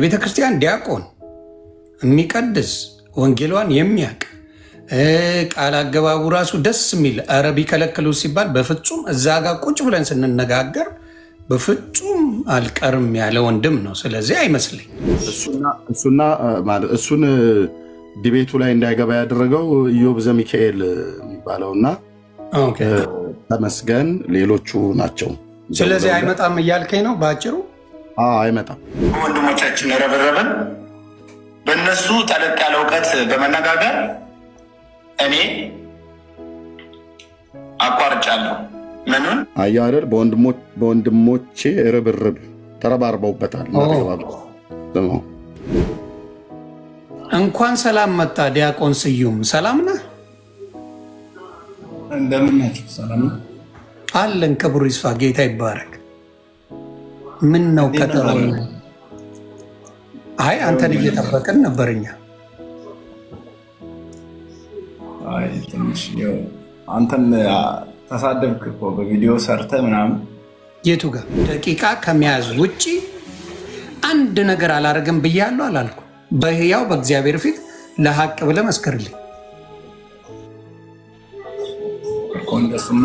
ቤተ ክርስቲያን ዲያቆን የሚቀድስ ወንጌሏን የሚያቅ ቃል አገባቡ ራሱ ደስ የሚል አረብ ይከለክሉ ሲባል በፍጹም እዛ ጋር ቁጭ ብለን ስንነጋገር በፍጹም አልቀርም ያለ ወንድም ነው። ስለዚህ አይመስልኝ እሱን ዲቤቱ ላይ እንዳይገባ ያደረገው ኢዮብ ዘሚካኤል የሚባለውና ተመስገን ሌሎቹ ናቸው። ስለዚህ አይመጣም እያልከኝ ነው ባጭሩ? አይመጣም። ወንድሞቻችን ረበረበን በእነሱ ጠለቅ ያለ እውቀት በመነጋገር እኔ አቋርጫለሁ። ምኑን አያረር በወንድሞቼ ርብርብ ተረባርበውበታል። እንኳን ሰላም መጣ ዲያቆን ስዩም። ሰላም ነህ? እንደምን ናችሁ? ሰላም ነው አለን። ክብሩ ይስፋ፣ ጌታ ይባረክ። ምን ነው ከተራ? አይ አንተን እየጠበቅን ነበርኛ። አይ ትንሽ ነው አንተን ተሳደብክ እኮ በቪዲዮ ሰርተ ምናምን። የቱ ጋር ደቂቃ ከመያዝ ውጪ አንድ ነገር አላረግም ብያለሁ አላልኩ? በህያው በእግዚአብሔር ፊት ለሐቅ ብለህ መስክርልኝ። እንደሱማ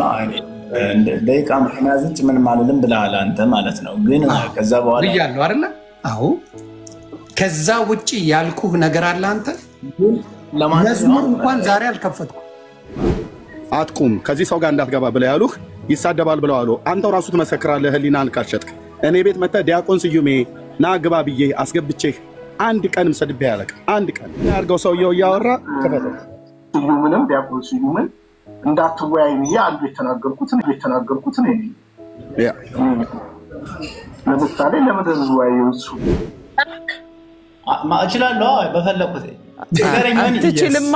ደቂቃ ከመያዝ ውጭ ምንም አልልም ብለሃል አንተ ማለት ነው። ግን ከዛ በኋላ ብያለሁ አይደለ? አዎ ከዛ ውጪ ያልኩህ ነገር አለ አንተ? መዝሙር እንኳን ዛሬ አልከፈትኩም። አትቁም ከዚህ ሰው ጋር እንዳትገባ ብለው ያሉህ ይሳደባል ብለው አሉ። አንተው ራሱ ትመሰክራለህ። ህሊናን ካልሸጥክ እኔ ቤት መጥተህ ዲያቆን ስዩሜ ና ግባ ብዬ አስገብቼህ አንድ ቀንም ሰድቤ ያለቅ አንድ ቀን ያርገው ሰውየው እያወራ ከፈተው ስዩምንም ዲያቆን ስዩምን እንዳትወያይ ብዬ አንዱ የተናገርኩት ነው። ለምሳሌ ለምንድን ነው እሱ እችላለሁ በፈለኩት አትችልማ።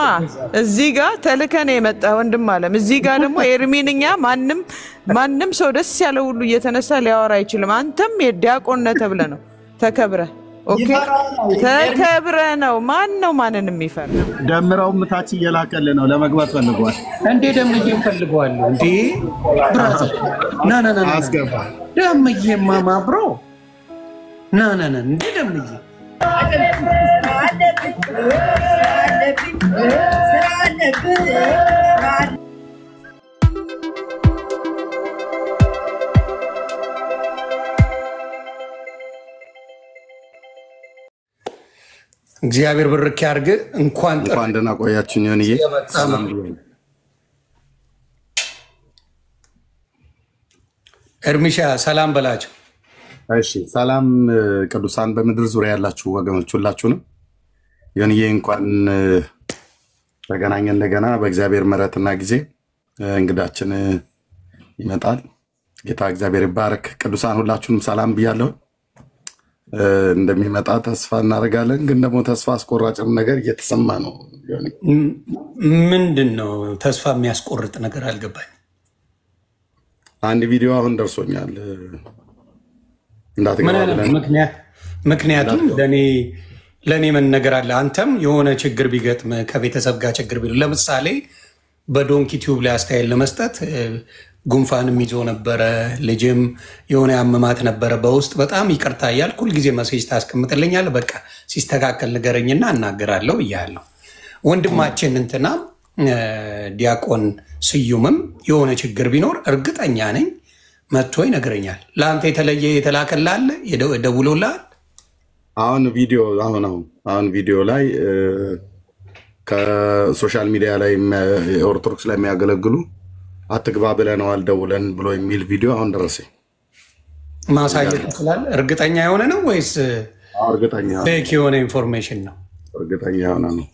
እዚህ ጋር ተልከን የመጣ ወንድም አለም። እዚህ ጋር ደግሞ ኤርሚንኛ ማንም ሰው ደስ ያለው ሁሉ እየተነሳ ሊያወራ አይችልም። አንተም የዲያቆን ነህ ተብለህ ነው ተከብረህ። ኦኬ ተከብረ ነው። ማን ነው ማንን የሚፈራ? ደምራው ምታች እየላከለ ነው ለመግባት ፈልጓል። እንዴ ደምዬም ፈልጓል እንዴ ብራዘር ና አስገባ። ደምዬ ማማ ብሮ ና እንዴ ደምዬ እግዚአብሔር ብርክ ያርግ። እንኳን ደህና ቆያችሁ። ዮኒዬ እርሚሻ ሰላም በላቸው። እሺ ሰላም ቅዱሳን በምድር ዙሪያ ያላችሁ ወገኖች ሁላችሁንም ዮኒዬ እንኳን ተገናኘን እንደገና በእግዚአብሔር ምሕረትና ጊዜ እንግዳችን ይመጣል። ጌታ እግዚአብሔር ይባረክ። ቅዱሳን ሁላችሁንም ሰላም ብያለሁ። እንደሚመጣ ተስፋ እናደርጋለን። ግን ደግሞ ተስፋ አስቆራጭም ነገር እየተሰማ ነው። ምንድነው ተስፋ የሚያስቆርጥ ነገር? አልገባኝ። አንድ ቪዲዮ አሁን ደርሶኛል። ምክንያቱም ለእኔ ምን ነገር አለ። አንተም የሆነ ችግር ቢገጥም ከቤተሰብ ጋር ችግር ቢሉ ለምሳሌ በዶንኪ ቲዩብ ላይ አስተያየት ለመስጠት ጉንፋንም ይዞ ነበረ፣ ልጅም የሆነ ያመማት ነበረ። በውስጥ በጣም ይቅርታ እያልኩ ሁልጊዜ መሴጅ ታስቀምጥልኛል። በቃ ሲስተካከል ንገረኝና እናገራለሁ እያለሁ ወንድማችን እንትና ዲያቆን ስዩምም የሆነ ችግር ቢኖር እርግጠኛ ነኝ መጥቶ ይነግረኛል። ለአንተ የተለየ የተላከላለ ደውሎልሃል? አሁን ቪዲዮ ላይ ከሶሻል ሚዲያ ላይ ኦርቶዶክስ ላይ የሚያገለግሉ አትግባ ብለነዋል ደውለን ብሎ የሚል ቪዲዮ አሁን ደረሰኝ። ማሳየት ይችላል? እርግጠኛ የሆነ ነው ወይስ ፌክ የሆነ ኢንፎርሜሽን ነው? እርግጠኛ የሆነ ነው።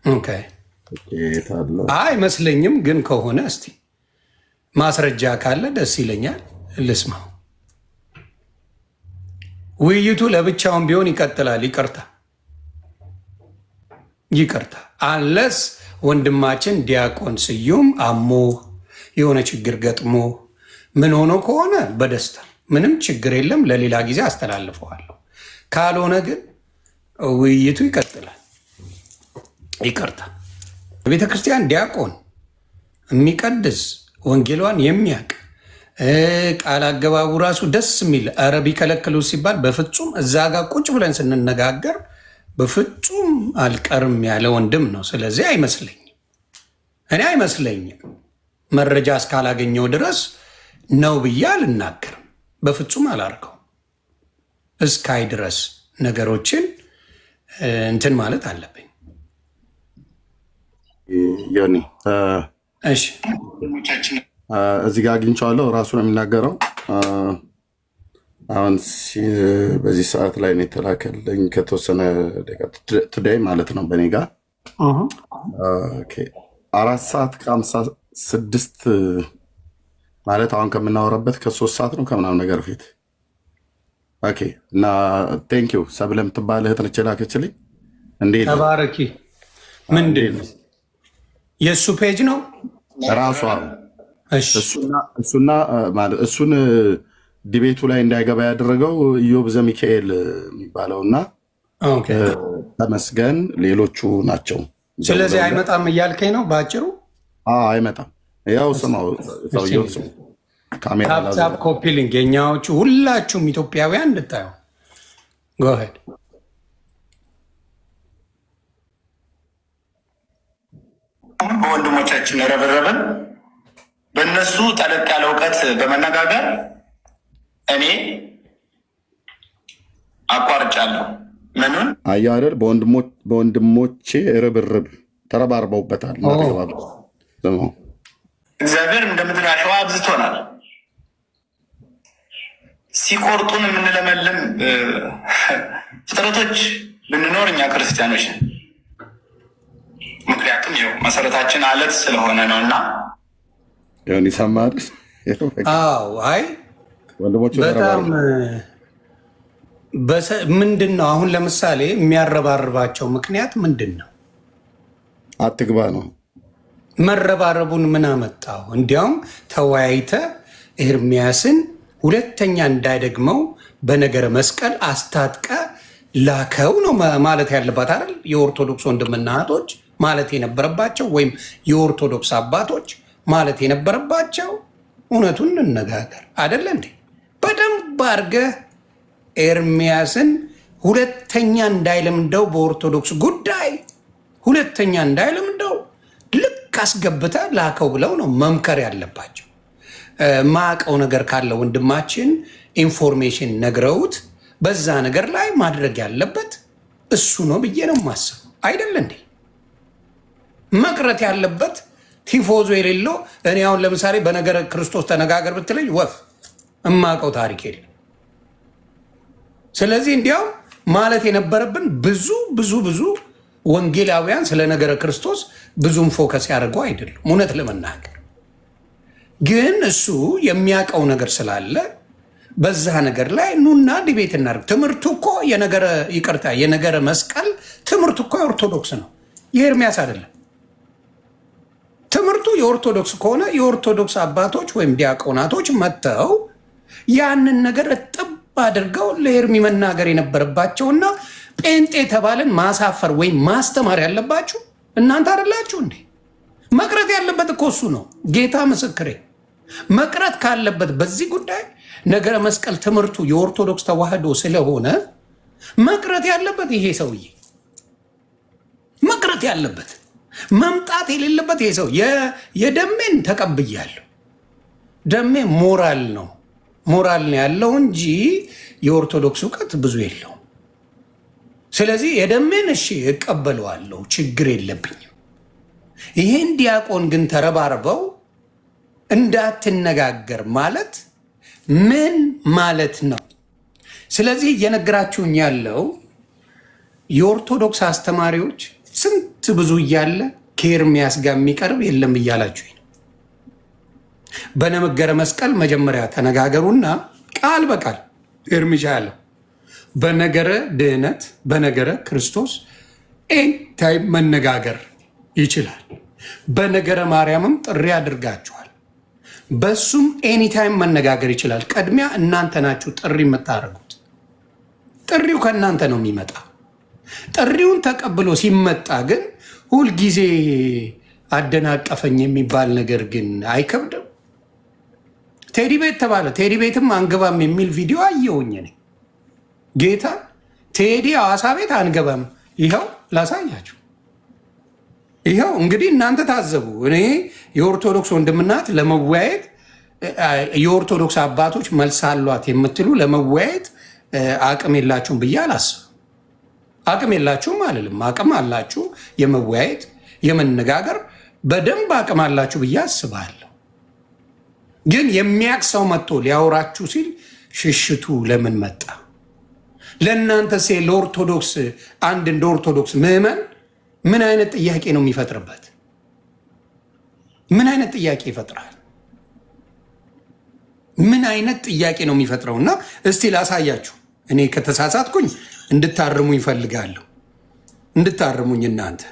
ኦኬ አይመስለኝም፣ ግን ከሆነ እስቲ ማስረጃ ካለ ደስ ይለኛል ልስማው። ውይይቱ ለብቻውን ቢሆን ይቀጥላል። ይቅርታ አንለስ ወንድማችን ዲያቆን ስዩም አሞ የሆነ ችግር ገጥሞ ምን ሆኖ ከሆነ በደስታ ምንም ችግር የለም፣ ለሌላ ጊዜ አስተላልፈዋለሁ። ካልሆነ ግን ውይይቱ ይቀጥላል። ይቅርታ ቤተክርስቲያን ዲያቆን የሚቀድስ ወንጌሏን የሚያቅ ቃል አገባቡ ራሱ ደስ የሚል አረቢ ከለክሉ ሲባል በፍጹም እዛ ጋር ቁጭ ብለን ስንነጋገር በፍጹም አልቀርም ያለ ወንድም ነው። ስለዚህ እኔ አይመስለኝም መረጃ እስካላገኘው ድረስ ነው ብዬ አልናገርም። በፍጹም አላርገው እስካይ ድረስ ነገሮችን እንትን ማለት አለብኝ። ዮኒ እሺ እዚህ ጋር አግኝቼዋለሁ። ራሱ ነው የሚናገረው። አሁን በዚህ ሰዓት ላይ ነው የተላከልኝ ከተወሰነ ቱዴይ ማለት ነው በኔ ጋር 4:56 ማለት አሁን ከምናወራበት ከ3 ሰዓት ነው ከምናምን ነገር ፊት። ኦኬ እና ቴንክ ዩ ሰብለ የምትባል እህት ነች የላከችልኝ። እንዴት ተባረኪ። ምንድን ነው የእሱ ፔጅ ነው ራሷ እሱና ማለት እሱን ዲቤቱ ላይ እንዳይገባ ያደረገው ኢዮብ ዘሚካኤል የሚባለውና ተመስገን ሌሎቹ ናቸው። ስለዚህ አይመጣም እያልከኝ ነው ባጭሩ? አይመጣም። ያው ስማው ሰውየው ካሜራ ታፕ ኮፒ ሊንክ የኛዎቹ ሁላችሁም ኢትዮጵያውያን እንድታዩ go ahead ወንድሞቻችን ረበረበን በእነሱ ጠለቅ ያለ እውቀት በመነጋገር እኔ አቋርጫለሁ። ምኑን አየህ አይደል? በወንድሞቼ ርብርብ ተረባርበውበታል። እግዚአብሔር እንደ ምድር አሸዋ አብዝቶናል። ሲቆርጡን የምንለመልም ፍጥረቶች ብንኖር እኛ ክርስቲያኖች ነን። ምክንያቱም ይኸው መሰረታችን አለት ስለሆነ ነው። እና ይሁን ይሰማል። አይ በጣም ምንድን ነው አሁን ለምሳሌ የሚያረባርባቸው ምክንያት ምንድን ነው? አትግባ ነው። መረባረቡን ምን አመጣው? እንዲያውም ተወያይተ ኤርሚያስን ሁለተኛ እንዳይደግመው በነገረ መስቀል አስታጥቀ ላከው ነው ማለት ያለባት አይደል? የኦርቶዶክስ ወንድምና እህቶች ማለት የነበረባቸው ወይም የኦርቶዶክስ አባቶች ማለት የነበረባቸው እውነቱን እንነጋገር አይደለ እንዴ? በደንብ አድርገህ ኤርሚያስን ሁለተኛ እንዳይለምደው በኦርቶዶክስ ጉዳይ ሁለተኛ እንዳይለምደው ልክ አስገብተህ ላከው ብለው ነው መምከር ያለባቸው። ማቀው ነገር ካለ ወንድማችን ኢንፎርሜሽን ነግረውት በዛ ነገር ላይ ማድረግ ያለበት እሱ ነው ብዬ ነው የማስበው። አይደል እንዴ? መቅረት ያለበት ቲፎዞ የሌለው እኔ አሁን ለምሳሌ በነገረ ክርስቶስ ተነጋገር ብትለኝ ወፍ እማቀው ታሪክ የለም። ስለዚህ እንዲያውም ማለት የነበረብን ብዙ ወንጌላውያን ስለ ነገረ ክርስቶስ ብዙም ፎከስ ያደርገው አይደሉም። እውነት ለመናገር ግን እሱ የሚያውቀው ነገር ስላለ በዛ ነገር ላይ ኑና ዲቤት እናድርግ። ትምህርቱ እኮ የነገረ መስቀል ትምህርቱ እኮ የኦርቶዶክስ ነው፣ የኤርሚያስ አይደለም። ትምህርቱ የኦርቶዶክስ ከሆነ የኦርቶዶክስ አባቶች ወይም ዲያቆናቶች መጥተው ያንን ነገር እጥብ አድርገው ለኤርሚ መናገር የነበረባቸውና ጴንጤ ተባለን ማሳፈር ወይም ማስተማር ያለባችሁ እናንተ አይደላችሁ እንዴ? መቅረት ያለበት እኮ እሱ ነው። ጌታ ምስክሬ፣ መቅረት ካለበት በዚህ ጉዳይ ነገረ መስቀል ትምህርቱ የኦርቶዶክስ ተዋህዶ ስለሆነ መቅረት ያለበት ይሄ ሰውዬ፣ መቅረት ያለበት መምጣት የሌለበት ይሄ ሰው። የደሜን ተቀብያለሁ። ደሜ ሞራል ነው ያለው እንጂ የኦርቶዶክስ እውቀት ብዙ የለውም። ስለዚህ የደሜን እሺ እቀበለዋለሁ፣ ችግር የለብኝም። ይሄን ዲያቆን ግን ተረባርበው እንዳትነጋገር ማለት ምን ማለት ነው? ስለዚህ እየነገራችሁኝ ያለው የኦርቶዶክስ አስተማሪዎች ስንት ብዙ እያለ ከኤርሚያስ ጋር የሚቀርብ የለም እያላችሁኝ ነው። በነገረ መስቀል መጀመሪያ ተነጋገሩና ቃል በቃል ኤርሚሻ ያለው በነገረ ድህነት በነገረ ክርስቶስ ኤንታይም መነጋገር ይችላል። በነገረ ማርያምም ጥሪ አድርጋችኋል። በሱም ኤኒታይም መነጋገር ይችላል። ቀድሚያ እናንተ ናችሁ ጥሪ የምታደርጉት። ጥሪው ከእናንተ ነው የሚመጣ። ጥሪውን ተቀብሎ ሲመጣ ግን ሁልጊዜ አደናቀፈኝ የሚባል ነገር ግን አይከብድም። ቴዲ ቤት ተባለ። ቴዲ ቤትም አንገባም የሚል ቪዲዮ አየሁኝ እኔ ጌታ። ቴዲ ሐዋሳ ቤት አንገባም። ይኸው ላሳያችሁ። ይኸው እንግዲህ እናንተ ታዘቡ። እኔ የኦርቶዶክስ ወንድምናት ለመወያየት የኦርቶዶክስ አባቶች መልስ አሏት የምትሉ ለመወያየት አቅም የላችሁም ብዬ አላስብም። አቅም የላችሁም አልልም። አቅም አላችሁ የመወያየት የመነጋገር በደንብ አቅም አላችሁ ብዬ አስባለሁ። ግን የሚያቅሰው መጥቶ ሊያወራችሁ ሲል ሽሽቱ ለምን መጣ? ለእናንተ ለኦርቶዶክስ አንድ እንደ ኦርቶዶክስ ምዕመን ምን አይነት ጥያቄ ነው የሚፈጥርበት? ምን አይነት ጥያቄ ይፈጥራል? ምን አይነት ጥያቄ ነው የሚፈጥረው? እና እስቲ ላሳያችሁ። እኔ ከተሳሳትኩኝ እንድታርሙ ይፈልጋለሁ። እንድታርሙኝ እናንተ።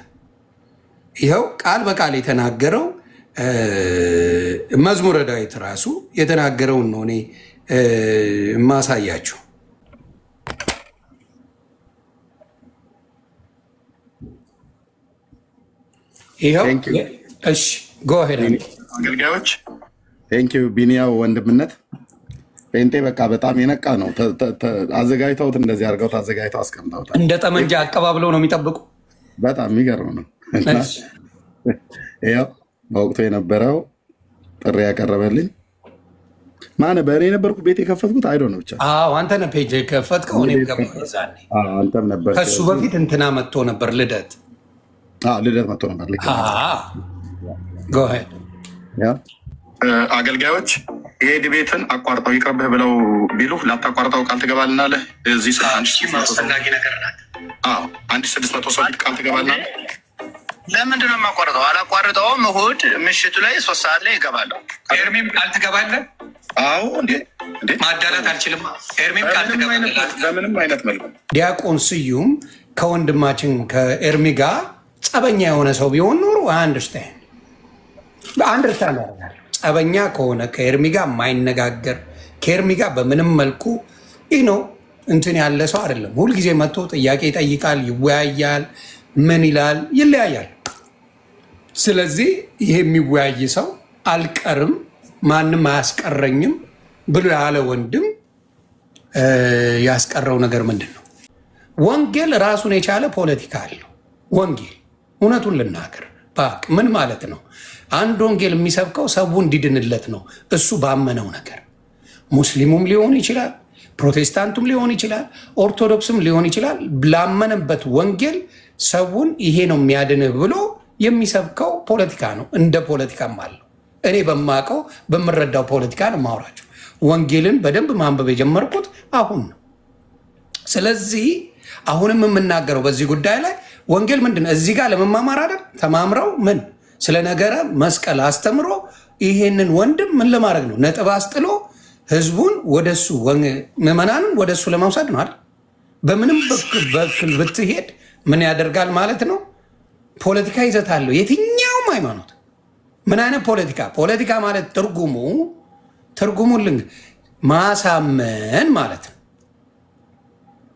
ይኸው ቃል በቃል የተናገረው መዝሙረ ዳዊት ራሱ የተናገረውን ነው እኔ ማሳያችሁ። ይኸው እሺ፣ ጎ ሄድ አገልጋዮች። ቴንኪዩ ቢኒያው ወንድምነት። ጴንጤ በቃ በጣም የነቃ ነው። አዘጋጅተውት እንደዚህ አድርገው አዘጋጅተው አስቀምጠውታል። እንደ ጠመንጃ አቀባብለው ነው የሚጠብቁ። በጣም የሚገርም ነው። ይኸው በወቅቱ የነበረው ጥሪ ያቀረበልኝ ማነ በእኔ የነበርኩ ቤት የከፈትኩት አይዶ ነው ብቻ። አንተ ነህ ፔጅ የከፈትከው። እኔም ገባዛኔ አንተም ነበር። ከሱ በፊት እንትና መጥቶ ነበር ልደት። ልደት መጥቶ ነበር። ልክ ጎ ሄድ አገልጋዮች። ይሄ ዲቤትን አቋርጠው ይቅርብህ ብለው ቢሉ ላታቋርጠው ቃል ትገባልናለህ። እዚህ አስፈላጊ ነገር ናት። 1600 ሰው ቃል ትገባልናለህ። ለምንድን ነው የማቋርጠው? አላቋርጠውም። እሑድ ምሽቱ ላይ 3 ሰዓት ላይ ይገባለሁ። ኤርሚም ቃል ትገባለህ? አዎ እንዴ ማዳላት አልችልም። ኤርሚም ቃል ትገባለህ? በምንም አይነት መልኩ። ዲያቆን ስዩም ከወንድማችን ከኤርሚ ጋር ጸበኛ የሆነ ሰው ቢሆን ኖሮ አንደርስታንድ ያደርጋል። ጸበኛ ከሆነ ከኤርሚ ጋር የማይነጋገር ከኤርሚ ጋር በምንም መልኩ ነው እንትን ያለ ሰው አይደለም። ሁልጊዜ መጥቶ ጥያቄ ይጠይቃል፣ ይወያያል፣ ምን ይላል፣ ይለያያል። ስለዚህ ይሄ የሚወያይ ሰው አልቀርም ማንም አያስቀረኝም ብሎ ያለ ወንድም ያስቀረው ነገር ምንድን ነው? ወንጌል ራሱን የቻለ ፖለቲካ አለው። ወንጌል እውነቱን ልናገር ባክ ምን ማለት ነው? አንድ ወንጌል የሚሰብከው ሰው እንዲድንለት ነው። እሱ ባመነው ነገር ሙስሊሙም ሊሆን ይችላል፣ ፕሮቴስታንቱም ሊሆን ይችላል፣ ኦርቶዶክስም ሊሆን ይችላል። ላመነበት ወንጌል ሰውን ይሄ ነው የሚያድንህ ብሎ የሚሰብከው ፖለቲካ ነው። እንደ ፖለቲካም አለው። እኔ በማውቀው በምረዳው ፖለቲካ ነው የማወራቸው። ወንጌልን በደንብ ማንበብ የጀመርኩት አሁን ነው። ስለዚህ አሁንም የምናገረው በዚህ ጉዳይ ላይ ወንጌል ምንድን ነው? እዚህ ጋር ለመማማር አይደል? ተማምረው ምን ስለ ነገረ መስቀል አስተምሮ ይሄንን ወንድም ምን ለማድረግ ነው? ነጥብ አስጥሎ ህዝቡን ወደሱ ምዕመናንን ወደሱ ለመውሰድ ነው አይደል? በምንም በኩል ብትሄድ ምን ያደርጋል ማለት ነው? ፖለቲካ ይዘት አለው የትኛውም ሃይማኖት። ምን አይነት ፖለቲካ? ፖለቲካ ማለት ትርጉሙን ማሳመን ማለት ነው።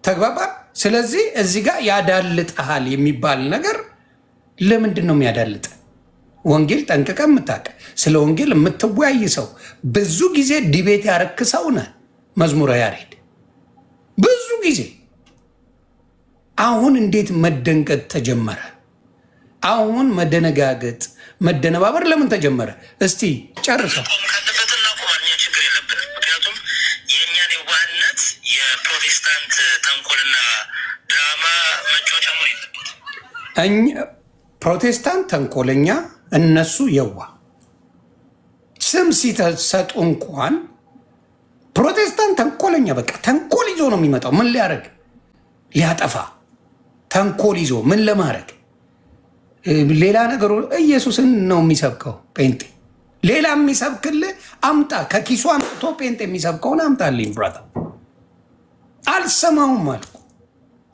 ተግባባ? ስለዚህ እዚህ ጋር ያዳልጥሃል የሚባል ነገር ለምንድን ነው የሚያዳልጥ? ወንጌል ጠንቅቀህ የምታውቅ ስለ ወንጌል የምትወያይ ሰው ብዙ ጊዜ ዲቤት ያረክ ሰው ነህ። መዝሙረ ያሬድ ብዙ ጊዜ። አሁን እንዴት መደንቀጥ ተጀመረ? አሁን መደነጋገጥ መደነባበር ለምን ተጀመረ? እስቲ ጨርሰው። ችግር የለብንም። ምክንያቱም የእኛን የዋህነት የፕሮቴስታንት ተንኮልና ድራማ መጫወቻ መሆን የለበትም። ፕሮቴስታንት ተንኮለኛ፣ እነሱ የዋ ስም ሲሰጡ እንኳን ፕሮቴስታንት ተንኮለኛ፣ በቃ ተንኮል ይዞ ነው የሚመጣው። ምን ሊያደርግ? ሊያጠፋ። ተንኮል ይዞ ምን ለማድረግ? ሌላ ነገሩ ኢየሱስን ነው የሚሰብከው ጴንጤ። ሌላ የሚሰብክልህ አምጣ፣ ከኪሱ አምጥቶ ጴንጤ የሚሰብከውን አምጣልኝ ብራታ። አልሰማውም አልኩ።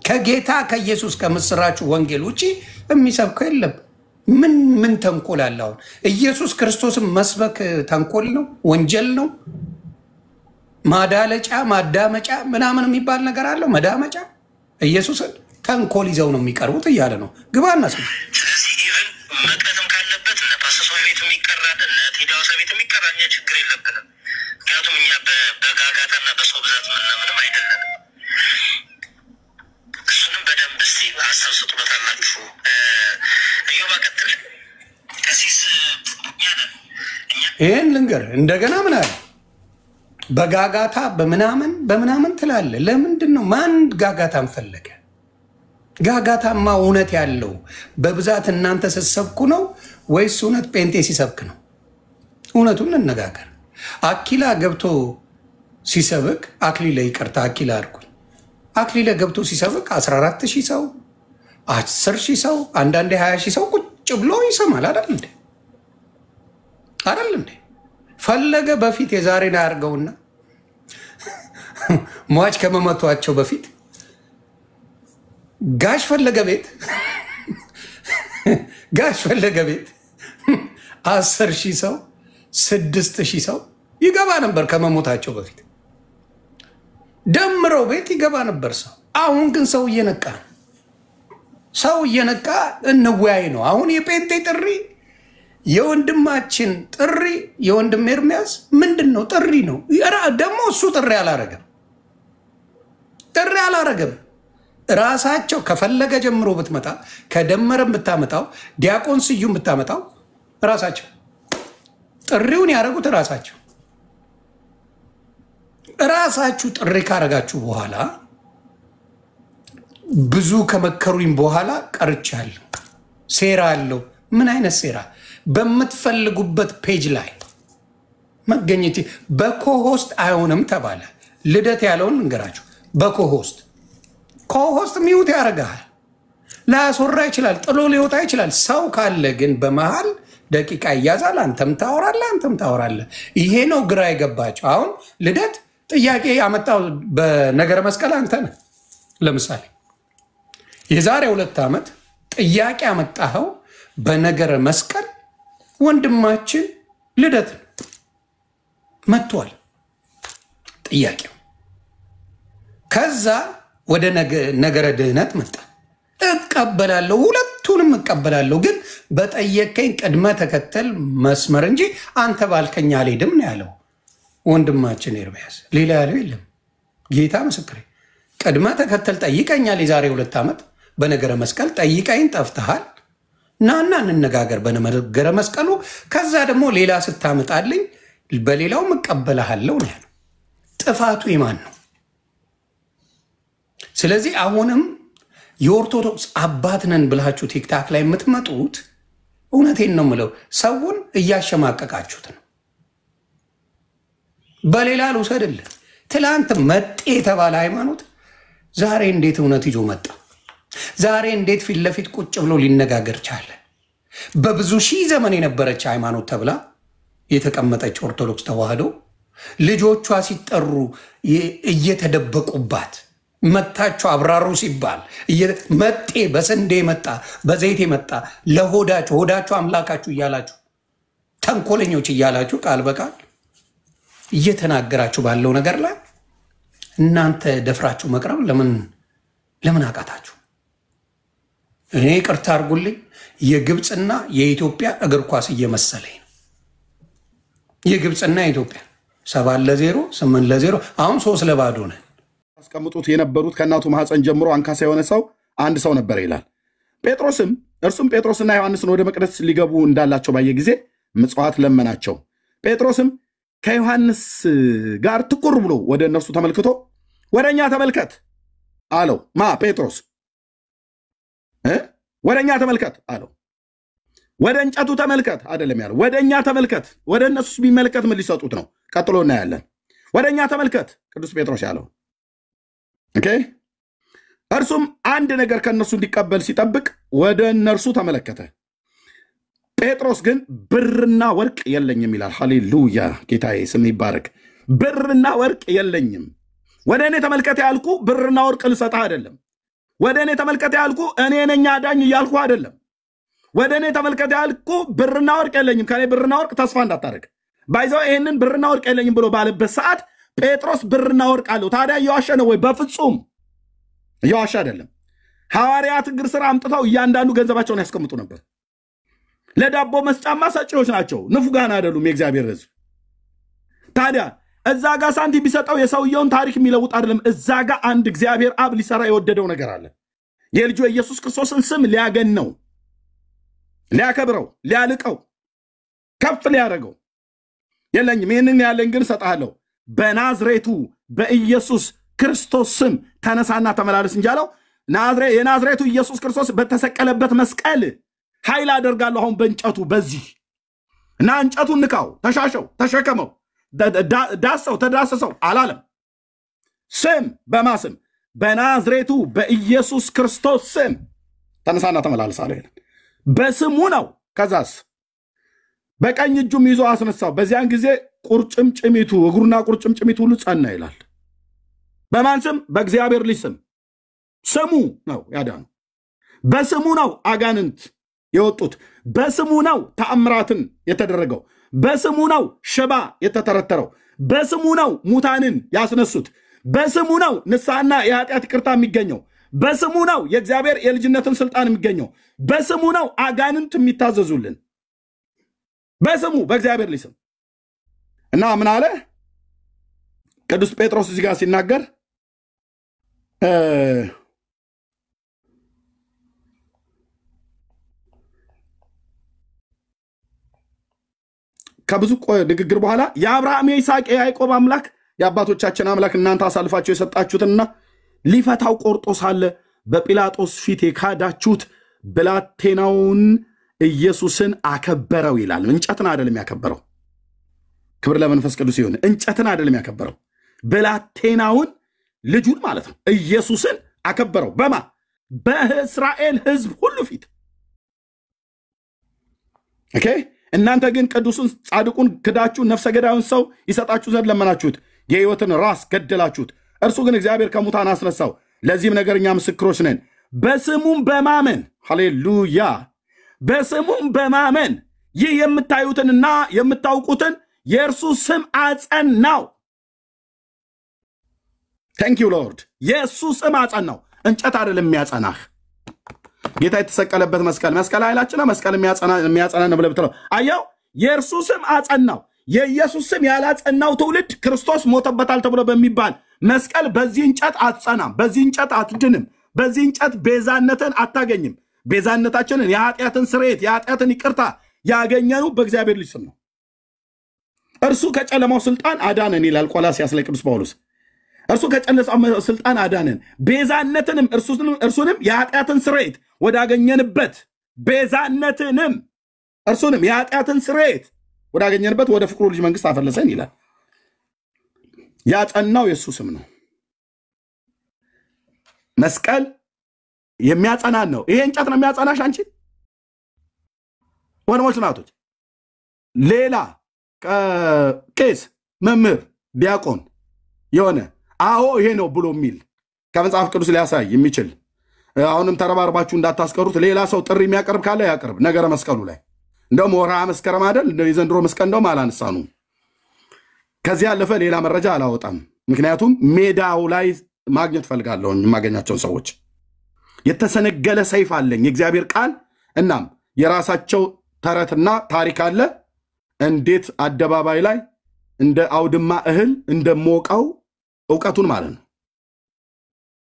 ከጌታ ከኢየሱስ ከምስራችሁ ወንጌል ውጭ የሚሰብከው የለም። ምን ተንኮል አለ? አሁን ኢየሱስ ክርስቶስን መስበክ ተንኮል ነው? ወንጀል ነው? ማዳለጫ ማዳመጫ ምናምን የሚባል ነገር አለው? መዳመጫ ኢየሱስን ተንኮል ይዘው ነው የሚቀርቡት እያለ ነው። ግባና ስም። ስለዚህ ኢቨን መቅረትም ካለበት እነ ፓስተር ቤት የሚቀራል እነ ቴዲ ሐዋሳ ቤት የሚቀራ እኛ ችግር የለብንም። ምክንያቱም እኛ በጋጋታና በሰው ብዛት ምንም አይደለም። እሱንም በደንብ እስቲ ሀሳብ ስጡበታላችሁ። እዮባ ቀጥል ቀሲስ ይሄን ልንገር እንደገና ምን አለ በጋጋታ በምናምን ትላለ ለምንድን ነው ማን ጋጋታን ፈለገ ጋጋታማ እውነት ያለው በብዛት እናንተ ሰሰብኩ ነው ወይስ እውነት ጴንጤ ሲሰብክ ነው እውነቱን እንነጋገር አኪላ ገብቶ ሲሰብክ አክሊለ ይቅርታ አኪላ አርኩኝ አክሊለ ገብቶ ሲሰብክ 14000 ሰው 10000 ሰው አንዳንዴ 20000 ሰው ቁጭ ብሎ ይሰማል አይደል እንዴ ፈለገ በፊት የዛሬን አርገውና ሟች ከመመቷቸው በፊት ጋሽ ፈለገ ቤት 10000 ሰው 6000 ሰው ይገባ ነበር ከመሞታቸው በፊት ደምረው ቤት ይገባ ነበር ሰው አሁን ግን ሰው እየነቃ እንወያይ ነው አሁን የጴንጤ ጥሪ የወንድማችን ጥሪ የወንድም ኤርሚያስ ምንድነው ጥሪ ነው ደግሞ እሱ ጥሪ አላረገም ራሳቸው ከፈለገ ጀምሮ ብትመጣ ከደመረም ብታመጣው ዲያቆን ስዩም ብታመጣው ራሳቸው ጥሪውን ያረጉት ራሳችሁ ጥሪ ካረጋችሁ በኋላ ብዙ ከመከሩኝ በኋላ ቀርቻለሁ ሴራ አለው ምን አይነት ሴራ በምትፈልጉበት ፔጅ ላይ መገኘት በኮሆስት አይሆንም ተባለ ልደት ያለውን እንገራችሁ በኮሆስት ሚውት ያረጋል ላያስወራ ይችላል ጥሎ ሊወጣ ይችላል ሰው ካለ ግን በመሃል ደቂቃ ይያዛል አንተም ታወራለህ ይሄ ነው ግራ የገባቸው አሁን ልደት ጥያቄ ያመጣው በነገረ መስቀል አንተ ነህ ለምሳሌ የዛሬ 2 ዓመት ጥያቄ ያመጣው በነገረ መስቀል ወንድማችን ልደት መጥቷል ጥያቄው ከዛ ወደ ነገረ ድህነት መጣ እቀበላለሁ ሁለቱንም እቀበላለሁ ግን በጠየቀኝ ቅድመ ተከተል መስመር እንጂ አንተ ባልከኛ አልሄድም ነው ያለው ወንድማችን ኤርሚያስ ሌላ ያለው የለም ጌታ ምስክሬ ቅድመ ተከተል ጠይቀኛል የዛሬ 2 ዓመት በነገረ መስቀል ጠይቀኝ ጠፍተሃል ናና እንነጋገር በነገረ መስቀሉ ከዛ ደግሞ ሌላ ስታመጣልኝ በሌላው መቀበልሃለሁ ነው ያለው ጥፋቱ የማን ነው ስለዚህ አሁንም የኦርቶዶክስ አባት ነን ብላችሁ ቲክታክ ላይ የምትመጡት እውነቴን ነው የምለው ሰውን እያሸማቀቃችሁት ነው በሌላ ልውሰድልህ ትላንት መጤ የተባለ ሃይማኖት ዛሬ እንዴት እውነት ይዞ መጣ ዛሬ እንዴት ፊት ለፊት ቁጭ ብሎ ሊነጋገር ቻለ በብዙ ሺህ ዘመን የነበረች ሃይማኖት ተብላ የተቀመጠች ኦርቶዶክስ ተዋህዶ ልጆቿ ሲጠሩ እየተደበቁባት መታቸው አብራሩ ሲባል መጤ በሰንዴ መጣ በዘይት መጣ ለሆዳቸው ሆዳቸው አምላካችሁ እያላችሁ ተንኮለኞች እያላችሁ ቃል በቃል እየተናገራችሁ ባለው ነገር ላይ እናንተ ደፍራችሁ መቅረብ ለምን አቃታችሁ እኔ ይቅርታ አድርጉልኝ የግብጽና የኢትዮጵያ እግር ኳስ እየመሰለኝ ነው የግብጽና የኢትዮጵያ 7-0 8-0 አሁን 3-0 ነው አስቀምጡት የነበሩት ከናቱ ማህፀን ጀምሮ አንካሳ የሆነ ሰው አንድ ሰው ነበር ይላል ጴጥሮስም እርሱም ጴጥሮስና ዮሐንስን ወደ መቅደስ ሊገቡ እንዳላቸው ባየ ጊዜ ምጽዋት ለመናቸው ጴጥሮስም ከዮሐንስ ጋር ትኩር ብሎ ወደ እነርሱ ተመልክቶ ወደኛ ተመልከት አለው ጴጥሮስ ወደኛ ተመልከት አለው ወደ እንጨቱ ተመልከት አይደለም ያለው ወደኛ ተመልከት ወደ እነሱ ቢመለከት ምን ሊሰጡት ነው ቀጥሎ እናያለን ወደኛ ተመልከት ቅዱስ ጴጥሮስ ያለው ኦኬ እርሱም አንድ ነገር ከነሱ እንዲቀበል ሲጠብቅ ወደ እነርሱ ተመለከተ ጴጥሮስ ግን ብርና ወርቅ የለኝም ይላል ሃሌሉያ ጌታዬ ስም ይባረክ ብርና ወርቅ የለኝም ወደ እኔ ተመልከት ያልኩ ብርና ወርቅ ልሰጥህ አይደለም ወደ እኔ ተመልከት ያልኩ እኔ ነኝ አዳኝ ያልኩ አይደለም ወደ እኔ ተመልከት ያልኩ ብርና ወርቅ የለኝም ከኔ ብርና ወርቅ ተስፋ እንዳታረግ ባይዘው ይሄንን ብርና ወርቅ የለኝም ብሎ ባለበት ሰዓት ጴጥሮስ ብርና ወርቅ አለው ታዲያ እየዋሸ ነው ወይ በፍጹም እየዋሸ አይደለም ሐዋርያት እግር ስራ አምጥተው እያንዳንዱ ገንዘባቸውን ያስቀምጡ ነበር ለዳቦ መስጫማ ሰጪዎች ናቸው ንፉጋን አይደሉም የእግዚአብሔር ሕዝብ ታዲያ እዛ ጋር ሳንቲም ቢሰጠው የሰውየውን ታሪክ የሚለውጥ አይደለም። እዛ ጋር አንድ እግዚአብሔር አብ ሊሰራ የወደደው ነገር አለ። የልጁ ኢየሱስ ክርስቶስን ስም ሊያገነው፣ ሊያከብረው፣ ሊያልቀው፣ ከፍ ሊያደርገው የለኝም ይህንን ያለኝ ግን እሰጥሃለሁ በናዝሬቱ በኢየሱስ ክርስቶስ ስም ተነሳና ተመላለስ እንጃለው። የናዝሬቱ ኢየሱስ ክርስቶስ በተሰቀለበት መስቀል ኃይል አደርጋለሁ አሁን በእንጨቱ በዚህ እና እንጨቱን ንካው፣ ተሻሸው፣ ተሸከመው፣ ዳሰው፣ ተዳሰሰው አላለም። ስም በማስም በናዝሬቱ በኢየሱስ ክርስቶስ ስም ተነሳና ተመላለስ አለ። በስሙ ነው። ከዛስ በቀኝ እጁም ይዞ አስነሳው። በዚያን ጊዜ ቁርጭምጭሚቱ እግሩና ቁርጭምጭሚቱ ሁሉ ጸና ይላል። በማን ስም? በእግዚአብሔር ልጅ ስም። ስሙ ነው ያዳነው። በስሙ ነው አጋንንት የወጡት። በስሙ ነው ተአምራትን የተደረገው። በስሙ ነው ሽባ የተተረተረው። በስሙ ነው ሙታንን ያስነሱት። በስሙ ነው ንስሐና የኃጢአት ይቅርታ የሚገኘው። በስሙ ነው የእግዚአብሔር የልጅነትን ስልጣን የሚገኘው። በስሙ ነው አጋንንት የሚታዘዙልን። በስሙ በእግዚአብሔር ልጅ ስም እና ምን አለ ቅዱስ ጴጥሮስ እዚህ ጋር ሲናገር ከብዙ ንግግር በኋላ የአብርሃም የይስሐቅ የያዕቆብ አምላክ የአባቶቻችን አምላክ እናንተ አሳልፋችሁ የሰጣችሁትና ሊፈታው ቆርጦ ሳለ በጲላጦስ ፊት የካዳችሁት ብላቴናውን ኢየሱስን አከበረው ይላል። እንጨትን አይደለም ያከበረው። ክብር ለመንፈስ ቅዱስ ይሁን። እንጨትን አይደለም ያከበረው፣ ብላቴናውን ልጁን ማለት ነው ኢየሱስን አከበረው። በማ በእስራኤል ሕዝብ ሁሉ ፊት። ኦኬ። እናንተ ግን ቅዱሱን ጻድቁን ክዳችሁ ነፍሰ ገዳዩን ሰው ይሰጣችሁ ዘንድ ለመናችሁት፣ የሕይወትን ራስ ገደላችሁት። እርሱ ግን እግዚአብሔር ከሙታን አስነሳው። ለዚህም ነገር እኛ ምስክሮች ነን። በስሙም በማመን ሃሌሉያ፣ በስሙም በማመን ይህ የምታዩትንና የምታውቁትን የእርሱ ስም አጸናው። ታንክ ዩ ሎርድ። የእሱ ስም አጸናው። እንጨት አይደለም የሚያጸናህ። ጌታ የተሰቀለበት መስቀል ኃይላችን ነው። መስቀል የሚያጸና ነው ብለህ ብትለው አየው፣ የእርሱ ስም አጸናው። የኢየሱስ ስም ያላጸናው ትውልድ ክርስቶስ ሞተበታል ተብሎ በሚባል መስቀል በዚህ እንጨት አትጸናም፣ በዚህ እንጨት አትድንም፣ በዚህ እንጨት ቤዛነትን አታገኝም። ቤዛነታችንን የኃጢአትን ስርየት የኃጢአትን ይቅርታ ያገኘነው በእግዚአብሔር ልጅ ስም ነው። እርሱ ከጨለማው ስልጣን አዳነን ይላል ቆላስይስ ላይ ቅዱስ ጳውሎስ። እርሱ ከጨለማው ስልጣን አዳነን፣ ቤዛነትንም እርሱንም የኃጢአትን ስርየት ወዳገኘንበት ቤዛነትንም እርሱንም የኃጢአትን ስርየት ወዳገኘንበት ወደ ፍቅሩ ልጅ መንግስት አፈለሰን ይላል። ያጸናው የእሱ ስም ነው። መስቀል የሚያጸናን ነው። ይሄ እንጨት ነው የሚያጸናሽ አንቺ ወንድሞች ናቶች። ሌላ ቄስ፣ መምህር፣ ዲያቆን የሆነ አዎ ይሄ ነው ብሎ የሚል ከመጽሐፍ ቅዱስ ሊያሳይ የሚችል አሁንም ተረባርባችሁ እንዳታስቀሩት። ሌላ ሰው ጥሪ የሚያቀርብ ካለ ያቀርብ። ነገረ መስቀሉ ላይ እንደውም ወርሃ መስከረም አይደል የዘንድሮ መስቀል እንደውም አላነሳኑ። ከዚህ ያለፈ ሌላ መረጃ አላወጣም። ምክንያቱም ሜዳው ላይ ማግኘት ፈልጋለሁ የማገኛቸውን ሰዎች። የተሰነገለ ሰይፍ አለኝ የእግዚአብሔር ቃል። እናም የራሳቸው ተረትና ታሪክ አለ። እንዴት አደባባይ ላይ እንደ አውድማ እህል እንደሞቀው እውቀቱን ማለት ነው።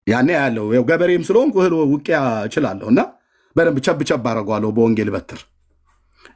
ያኔ ያለው ገበሬም ስለሆንኩ እህል ውቂያ እችላለሁ እና በደንብ ቸብ አደርገዋለሁ በወንጌል በትር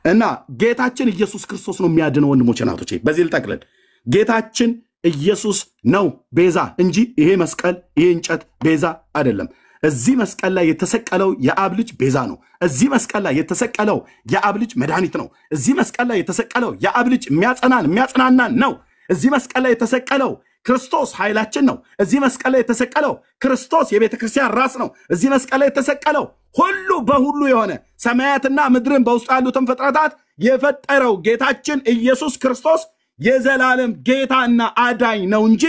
እና ጌታችን ኢየሱስ ክርስቶስ ነው የሚያድነው። ወንድሞቼ ናቶቼ በዚህ ልጠቅልል። ጌታችን ኢየሱስ ነው ቤዛ እንጂ ይሄ መስቀል ይሄ እንጨት ቤዛ አይደለም። እዚህ መስቀል ላይ የተሰቀለው የአብ ልጅ ቤዛ ነው። እዚህ መስቀል ላይ የተሰቀለው የአብ ልጅ መድኃኒት ነው። እዚህ መስቀል ላይ የተሰቀለው የአብ ልጅ የሚያጸናናን ነው። እዚህ መስቀል ላይ የተሰቀለው ክርስቶስ ኃይላችን ነው። እዚህ መስቀል ላይ የተሰቀለው ክርስቶስ የቤተ ክርስቲያን ራስ ነው። እዚህ መስቀል ላይ የተሰቀለው ሁሉ በሁሉ የሆነ ሰማያትና ምድርን በውስጡ ያሉትን ፍጥረታት የፈጠረው ጌታችን ኢየሱስ ክርስቶስ የዘላለም ጌታና አዳኝ ነው እንጂ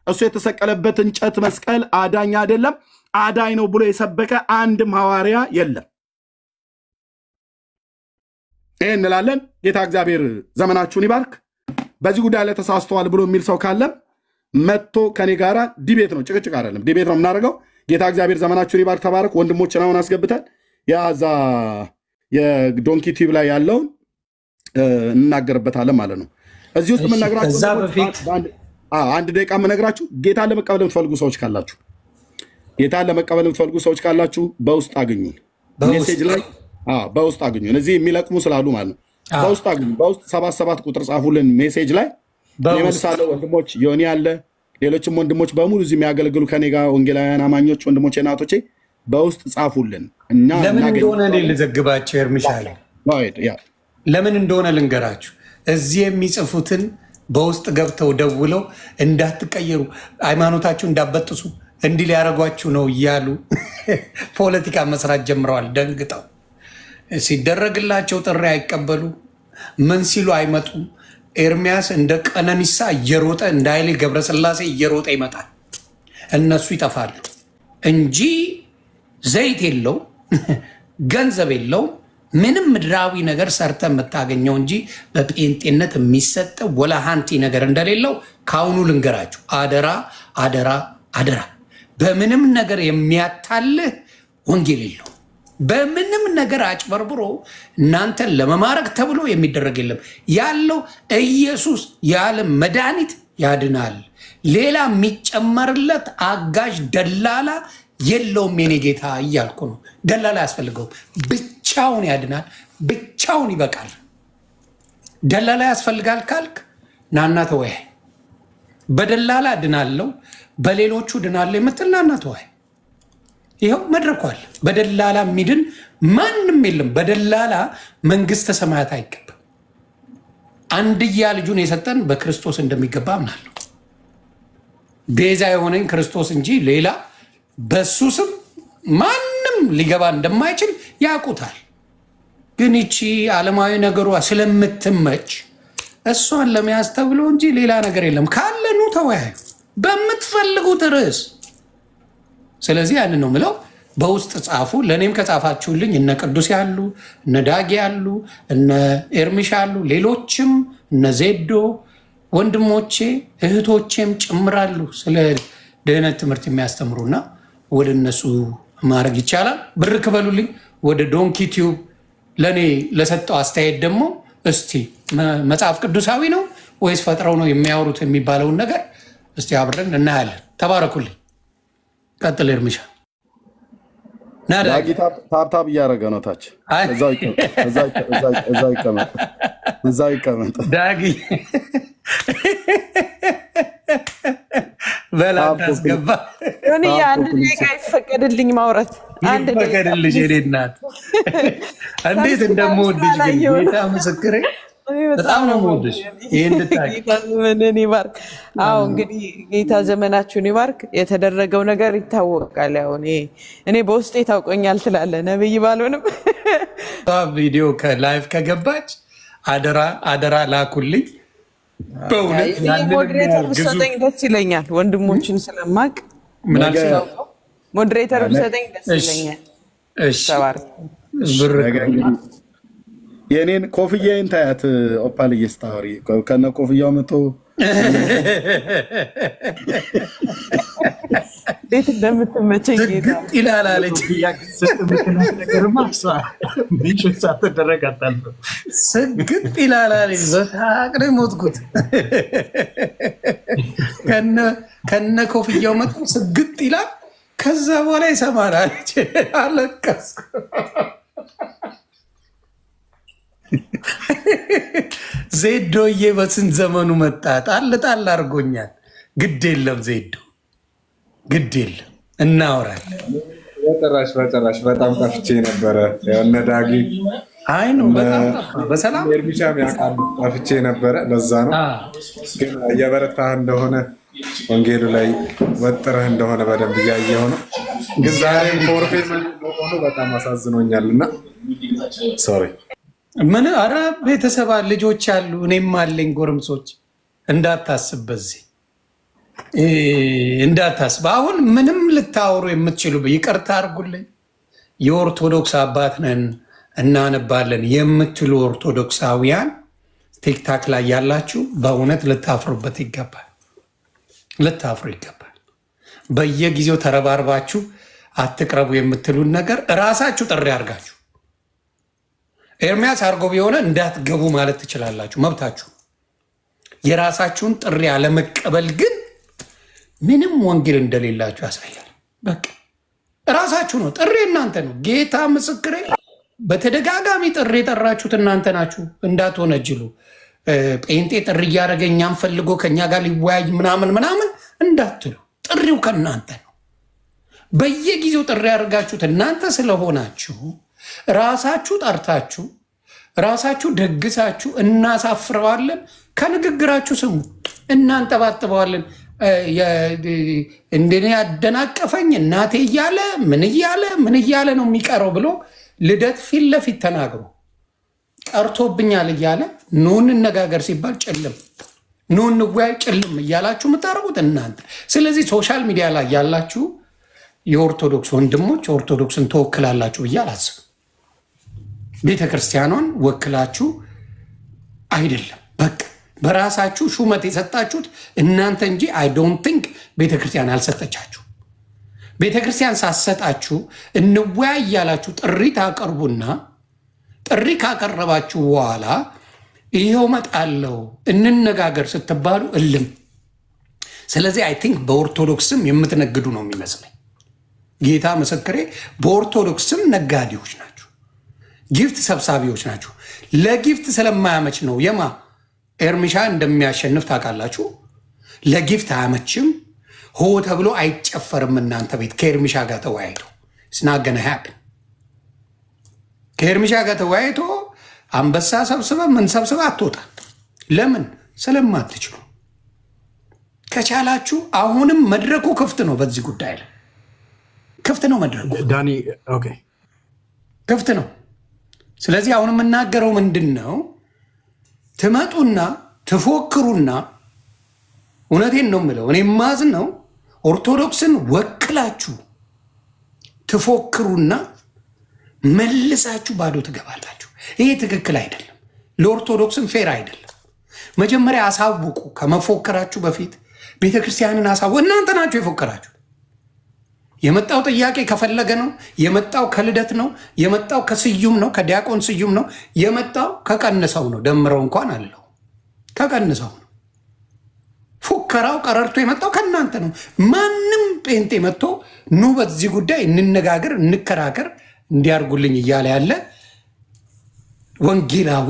እሱ የተሰቀለበት እንጨት መስቀል አዳኝ አይደለም። አዳኝ ነው ብሎ የሰበከ አንድም ሐዋርያ የለም። ይህን እንላለን። ጌታ እግዚአብሔር ዘመናችሁን ይባርክ። በዚህ ጉዳይ ላይ ተሳስተዋል ብሎ የሚል ሰው ካለም መጥቶ ከኔ ጋራ ዲቤት ነው፣ ጭቅጭቅ አይደለም፣ ዲቤት ነው የምናደርገው። ጌታ እግዚአብሔር ዘመናችሁን ይባርክ። ተባረክ። ወንድሞችን አሁን አስገብተን ያዛ የዶንኪ ቲዩብ ላይ ያለውን እናገርበታለን ማለት ነው። እዚህ ውስጥ የምናገራቸው አንድ ደቂቃ የምነግራችሁ ጌታን ለመቀበል የምትፈልጉ ሰዎች ካላችሁ ጌታን ለመቀበል የምትፈልጉ ሰዎች ካላችሁ በውስጥ አግኙን። ሜሴጅ ላይ በውስጥ አግኙን። እዚህ የሚለቅሙ ስላሉ ማለት ነው። በውስጥ አግኙን። በውስጥ 77 ቁጥር ጻፉልን ሜሴጅ ላይ እመልሳለሁ። ወንድሞች ዮኒ አለ፣ ሌሎችም ወንድሞች በሙሉ እዚህ የሚያገለግሉ ከኔ ጋር ወንጌላውያን አማኞች ወንድሞቼ እናቶቼ በውስጥ ጻፉልን እና ለምን እንደሆነ ልዘግባቸው ኤርሚሻል ለምን እንደሆነ ልንገራችሁ። እዚህ የሚጽፉትን በውስጥ ገብተው ደውለው እንዳትቀየሩ፣ ሃይማኖታችሁ እንዳበጥሱ እንዲህ ሊያደርጓችሁ ነው እያሉ ፖለቲካ መስራት ጀምረዋል። ደንግጠው ሲደረግላቸው ጥሪ አይቀበሉ፣ ምን ሲሉ አይመጡም። ኤርሚያስ እንደ ቀነኒሳ እየሮጠ እንደ ኃይሌ ገብረስላሴ እየሮጠ ይመጣል። እነሱ ይጠፋሉ እንጂ ዘይት የለው ገንዘብ የለው ምንም ምድራዊ ነገር ሰርተ የምታገኘው እንጂ በጴንጤነት የሚሰጥ ወላሃንቲ ነገር እንደሌለው ካሁኑ ልንገራችሁ። አደራ አደራ አደራ። በምንም ነገር የሚያታልህ ወንጌል የለው። በምንም ነገር አጭበርብሮ እናንተን ለመማረክ ተብሎ የሚደረግ የለም። ያለው ኢየሱስ የዓለም መድኃኒት ያድናል። ሌላ የሚጨመርለት አጋዥ ደላላ የለውም። የኔ ጌታ እያልኩ ነው። ደላላ ያስፈልገውም። ብቻውን ያድናል። ብቻውን ይበቃል። ደላላ ያስፈልጋል ካልክ ናና ተወያይ። በደላላ ድናለው በሌሎቹ ድናለ የምትል ናና ተወያይ። ይኸው መድረኳል። በደላላ የሚድን ማንም የለም። በደላላ መንግስተ ሰማያት አይገባም። አንድያ ልጁን የሰጠን በክርስቶስ እንደሚገባ አምናለሁ። ቤዛ የሆነኝ ክርስቶስ እንጂ ሌላ በሱ ስም ማንም ሊገባ እንደማይችል ያውቁታል። ግን ይቺ ዓለማዊ ነገሯ ስለምትመች እሷን ለመያዝ ተብሎ እንጂ ሌላ ነገር የለም። ካለኑ ተወያዩ በምትፈልጉት ርዕስ። ስለዚህ ያንን ነው ምለው። በውስጥ ጻፉ። ለእኔም ከጻፋችሁልኝ እነ ቅዱስ ያሉ እነ ዳጊ ያሉ እነ ኤርሚሻ ያሉ ሌሎችም እነ ዜዶ ወንድሞቼ እህቶቼም ጭምራሉ ስለ ድህነት ትምህርት የሚያስተምሩና ወደ እነሱ ማድረግ ይቻላል። ብር ክበሉልኝ። ወደ ዶንኪ ቲዩብ ለእኔ ለሰጠው አስተያየት ደግሞ እስቲ መጽሐፍ ቅዱሳዊ ነው ወይስ ፈጥረው ነው የሚያወሩት የሚባለውን ነገር እስቲ አብረን እናያለን። ተባረኩልኝ። ቀጥል ኤርሚሻ። ዳጊ ታብታብ እያደረገ ነው ታች። እዛው ይቀመጥ ዳጊ። በላን ታስገባ። አንድ ደቂቃ ይፈቀድልኝ ማውራት። አንድ ደቂቃ ይፈቀድልሽ የኔ እናት። እንዴት እንደምወድሽ ግን ጌታ ምስክሬ በጣም ነው የምወድሽ። ይሄን እንድታቂ ዘመንን ይባርክ። አዎ እንግዲህ ጌታ ዘመናችሁን ይባርክ። የተደረገው ነገር ይታወቃል። ያው እኔ በውስጤ ታውቆኛል ትላለህ ነብይ ባልሆንም ቪዲዮ ከላይቭ ከገባች አደራ አደራ ላኩልኝ። በእውነት ሞዴሬተር ብሰጠኝ ደስ ይለኛል። ወንድሞችን ስለማቅ ሞዴሬተር ብሰጠኝ ደስ ይለኛል። እሺ ተባረክ። ብር የኔን ኮፍያዬን ታያት። ኦፓል እየስታወሪ ከነ ኮፍያው መቶ እንዴት እንደምትመቸኝ ጌታ ይላል አለች። ስግጥ ይላል አለች። በሳቅ ነው የሞትኩት። ከነ ኮፍያው መቶ ስግጥ ይላል። ከዛ በኋላ ይሰማል አለች። አለቀስኩ። ዜዶዬ በስንት ዘመኑ መጣ። ጣል ጣል አድርጎኛል። ግድ የለም ዜዶ ግድ የለም እናወራለን። በጭራሽ በጣም ጠፍቼ ነበረ። እነ ዳጊ አይ ነው በጣም በሰላም ኤርሚሻም ያውቃሉ ጠፍቼ ነበረ። ለዛ ነው ግን እየበረታህ እንደሆነ ወንጌሉ ላይ ወጥረህ እንደሆነ በደንብ እያየሁ ነው። ግን ዛሬም ፎርፌ መሆኑ በጣም አሳዝኖኛልና ሶሪ። ምን አረ ቤተሰብ ልጆች አሉ፣ እኔም አለኝ ጎረምሶች። እንዳታስብ በዚህ እንዳታስብ። አሁን ምንም ልታወሩ የምትችሉ ይቅርታ አድርጉልኝ። የኦርቶዶክስ አባት ነን እናነባለን የምትሉ ኦርቶዶክሳውያን ቲክታክ ላይ ያላችሁ በእውነት ልታፍሩበት ይገባል። ልታፍሩ ይገባል። በየጊዜው ተረባርባችሁ አትቅረቡ የምትሉን ነገር እራሳችሁ ጥሪ አድርጋችሁ ኤርሚያስ አርጎ ቢሆነ እንዳትገቡ ማለት ትችላላችሁ፣ መብታችሁ። የራሳችሁን ጥሪ አለመቀበል ግን ምንም ወንጌል እንደሌላችሁ ያሳያል። በቃ ራሳችሁ ነው ጥሪ እናንተ ነው። ጌታ ምስክሬ በተደጋጋሚ ጥሪ የጠራችሁት እናንተ ናችሁ። እንዳትወነጅሉ ጴንጤ ጥሪ እያደረገ እኛን ፈልጎ ከኛ ጋር ሊወያይ ምናምን እንዳትሉ፣ ጥሪው ከእናንተ ነው። በየጊዜው ጥሪ ያደርጋችሁት እናንተ ስለሆናችሁ ራሳችሁ ጠርታችሁ ራሳችሁ ደግሳችሁ እናሳፍረዋለን። ከንግግራችሁ ስሙ፣ እናንጠባጥበዋለን። እንደኔ ያደናቀፈኝ እናቴ እያለ ምን እያለ ነው የሚቀረው ብሎ ልደት ፊት ለፊት ተናግሮ ቀርቶብኛል እያለ ኑ እንነጋገር ሲባል ጭልም፣ ኑ እንወያይ ጭልም እያላችሁ የምታደርጉት እናንተ። ስለዚህ ሶሻል ሚዲያ ላይ ያላችሁ የኦርቶዶክስ ወንድሞች ኦርቶዶክስን ተወክላላችሁ ብዬ አላስብም። ቤተክርስቲያኗን ወክላችሁ አይደለም። በቃ በራሳችሁ ሹመት የሰጣችሁት እናንተ እንጂ አይ ዶንት ቲንክ ቤተክርስቲያን አልሰጠቻችሁ። ቤተክርስቲያን ሳሰጣችሁ እንወያይ እያላችሁ ጥሪ ታቀርቡና ጥሪ ካቀረባችሁ በኋላ ይሄው መጣለው እንነጋገር ስትባሉ እልም። ስለዚህ አይ ቲንክ በኦርቶዶክስም የምትነግዱ ነው የሚመስለኝ። ጌታ ምስክሬ በኦርቶዶክስም ነጋዴዎች ናቸው፣ ጊፍት ሰብሳቢዎች ናቸው። ለጊፍት ስለማያመች ነው የማ ኤርሚሻ እንደሚያሸንፍ ታውቃላችሁ። ለጊፍት አያመችም። ሆ ተብሎ አይጨፈርም። እናንተ ቤት ከኤርሚሻ ጋር ተወያይቶ ስናገነ ሃፕን ከኤርሚሻ ጋር ተወያይቶ አንበሳ ሰብስበ ምን ሰብስበ አትወጣ። ለምን? ስለማትችሉ። ከቻላችሁ አሁንም መድረኩ ክፍት ነው። በዚህ ጉዳይ ላይ ክፍት ነው መድረኩ። ዳኒ ኦኬ ክፍት ነው። ስለዚህ አሁን የምናገረው ምንድነው? ትመጡና ትፎክሩና እውነቴን ነው የምለው እኔ ማዝነው ኦርቶዶክስን ወክላችሁ ትፎክሩና መልሳችሁ ባዶ ትገባላችሁ። ይሄ ትክክል አይደለም። ለኦርቶዶክስም ፌር አይደለም። መጀመሪያ አሳውቁ። ከመፎከራችሁ በፊት ቤተክርስቲያንን አሳውቁ። እናንተ ናችሁ የፎከራችሁ። የመጣው ጥያቄ ከፈለገ ነው የመጣው፣ ከልደት ነው የመጣው፣ ከስዩም ነው ከዲያቆን ስዩም ነው የመጣው፣ ከቀንሰው ነው ደምረው እንኳን አለው ከቀንሰው ነው። ፉከራው ቀረርቶ የመጣው ከእናንተ ነው። ማንም ጴንጤ መጥቶ ኑ በዚህ ጉዳይ እንነጋገር እንከራከር እንዲያርጉልኝ እያለ ያለ ወንጌላዊ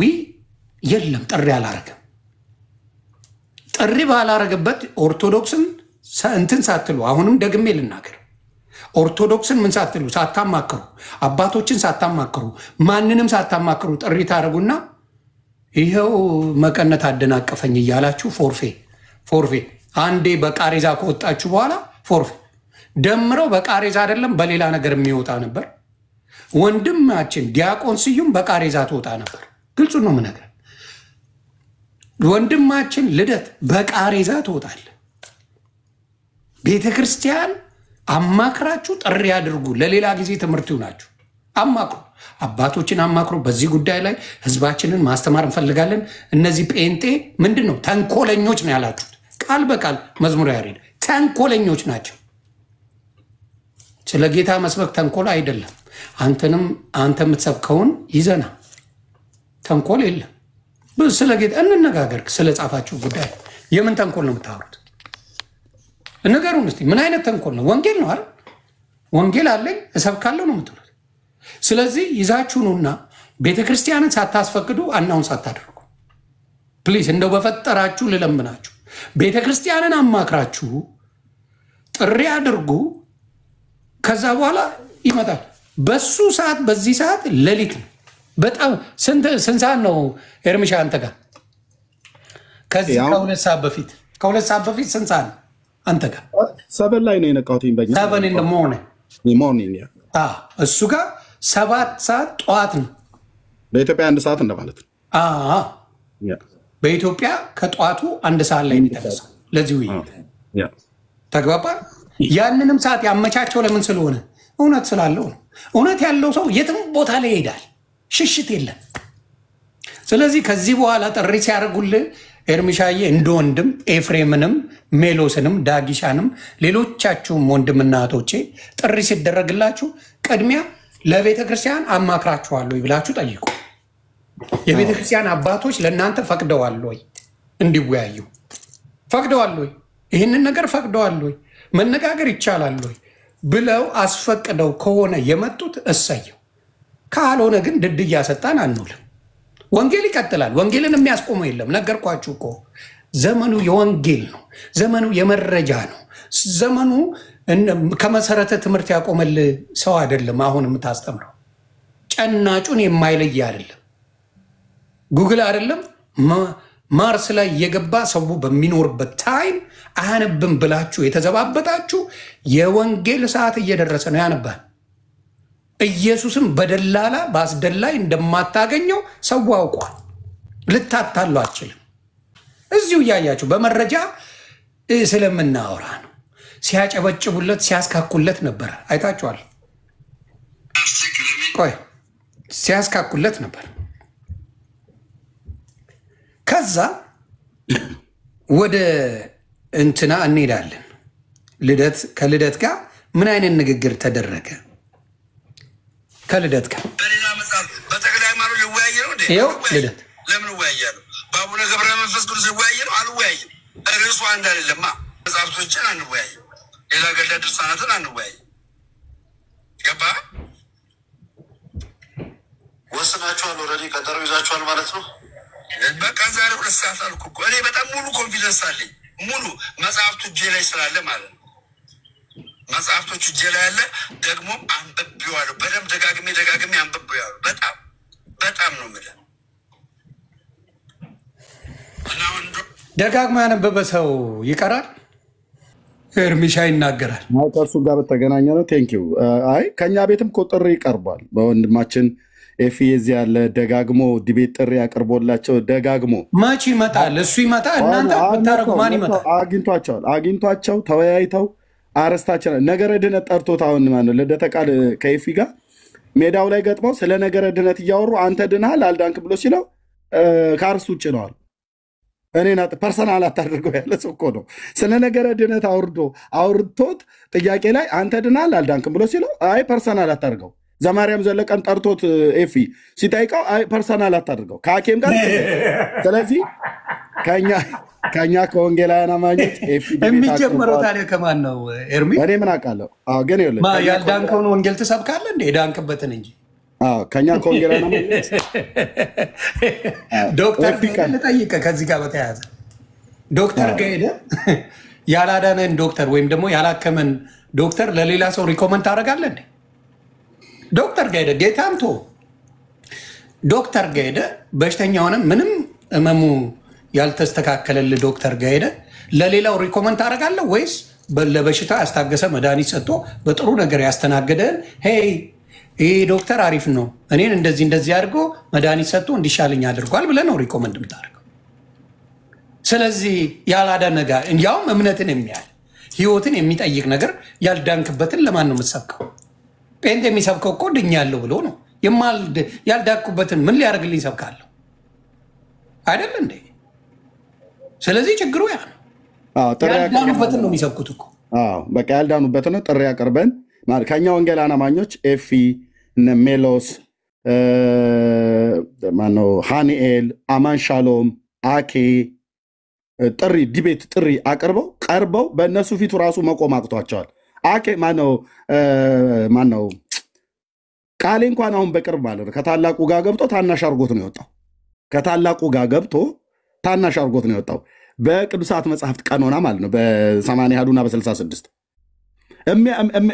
የለም። ጥሪ አላረገም። ጥሪ ባላረገበት ኦርቶዶክስን እንትን ሳትሉ፣ አሁንም ደግሜ ልናገር፣ ኦርቶዶክስን ምን ሳትሉ ሳታማክሩ፣ አባቶችን ሳታማክሩ፣ ማንንም ሳታማክሩ ጥሪ ታደርጉና ይሄው መቀነት አደናቀፈኝ እያላችሁ ፎርፌ አንዴ በቃሬዛ ከወጣችሁ በኋላ ፎርፌ ደምረው በቃሬዛ አይደለም በሌላ ነገር የሚወጣ ነበር። ወንድማችን ዲያቆን ስዩም በቃሬዛ ትወጣ ነበር። ግልጹ ነው የምነግርህ። ወንድማችን ልደት በቃሬዛ ትወጣል። ቤተክርስቲያን አማክራችሁ ጥሪ አድርጉ። ለሌላ ጊዜ ትምህርት ይሆናችሁ። አማክሩ፣ አባቶችን አማክሩ። በዚህ ጉዳይ ላይ ህዝባችንን ማስተማር እንፈልጋለን። እነዚህ ጴንጤ ምንድን ነው ተንኮለኞች ነው ያላችሁት። ቃል በቃል መዝሙር ያሬድ ተንኮለኞች ናቸው። ስለ ጌታ መስበክ ተንኮል አይደለም። አንተ የምትሰብከውን ይዘና ተንኮል የለም። ስለ ጌታ እንነጋገር። ስለ ጻፋችሁ ጉዳይ የምን ተንኮል ነው የምታወሩት? ነገሩን እስቲ ምን አይነት ተንኮል ነው? ወንጌል ነው አይደል? ወንጌል አለኝ እሰብካለሁ ነው የምትሉት። ስለዚህ ይዛችሁ ነውና ቤተክርስቲያንን ሳታስፈቅዱ አናውንስ አታደርጉ ፕሊዝ። እንደው በፈጠራችሁ ልለምናችሁ ቤተክርስቲያንን አማክራችሁ ጥሪ አድርጉ። ከዛ በኋላ ይመጣል። በሱ ሰዓት በዚህ ሰዓት ሌሊት ነው። በጣም ስንት ሰዓት ነው ኤርሚሻ አንተ ጋር? ከዚህ ከሁለት ሰዓት በፊት ስንት ሰዓት ነው አንተ ጋር? 7 ላይ ነው የነቃሁት። በእኛ 7 in the morning እሱ ጋር 7 ሰዓት ጠዋት ነው። በኢትዮጵያ 1 ሰዓት እንደማለት ነው። በኢትዮጵያ ከጠዋቱ 1 ሰዓት ላይ ነው። ለዚህ ውይይት ተግባባን። ያንንም ሰዓት ያመቻቸው ለምን ስለሆነ እውነት ስላለው ነው። እውነት ያለው ሰው የትም ቦታ ላይ ይሄዳል። ሽሽት የለም። ስለዚህ ከዚህ በኋላ ጥሪ ሲያደርጉልህ ኤርሚሻዬ እንደ ወንድም ኤፍሬምንም ሜሎስንም ዳጊሻንም ሌሎቻችሁም ወንድምና እህቶቼ ጥሪ ሲደረግላችሁ ቅድሚያ ለቤተ ክርስቲያን አማክራችኋል ወይ ብላችሁ ጠይቁ። የቤተ ክርስቲያን አባቶች ለእናንተ ፈቅደዋል ወይ? እንዲወያዩ ፈቅደዋል ወይ? ይህንን ነገር ፈቅደዋል ወይ? መነጋገር ይቻላል ወይ ብለው አስፈቅደው ከሆነ የመጡት እሰየው። ካልሆነ ግን ድድ እያሰጣን አንውልም። ወንጌል ይቀጥላል። ወንጌልን የሚያስቆመው የለም። ነገርኳችሁ እኮ ዘመኑ የወንጌል ነው። ዘመኑ የመረጃ ነው። ዘመኑ ከመሰረተ ትምህርት ያቆመል ሰው አይደለም። አሁን የምታስተምረው ጨናጩን የማይለይ አይደለም። ጉግል አይደለም ማርስ ላይ የገባ ሰው በሚኖርበት ታይም አያነብም ብላችሁ የተዘባበጣችሁ የወንጌል ሰዓት እየደረሰ ነው። ያነባል። ኢየሱስም በደላላ በአስደላይ እንደማታገኘው ሰው አውቋል። ልታታሉ አችልም። እዚሁ እያያችሁ በመረጃ ስለምናወራ ነው። ሲያጨበጭቡለት ሲያስካኩለት ነበር። አይታችኋል። ቆይ ሲያስካኩለት ነበር። ከዛ ወደ እንትና እንሄዳለን። ከልደት ጋር ምን አይነት ንግግር ተደረገ? ከልደት ጋር በሌላ መጽሐፍ በተክለ ሃይማኖት ሊወያየ ነው እንዴ? ይኸው ልደት ለምን እወያያለሁ? በአቡነ ገብረ መንፈስ ቅዱስ ሊወያየ ነው? አልወያይም። ርዕሱ አንድ አይደለማ። መጽሐፍቶችን አንወያይም። ሌላ ገድለ ድርሳናትን አንወያይም። ገባ? ወስናችኋል። ኦልሬዲ ቀጠሮ ይዛችኋል ማለት ነው። በቃ ዛሬ 2 ሰዓት አልኩ እኮ። እኔ በጣም ሙሉ ኮንፊደንስ አለኝ። ሙሉ መጽሐፍቱ እጄ ላይ ስላለ ማለት ነው። መጽሐፍቶቹ እጄ ላይ ያለ ደግሞ አንብቤዋለሁ። በደንብ ደጋግሜ አንብቤዋለሁ። በጣም ነው የምልህ። ደጋግሞ ያነበበ ሰው ይቀራል። እርሚሻ ይናገራል። ከእርሱ ጋር በተገናኘ ነው። ቴንኪው። አይ ከኛ ቤትም እኮ ጥሪ ይቀርቧል። በወንድማችን ኤፊ የዚህ ያለ ደጋግሞ ዲቤት ጥሪ ያቀርቦላቸው ደጋግሞ መች ይመጣል? እሱ ይመጣል። እናንተ ብታረጉ ማን ይመጣል? አግኝቷቸው ተወያይተው አረስታችን ነገረ ድነት ጠርቶት አሁን ማነው ልደተ ቃል ከኤፊ ጋር ሜዳው ላይ ገጥመው ስለ ነገረ ድነት እያወሩ አንተ ድናል አልዳንክ ብሎ ሲለው ከአርስቱ ውጭ ነዋል። እኔና ፐርሰናል አታድርገው ያለ ሰው እኮ ነው። ስለ ነገረ ድነት አውርቶት ጥያቄ ላይ አንተ ድናል አልዳንክም ብሎ ሲለው አይ ፐርሰናል አታድርገው። ዘማርያም ዘለቀን ጠርቶት ኤፊ ሲጠይቀው አይ ፐርሰናል አታድርገው ከሐኪም ጋር። ስለዚህ ከኛ ከወንጌላውያን አማኞች ኤፊ የሚጀምረው ታዲያ ከማን ነው? ኤርሚ እኔ ምን አውቃለሁ? ግን ያልዳንከውን ወንጌል ትሰብካለህ እንደ የዳንክበትን እንጂ ከኛ ከወንጌላውያን አማኞች ዶክተር ልጠይቅህ ከዚህ ጋር በተያያዘ ዶክተር ጋር ሄደህ ያላዳነን ዶክተር ወይም ደግሞ ያላከመን ዶክተር ለሌላ ሰው ሪኮመንድ ታደርጋለህ እንዴ? ዶክተር ጋር ሄደህ ጌታም ቶ ዶክተር ጋር ሄደህ በሽተኛ ሆነ ምንም ህመሙ ያልተስተካከለልህ ዶክተር ጋር ሄደህ ለሌላው ሪኮመንድ ታደርጋለህ ወይስ ለበሽታ ያስታገሰ መድኃኒት ሰጥቶ በጥሩ ነገር ያስተናገደን ሄይ ይህ ዶክተር አሪፍ ነው እኔን እንደዚህ አድርጎ መድኃኒት ሰጥቶ እንዲሻለኝ አድርጓል ብለህ ነው ሪኮመንድ የምታደርገው? ስለዚህ ያላዳነ ጋር እንዲያውም እምነትን የሚያል ህይወትን የሚጠይቅ ነገር ያልዳንክበትን ለማን ነው የምትሰብከው? ጴንጤ የሚሰብከው እኮ ድኛለሁ ብሎ ነው። ያልዳንኩበትን ምን ሊያደርግልኝ ሰብካለሁ አይደል እንዴ? ስለዚህ ችግሩ ያ ነው። ያልዳኑበትን ነው የሚሰብኩት እኮ። በቃ ያልዳኑበትን ነው ጥሪ ያቀርበን። ከኛ ወንጌላውያን አማኞች ኤፊ እነ ሜሎስ ማነው ሃኒኤል አማን ሻሎም አኬ ጥሪ ዲቤት ጥሪ ቀርበው በእነሱ ፊቱ ራሱ መቆም አቅቷቸዋል። አኬ ማነው ቃሌ እንኳን አሁን በቅርብ ማለት ነው ከታላቁ ጋር ገብቶ ታናሽ አርጎት ነው የወጣው። ከታላቁ ጋር ገብቶ ታናሽ አርጎት ነው የወጣው በቅዱሳት መጽሐፍት ቀኖና ማለት ነው በ80 ያዱና በ66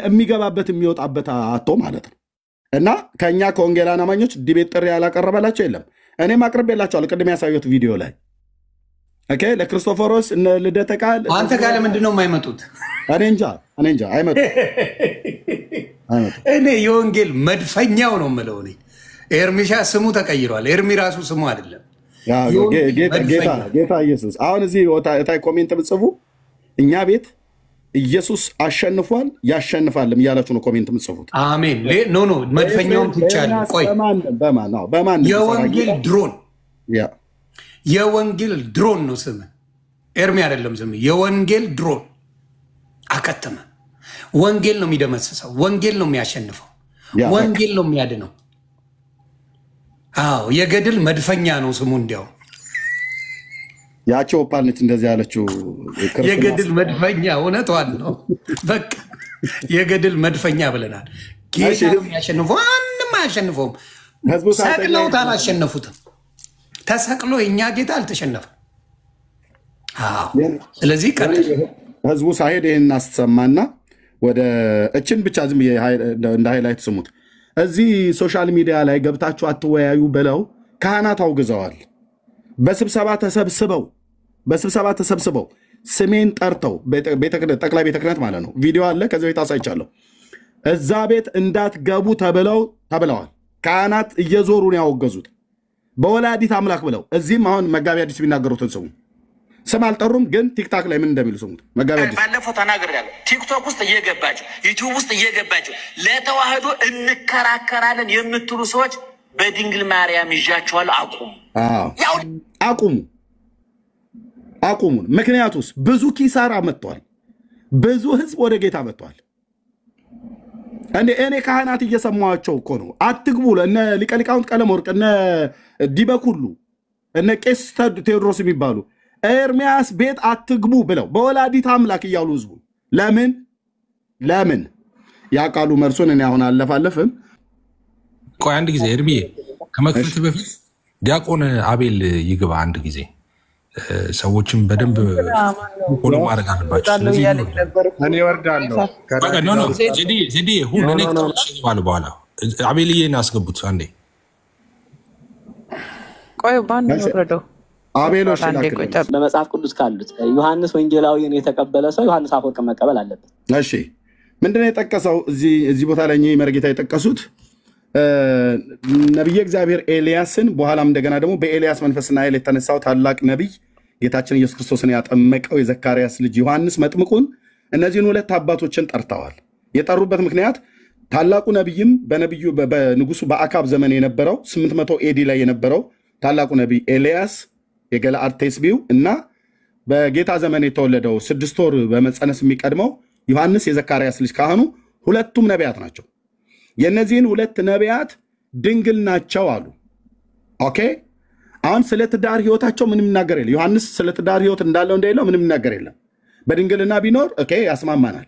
የሚገባበት የሚወጣበት አቶ ማለት ነው። እና ከኛ ከወንጌላውያን አማኞች ዲቤት ጥሪ ያላቀረበላቸው የለም። እኔም አቅርቤላቸዋለሁ ቅድም ያሳየሁት ቪዲዮ ላይ። ኦኬ ለክርስቶፎሮስ እነ ልደተ ቃል አንተ ጋር ለምንድን ነው የማይመጡት? እኔ እንጃ አይመጡም። እኔ የወንጌል መድፈኛው ነው የምለው። እኔ ኤርሚሻ ስሙ ተቀይሯል። ኤርሚ ራሱ ስሙ አይደለም። ጌታ ኢየሱስ አሁን እዚህ እታይ ኮሜንት ብጽፉ እኛ ቤት ኢየሱስ አሸንፏል ያሸንፋልም እያላችሁ ነው ኮሜንት የምትጽፉት። አሜን። ኖ መድፈኛውን ትቻለህ። ቆይ በማን የወንጌል ድሮን ነው ስም። ኤርሚ አይደለም ስም። የወንጌል ድሮን አከተመ። ወንጌል ነው የሚደመስሰው። ወንጌል ነው የሚያሸንፈው። ወንጌል ነው የሚያድነው። አዎ የገድል መድፈኛ ነው ስሙ። እንዲያው ያቺ ኦፓል ነች እንደዚህ ያለችው የገድል መድፈኛ እውነቷን ነው። በቃ የገድል መድፈኛ ብለናል። ጌታ ያሸንፈው ማንም አያሸንፈውም። ሰቅለውት አላሸነፉትም። ተሰቅሎ የኛ ጌታ አልተሸነፈም። ስለዚህ ህዝቡ ሳይሄድ ይህን አስተሰማና ወደ እችን ብቻ ዝም እንደ ሃይላይት ስሙት። እዚህ ሶሻል ሚዲያ ላይ ገብታችሁ አትወያዩ ብለው ካህናት አውግዘዋል። በስብሰባ ተሰብስበው ስሜን ጠርተው ጠቅላይ ቤተ ክህነት ማለት ነው። ቪዲዮ አለ፣ ከዚህ ቤት አሳይቻለሁ። እዛ ቤት እንዳትገቡ ተብለዋል። ካህናት እየዞሩ ነው ያወገዙት በወላዲት አምላክ ብለው። እዚህም አሁን መጋቢ አዲስ ቢናገሩትን ስሙ። ስም አልጠሩም፣ ግን ቲክታክ ላይ ምን እንደሚሉ ስሙት። መጋቢ አዲስ ባለፈው ተናግሬያለሁ። ቲክቶክ ውስጥ እየገባችሁ ዩቲዩብ ውስጥ እየገባችሁ ለተዋህዶ እንከራከራለን የምትሉ ሰዎች በድንግል ማርያም ይዣችኋለሁ። አቁሙ። ምክንያቱስ ብዙ ኪሳራ መጥቷል። ብዙ ህዝብ ወደ ጌታ መጥቷል። እኔ ካህናት እየሰማኋቸው እኮ ነው። አትግቡ እነ ሊቀ ሊቃውንት ቀለመወርቅ እነ ዲበኩሉ እነ ቄስ ቴዎድሮስ የሚባሉ ኤርሚያስ ቤት አትግቡ ብለው በወላዲት አምላክ እያሉ ህዝቡ ለምን ያቃሉ? መልሱን እኔ አሁን አለፋለፍም። ቆይ አንድ ጊዜ ኤርሚዬ ከመክፈት በፊት ዲያቆን አቤል ይግባ አንድ ጊዜ። ሰዎችን በደንብ ፎሎ ማድረግ አለባቸው። ስለዚህ እኔ እወርዳለሁ። ዜዲ ሁሉ ኔክታዎች ይባሉ በኋላ አቤልዬን አስገቡት አንዴ። ቆይ ባን ወረደው አቤሎሽ በመጽሐፍ ቅዱስ ካሉት ዮሐንስ ወንጌላዊን የተቀበለ ሰው ዮሐንስ አፈወርቅ መቀበል አለበት። እሺ ምንድነው የጠቀሰው? እዚህ ቦታ ላይ መርጌታ የጠቀሱት ነብይ እግዚአብሔር ኤልያስን በኋላም እንደገና ደግሞ በኤልያስ መንፈስና ኃይል የተነሳው ታላቅ ነብይ ጌታችን ኢየሱስ ክርስቶስን ያጠመቀው የዘካርያስ ልጅ ዮሐንስ መጥምቁን እነዚህን ሁለት አባቶችን ጠርተዋል። የጠሩበት ምክንያት ታላቁ ነብይም በንጉሱ በአካብ ዘመን የነበረው 800 ኤዲ ላይ የነበረው ታላቁ ነብይ ኤልያስ የገለአድ ቴስቢው እና በጌታ ዘመን የተወለደው 6 ወር በመጸነስ የሚቀድመው ዮሐንስ የዘካርያስ ልጅ ካህኑ ሁለቱም ነቢያት ናቸው። የነዚህን ሁለት ነቢያት ድንግል ናቸው አሉ። ኦኬ አሁን ስለ ትዳር ህይወታቸው ምንም ነገር የለም። ዮሐንስ ስለ ትዳር ህይወት እንዳለው እንደሌለው ምንም ነገር የለም። በድንግልና ቢኖር ኦኬ ያስማማናል።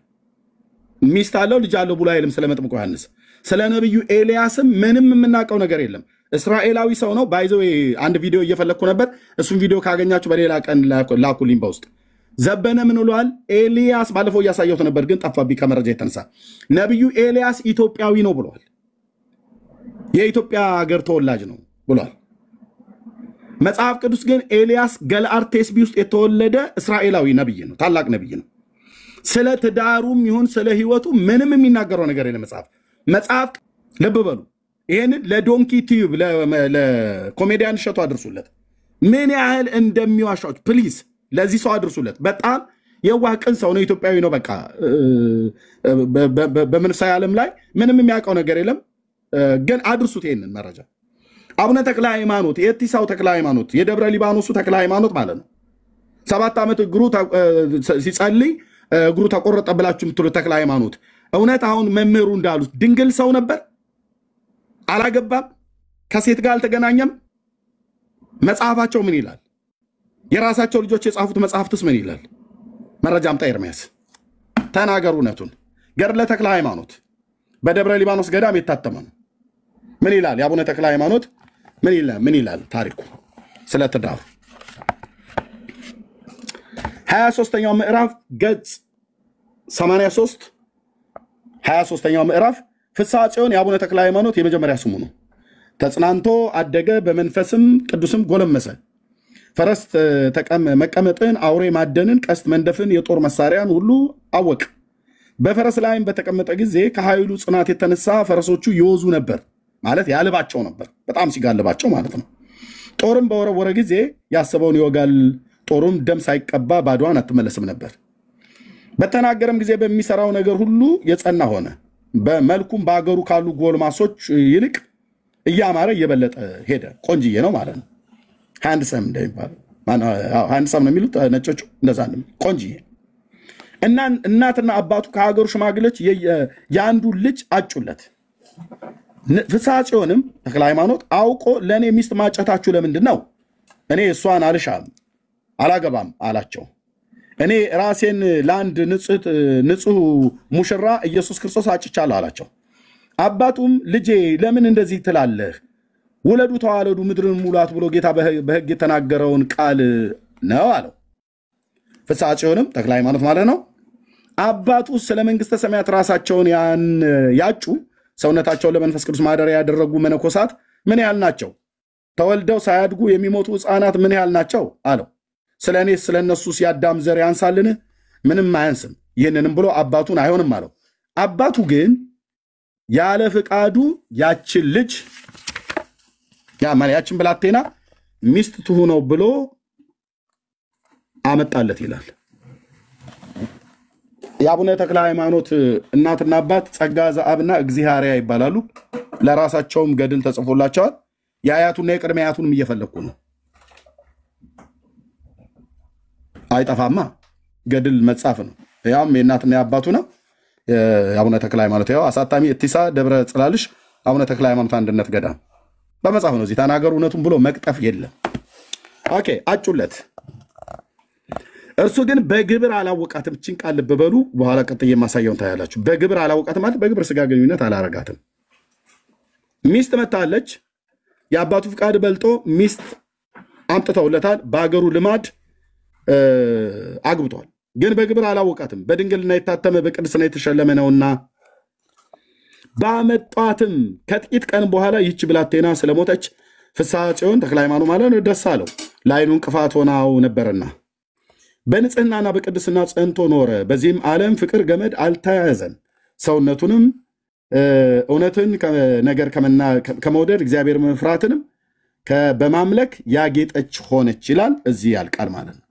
ሚስት አለው ልጅ አለው ብሎ አይልም። ስለመጥምቁ ዮሐንስ ስለ ነብዩ ኤልያስም ምንም የምናውቀው ነገር የለም። እስራኤላዊ ሰው ነው። ባይዘው አንድ ቪዲዮ እየፈለኩ ነበር። እሱን ቪዲዮ ካገኛችሁ በሌላ ቀን ላኩልኝ በውስጥ። ዘበነ ምን ብሏል? ኤልያስ ባለፈው እያሳየሁት ነበር፣ ግን ጠፋብኝ ከመረጃ የተነሳ። ነብዩ ኤልያስ ኢትዮጵያዊ ነው ብሏል። የኢትዮጵያ ሀገር ተወላጅ ነው ብሏል። መጽሐፍ ቅዱስ ግን ኤልያስ ገለአድ ቴስቢ ውስጥ የተወለደ እስራኤላዊ ነብይ ነው፣ ታላቅ ነብይ ነው። ስለ ትዳሩም ይሁን ስለ ህይወቱ ምንም የሚናገረው ነገር የለም መጽሐፍ። ልብ በሉ። ይሄንን ለዶንኪ ቲዩብ ለኮሜዲያን እሸቱ አድርሱለት። ምን ያህል እንደሚዋሻችሁ ፕሊዝ ለዚህ ሰው አድርሱለት። በጣም የዋህ ቅን ሰው ነው፣ ኢትዮጵያዊ ነው። በቃ በመንፈሳዊ ዓለም ላይ ምንም የሚያውቀው ነገር የለም። ግን አድርሱት ይሄንን መረጃ። አቡነ ተክለ ሃይማኖት የቲሳው ተክለ ሃይማኖት የደብረ ሊባኖሱ ተክለ ሃይማኖት ማለት ነው። 7 ዓመት እግሩ ሲጸልይ እግሩ ተቆረጠ ብላችሁ የምትሉት ተክለ ሃይማኖት እውነት አሁን መምህሩ እንዳሉት ድንግል ሰው ነበር? አላገባም? ከሴት ጋር አልተገናኘም? መጽሐፋቸው ምን ይላል? የራሳቸው ልጆች የጻፉት መጽሐፍትስ ምን ይላል? መረጃ አምጣ ኤርሚያስ፣ ተናገሩ እውነቱን። ገድለ ተክለ ሃይማኖት በደብረ ሊባኖስ ገዳም የታተመ ነው። ምን ይላል? የአቡነ ተክለ ሃይማኖት ምን ይላል ታሪኩ ስለ ትዳሩ? 23ኛው ምዕራፍ ገጽ 83 23ኛው ምዕራፍ ፍስሐ ጽዮን የአቡነ ተክለ ሃይማኖት የመጀመሪያ ስሙ ነው። ተጽናንቶ አደገ፣ በመንፈስም ቅዱስም ጎለመሰ። ፈረስ መቀመጥን፣ አውሬ ማደንን፣ ቀስት መንደፍን፣ የጦር መሳሪያን ሁሉ አወቅ። በፈረስ ላይም በተቀመጠ ጊዜ ከኃይሉ ጽናት የተነሳ ፈረሶቹ ይወዙ ነበር፣ ማለት ያልባቸው ነበር፣ በጣም ሲጋልባቸው ማለት ነው። ጦርም በወረወረ ጊዜ ያሰበውን ይወጋል። ጦሩም ደም ሳይቀባ ባዷን አትመለስም ነበር። በተናገረም ጊዜ በሚሰራው ነገር ሁሉ የጸና ሆነ። በመልኩም በአገሩ ካሉ ጎልማሶች ይልቅ እያማረ እየበለጠ ሄደ። ቆንጅዬ ነው ማለት ነው። ሃንድሰም እንደሚባለው ሃንድሰም ነው የሚሉት ነጮቹ፣ እንደዛ ነው። ቆንጅዬ እናትና አባቱ ከሀገሩ ሽማግሌዎች የአንዱ ልጅ አጩለት። ፍስሐ ጽዮንም ተክለ ሃይማኖት አውቆ ለእኔ ሚስት ማጨታችሁ ለምንድን ነው? እኔ እሷን አልሻም አላገባም አላቸው። እኔ ራሴን ለአንድ ንጹህ ሙሽራ ኢየሱስ ክርስቶስ አጭቻለሁ አላቸው። አባቱም ልጄ ለምን እንደዚህ ትላለህ? ውለዱ ተዋለዱ ምድርን ሙላት ብሎ ጌታ በሕግ የተናገረውን ቃል ነው አለው። ፍስሐ ጽዮንም ተክለ ሃይማኖት ማለት ነው። አባቱ ስለ መንግስተ ሰማያት ራሳቸውን ያጩ ሰውነታቸውን ለመንፈስ ቅዱስ ማደሪያ ያደረጉ መነኮሳት ምን ያህል ናቸው? ተወልደው ሳያድጉ የሚሞቱ ሕፃናት ምን ያህል ናቸው አለው። ስለ እኔ ስለ እነሱ የአዳም ዘር ያንሳልን? ምንም አያንስም። ይህንንም ብሎ አባቱን አይሆንም አለው። አባቱ ግን ያለ ፍቃዱ ያችን ልጅ ያችን ብላቴና ሚስት ትሁነው ብሎ አመጣለት ይላል። የአቡነ ተክለ ሃይማኖት እናትና አባት ጸጋ ዘአብና እግዚአብሔር ይባላሉ። ለራሳቸውም ገድል ተጽፎላቸዋል። የአያቱና የቅድመ አያቱንም እየፈለኩ ነው። አይጠፋማ ገድል መጻፍ ነው። ያም የእናትና የአባቱ ነው። አቡነ ተክለ ሃይማኖት ያው አሳታሚ እቲሳ ደብረ ጽላልሽ አቡነ ተክለ ሃይማኖት አንድነት ገዳም በመጻፍ ነው። እዚህ ተናገሩ እውነቱን ብሎ መቅጠፍ የለም። ኦኬ አጩለት። እርሱ ግን በግብር አላወቃትም። እችን ቃል ልብ በሉ። በኋላ ቀጥዬ የማሳየውን ታያላችሁ። በግብር አላወቃትም ማለት በግብር ስጋ ግንኙነት አላረጋትም። ሚስት መታለች። የአባቱ ፍቃድ በልጦ ሚስት አምጥተውለታል። በአገሩ ልማድ አግብቷል። ግን በግብር አላወቃትም። በድንግልና የታተመ በቅድስና የተሸለመ ነውና ባመጧትም ከጥቂት ቀን በኋላ ይህች ብላቴና ስለሞተች ፍስሐ ጽዮን ተክለ ሃይማኖት ማለት ነው ደስ አለው። ለዓይኑ እንቅፋት ሆናው ነበርና በንጽህናና በቅድስና ጸንቶ ኖረ። በዚህም ዓለም ፍቅር ገመድ አልተያዘም። ሰውነቱንም እውነትን ነገር ከመውደድ እግዚአብሔር መፍራትንም በማምለክ ያጌጠች ሆነች ይላል። እዚህ ያልቃል ማለት ነው።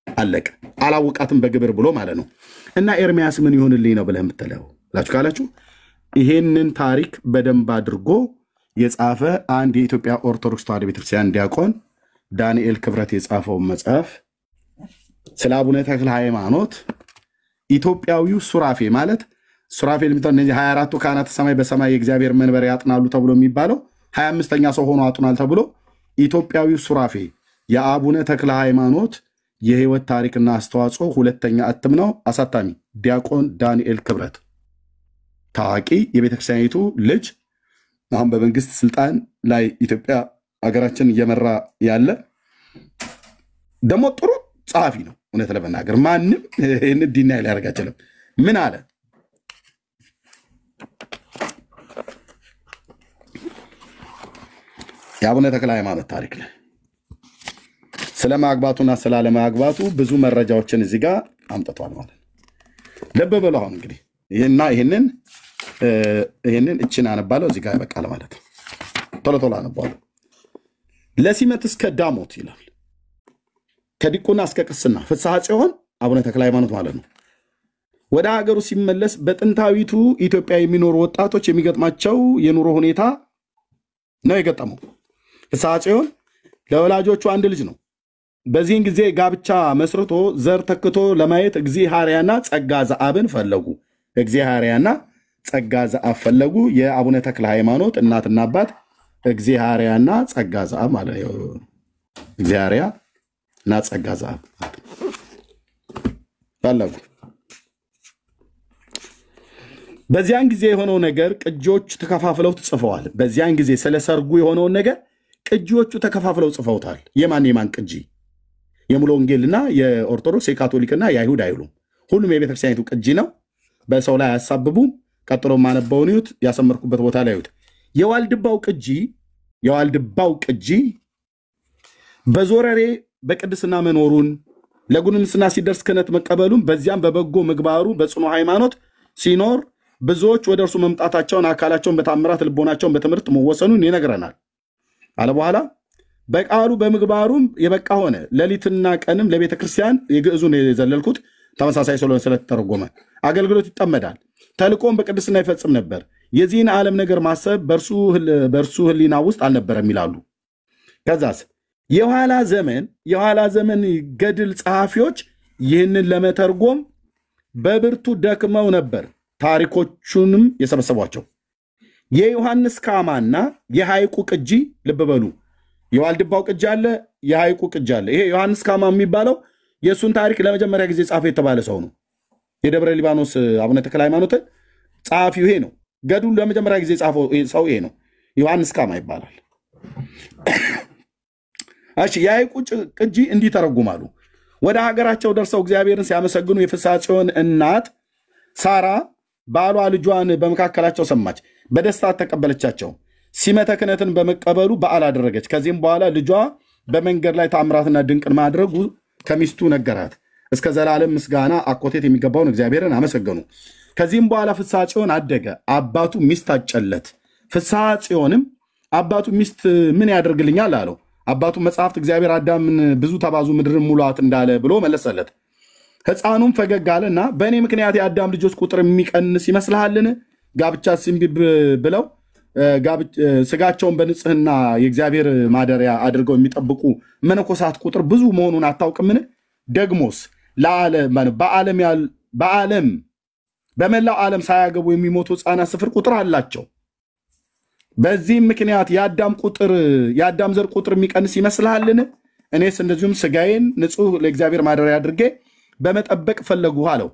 አለቀ። አላወቃትም በግብር ብሎ ማለት ነው። እና ኤርሚያስ ምን ይሆንልኝ ነው ብለህ የምትለው ላችሁ ካላችሁ ይሄንን ታሪክ በደንብ አድርጎ የጻፈ አንድ የኢትዮጵያ ኦርቶዶክስ ተዋሕዶ ቤተክርስቲያን ዲያቆን ዳንኤል ክብረት የጻፈው መጽሐፍ ስለ አቡነ ተክለ ሃይማኖት ኢትዮጵያዊው ሱራፌ ማለት ሱራፌ ለምታው እነዚህ 24ቱ ካህናተ ሰማይ በሰማይ የእግዚአብሔር መንበር ያጥናሉ ተብሎ የሚባለው 25ኛ ሰው ሆኖ አጥናል ተብሎ ኢትዮጵያዊው ሱራፌ የአቡነ ተክለ ሃይማኖት የህይወት ታሪክና አስተዋጽኦ ሁለተኛ እትም ነው። አሳታሚ ዲያቆን ዳንኤል ክብረት ታዋቂ የቤተክርስቲያኒቱ ልጅ አሁን በመንግስት ስልጣን ላይ ኢትዮጵያ ሀገራችን እየመራ ያለ ደግሞ ጥሩ ጸሐፊ ነው። እውነት ለመናገር ማንም ይህን ዲና ሊያደርግ አይችልም። ምን አለ? የአቡነ ተክለ ሃይማኖት ታሪክ ላይ ስለ ማግባቱና ስላለማግባቱ ብዙ መረጃዎችን እዚህ ጋር አምጥቷል ማለት ነው። ልብ በሉ። አሁን እንግዲህ ይህንን እችን አነባለሁ። እዚህ ጋር ይበቃል ማለት ነው። ቶሎ ቶሎ አነባለሁ። ለሲመት እስከ ዳሞት ይላል። ከዲቁና እስከ ቅስና ፍስሐ ጽዮን አቡነ ተክለ ሃይማኖት ማለት ነው። ወደ ሀገሩ ሲመለስ በጥንታዊቱ ኢትዮጵያ የሚኖሩ ወጣቶች የሚገጥማቸው የኑሮ ሁኔታ ነው የገጠመው። ፍስሐ ጽዮን ለወላጆቹ አንድ ልጅ ነው። በዚህን ጊዜ ጋብቻ መስርቶ ዘር ተክቶ ለማየት እግዚአብሔርና ጸጋ ዘአብን ፈለጉ። እግዚአብሔርና ጸጋ ዘአብ ፈለጉ። የአቡነ ተክለ ሃይማኖት እናትና አባት እግዚአብሔርና ጸጋ ዘአብ ማለት ነው። እግዚአብሔርና ጸጋ ዘአብ ፈለጉ። በዚያን ጊዜ የሆነው ነገር ቅጂዎች ተከፋፍለው ጽፈዋል። በዚያን ጊዜ ስለ ሰርጉ የሆነውን ነገር ቅጂዎቹ ተከፋፍለው ጽፈውታል። የማን ቅጂ? የሙሉ ወንጌልና የኦርቶዶክስ የካቶሊክና የአይሁድ አይሉም። ሁሉም የቤተክርስቲያኒቱ ቅጂ ነው። በሰው ላይ አያሳብቡም። ቀጥሎ ማነበውን ይሁት ያሰመርኩበት ቦታ ላይ ይሁት የዋልድባው ቅጂ በዞረሬ በቅድስና መኖሩን ለጉንምስና ሲደርስ ክህነት መቀበሉን በዚያም በበጎ ምግባሩ በጽኑ ሃይማኖት ሲኖር ብዙዎች ወደ እርሱ መምጣታቸውን አካላቸውን በታምራት ልቦናቸውን በትምህርት መወሰኑን ይነግረናል አለ። በኋላ በቃሉ በምግባሩም የበቃ ሆነ። ሌሊትና ቀንም ለቤተ ክርስቲያን የግዕዙን የዘለልኩት ተመሳሳይ ስለሆነ ስለተተረጎመ አገልግሎት ይጠመዳል። ተልቆም በቅድስና ይፈጽም ነበር። የዚህን ዓለም ነገር ማሰብ በእርሱ ሕሊና ውስጥ አልነበረም ይላሉ። ከዛስ የኋላ ዘመን ገድል ጸሐፊዎች ይህንን ለመተርጎም በብርቱ ደክመው ነበር። ታሪኮቹንም የሰበሰቧቸው የዮሐንስ ካማና የሐይቁ ቅጂ ልብ በሉ። የዋልድባው ቅጂ አለ፣ የሐይቁ ቅጂ አለ። ይሄ ዮሐንስ ካማ የሚባለው የእሱን ታሪክ ለመጀመሪያ ጊዜ ጻፈ የተባለ ሰው ነው። የደብረ ሊባኖስ አቡነ ተክለ ሃይማኖትን ጸሐፊው ይሄ ነው። ገድሉን ለመጀመሪያ ጊዜ ጻፈው ሰው ይሄ ነው። ዮሐንስ ካማ ይባላል። እሺ የሐይቁ ቅጂ እንዲህ ተረጉማሉ። ወደ ሀገራቸው ደርሰው እግዚአብሔርን ሲያመሰግኑ የፍስሐ ጽዮን እናት ሳራ ባሏ ልጇን በመካከላቸው ሰማች፣ በደስታ ተቀበለቻቸው። ሲመተ ክህነትን በመቀበሉ በዓል አደረገች። ከዚህም በኋላ ልጇ በመንገድ ላይ ተአምራትና ድንቅን ማድረጉ ከሚስቱ ነገራት። እስከ ዘላለም ምስጋና አኮቴት የሚገባውን እግዚአብሔርን አመሰገኑ። ከዚህም በኋላ ፍስሐ ጽዮን አደገ፣ አባቱ ሚስት አጨለት። ፍስሐ ጽዮንም አባቱ ሚስት ምን ያደርግልኛል አለው። አባቱ መጽሐፍት እግዚአብሔር አዳምን ብዙ ተባዙ ምድርን ሙሏት እንዳለ ብሎ መለሰለት። ሕፃኑም ፈገግ አለና በእኔ ምክንያት የአዳም ልጆች ቁጥር የሚቀንስ ይመስልሃልን? ጋብቻ ሲምቢ ብለው ስጋቸውን በንጽህና የእግዚአብሔር ማደሪያ አድርገው የሚጠብቁ መነኮሳት ቁጥር ብዙ መሆኑን አታውቅምን? ደግሞስ በመላው ዓለም ሳያገቡ የሚሞቱ ሕፃናት ስፍር ቁጥር አላቸው። በዚህም ምክንያት የአዳም ዘር ቁጥር የሚቀንስ ይመስልሃልን? እኔስ እንደዚሁም ስጋዬን ንጹህ ለእግዚአብሔር ማደሪያ አድርጌ በመጠበቅ ፈለጉ አለው።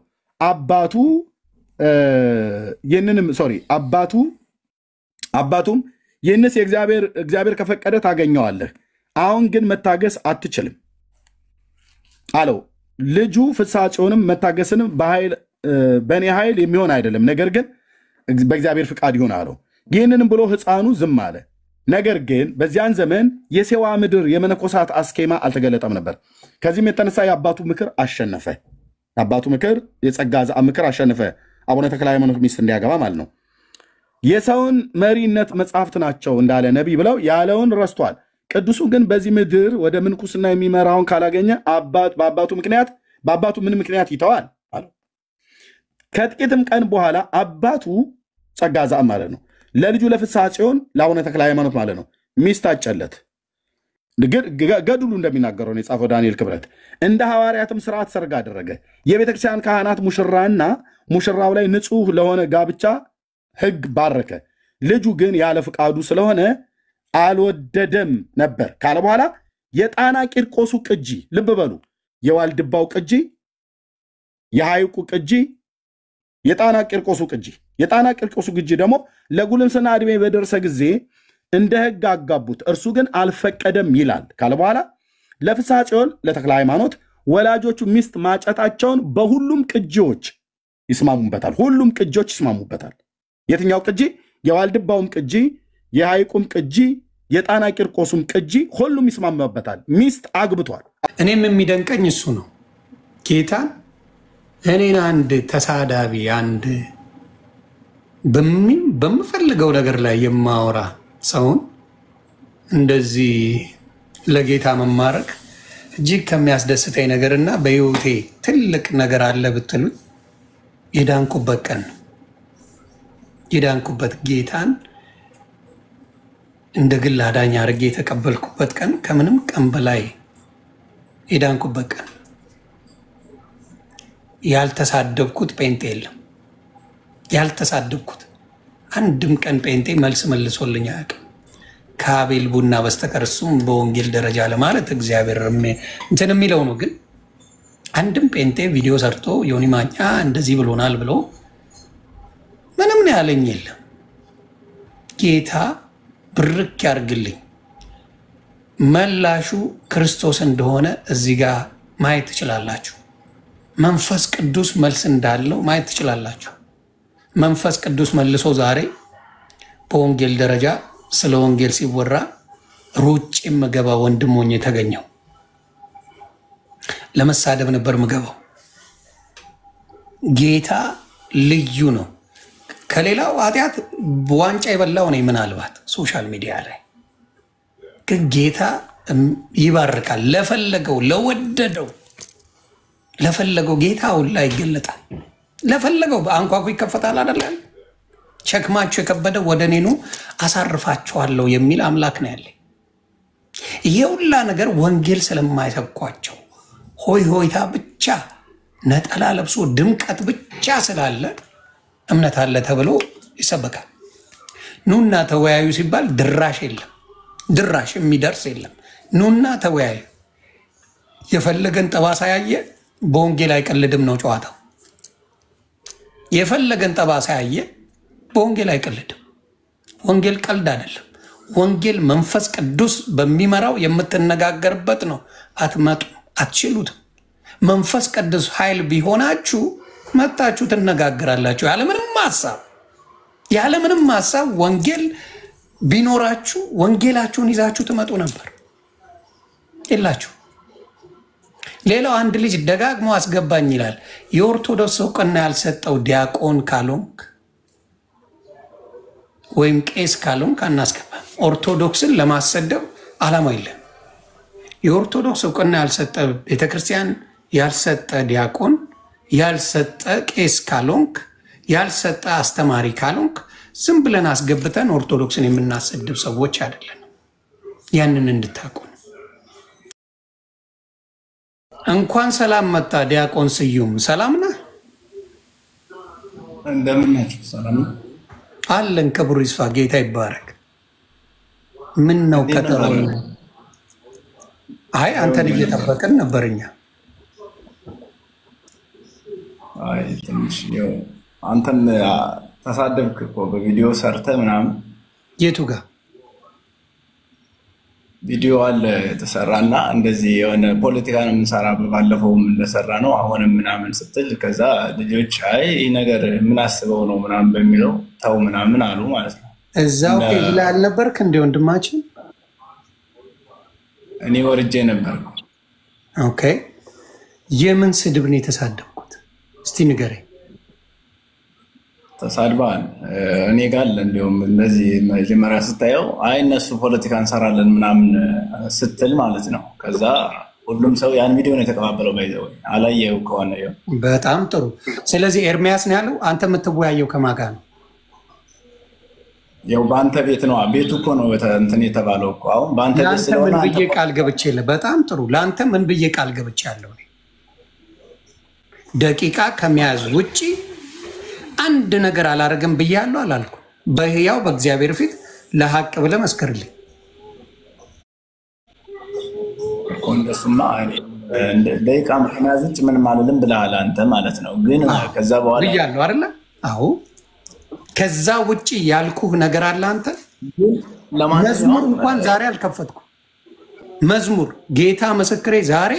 አባቱም ይህንስ እግዚአብሔር ከፈቀደ ታገኘዋለህ፣ አሁን ግን መታገስ አትችልም አለው። ልጁ ፍስሐ ጽዮንም መታገስንም በእኔ ኃይል የሚሆን አይደለም፣ ነገር ግን በእግዚአብሔር ፍቃድ ይሆን አለው። ይህንንም ብሎ ሕፃኑ ዝም አለ። ነገር ግን በዚያን ዘመን የሴዋ ምድር የመነኮሳት አስኬማ አልተገለጠም ነበር። ከዚህም የተነሳ የአባቱ ምክር አሸነፈ። የጸጋ ምክር አሸነፈ። አቡነ ተክለ ሃይማኖት ሚስት እንዲያገባ ማለት ነው። የሰውን መሪነት መጽሐፍት ናቸው እንዳለ ነቢይ ብለው ያለውን ረስቷል። ቅዱሱ ግን በዚህ ምድር ወደ ምንኩስና የሚመራውን ካላገኘ በአባቱ ምን ምክንያት ይተዋል አለው። ከጥቂትም ቀን በኋላ አባቱ ጸጋ ማለት ነው ለልጁ ለፍስሐ ጽዮን ለአቡነ ተክለ ሃይማኖት ማለት ነው ሚስት አጨለት። ገድሉ እንደሚናገረው ነው የጻፈው ዳንኤል ክብረት። እንደ ሐዋርያትም ስርዓት ሰርግ አደረገ። የቤተክርስቲያን ካህናት ሙሽራና ሙሽራው ላይ ንጹህ ለሆነ ጋብቻ ሕግ ባረከ። ልጁ ግን ያለ ፍቃዱ ስለሆነ አልወደደም ነበር ካለ በኋላ የጣና ቂርቆሱ ቅጂ፣ ልብ በሉ፣ የዋልድባው ቅጂ፣ የሐይቁ ቅጂ፣ የጣና ቂርቆሱ ቅጂ ደግሞ ለጉልምስና ዕድሜ በደረሰ ጊዜ እንደ ሕግ አጋቡት፣ እርሱ ግን አልፈቀደም ይላል ካለ በኋላ ለፍስሐ ጽዮን ለተክለ ሃይማኖት ወላጆቹ ሚስት ማጨታቸውን በሁሉም ቅጂዎች ይስማሙበታል። ሁሉም ቅጂዎች ይስማሙበታል። የትኛው ቅጂ? የዋልድባውም ቅጂ፣ የሐይቁም ቅጂ፣ የጣና ቂርቆሱም ቅጂ፣ ሁሉም ይስማሙበታል። ሚስት አግብቷል። እኔም የሚደንቀኝ እሱ ነው። ጌታን እኔን አንድ ተሳዳቢ አንድ በምፈልገው ነገር ላይ የማወራ ሰውን እንደዚህ ለጌታ መማረክ እጅግ ከሚያስደስተኝ ነገርና በህይወቴ ትልቅ ነገር አለ ብትሉኝ የዳንኩበት ቀን ነው። የዳንኩበት ጌታን እንደ ግል አዳኝ አድርጌ የተቀበልኩበት ቀን፣ ከምንም ቀን በላይ የዳንኩበት ቀን። ያልተሳደብኩት ጴንጤ የለም። ያልተሳደብኩት አንድም ቀን ጴንጤ መልስ መልሶልኝ አያውቅም ከአቤል ቡና በስተቀር። እሱም በወንጌል ደረጃ ለማለት እግዚአብሔር እንትን የሚለው ነው። ግን አንድም ጴንጤ ቪዲዮ ሰርቶ ዮኒ ማኛ እንደዚህ ብሎናል ብሎ ምንም ያለኝ የለም። ጌታ ብርክ ያርግልኝ። መላሹ ክርስቶስ እንደሆነ እዚህ ጋር ማየት ትችላላችሁ። መንፈስ ቅዱስ መልስ እንዳለው ማየት ትችላላችሁ። መንፈስ ቅዱስ መልሶ ዛሬ በወንጌል ደረጃ ስለ ወንጌል ሲወራ ሩጭ የምገባ ወንድሞኝ የተገኘው ለመሳደብ ነበር ምገባው። ጌታ ልዩ ነው። ከሌላው ኃጢአት ዋንጫ የበላው ነው ምናልባት ሶሻል ሚዲያ ላይ፣ ግን ጌታ ይባርካል። ለፈለገው ለወደደው ጌታ ሁላ ይገለጣል። ለፈለገው በአንኳኩ ይከፈታል አይደለም። ሸክማችሁ የከበደ ወደ እኔ ኑ አሳርፋችኋለሁ የሚል አምላክ ነው ያለኝ። ይሄ ሁላ ነገር ወንጌል ስለማይሰብኳቸው ሆይ ሆይታ ብቻ ነጠላ ለብሶ ድምቀት ብቻ ስላለ እምነት አለ ተብሎ ይሰበካል። ኑና ተወያዩ ሲባል ድራሽ የለም። ድራሽ የሚደርስ የለም። ኑና ተወያዩ። የፈለገን ጠባሳ ያየ በወንጌል አይቀልድም ነው ጨዋታው። የፈለገን ጠባሳ ያየ በወንጌል አይቀልድም። ወንጌል ቀልድ አይደለም። ወንጌል መንፈስ ቅዱስ በሚመራው የምትነጋገርበት ነው። አትመጡም፣ አትችሉትም። መንፈስ ቅዱስ ኃይል ቢሆናችሁ መጣችሁ ትነጋገራላችሁ ያለምንም ሐሳብ ወንጌል ቢኖራችሁ ወንጌላችሁን ይዛችሁ ትመጡ ነበር። የላችሁ። ሌላው አንድ ልጅ ደጋግሞ አስገባኝ ይላል። የኦርቶዶክስ እውቅና ያልሰጠው ዲያቆን ካልሆንክ ወይም ቄስ ካልሆንክ አናስገባም። ኦርቶዶክስን ለማሰደብ ዓላማ የለም። የኦርቶዶክስ እውቅና ያልሰጠ ቤተክርስቲያን ያልሰጠ ዲያቆን ያልሰጠ ቄስ ካልሆንክ ያልሰጠ አስተማሪ ካልሆንክ ዝም ብለን አስገብተን ኦርቶዶክስን የምናሰድብ ሰዎች አይደለም። ያንን እንድታውቁ ነው። እንኳን ሰላም መጣ ዲያቆን ስዩም። ሰላም ነህ? እንደምን ናችሁ? ሰላም ነው አለን። ክብሩ ይስፋ፣ ጌታ ይባረክ። ምን ነው ከተራ? አይ አንተን እየጠበቅን ነበርኛ። አይ ትንሽ ነው አንተን ተሳደብክ እኮ በቪዲዮ ሰርተ ምናምን። የቱ ጋር ቪዲዮ አለ የተሰራና እንደዚህ የሆነ ፖለቲካ ነው የምንሰራ ባለፈውም እንደሰራ ነው አሁንም ምናምን ስትል ከዛ ልጆች አይ ይህ ነገር ምን አስበው ነው ምናምን በሚለው ተው ምናምን አሉ ማለት ነው። እዛው ፔጅ ላይ አልነበርክ እንደ ወንድማችን? እኔ ወርጄ ነበርኩ። ኦኬ። የምን ስድብ ነው የተሳደብኩት? እስቲ ንገረኝ። ተሳድባል እኔ ጋር እንዲሁም እነዚህ መጀመሪያ ስታየው አይ እነሱ ፖለቲካ እንሰራለን ምናምን ስትል ማለት ነው። ከዛ ሁሉም ሰው ያን ቪዲዮ ነው የተቀባበለው። ባይዘው አላየው ከሆነ ይው በጣም ጥሩ። ስለዚህ ኤርሚያስ ነው ያለው። አንተ የምትወያየው ከማን ጋር ነው? ያው በአንተ ቤት ነው። ቤቱ እኮ ነው እንትን የተባለው እኮ አሁን በአንተ ቤት ስለሆነ ምን ብዬ ቃል ገብቼለ? በጣም ጥሩ። ለአንተ ምን ብዬ ቃል ገብቻለሁ? ደቂቃ ከመያዝ ውጪ አንድ ነገር አላረግም ብያለሁ አላልኩ? በህያው በእግዚአብሔር ፊት ለሐቅ ብለህ መስክርልኝ። እንደሱማ ደቂቃ መያዝ ውጭ ምንም አልልም ብለሃል አንተ ማለት ነው። ግን ከዛ በኋላ ብያለሁ አይደለ? አዎ። ከዛ ውጪ ያልኩህ ነገር አለ አንተ? መዝሙር እንኳን ዛሬ አልከፈትኩም። መዝሙር ጌታ ምስክሬ፣ ዛሬ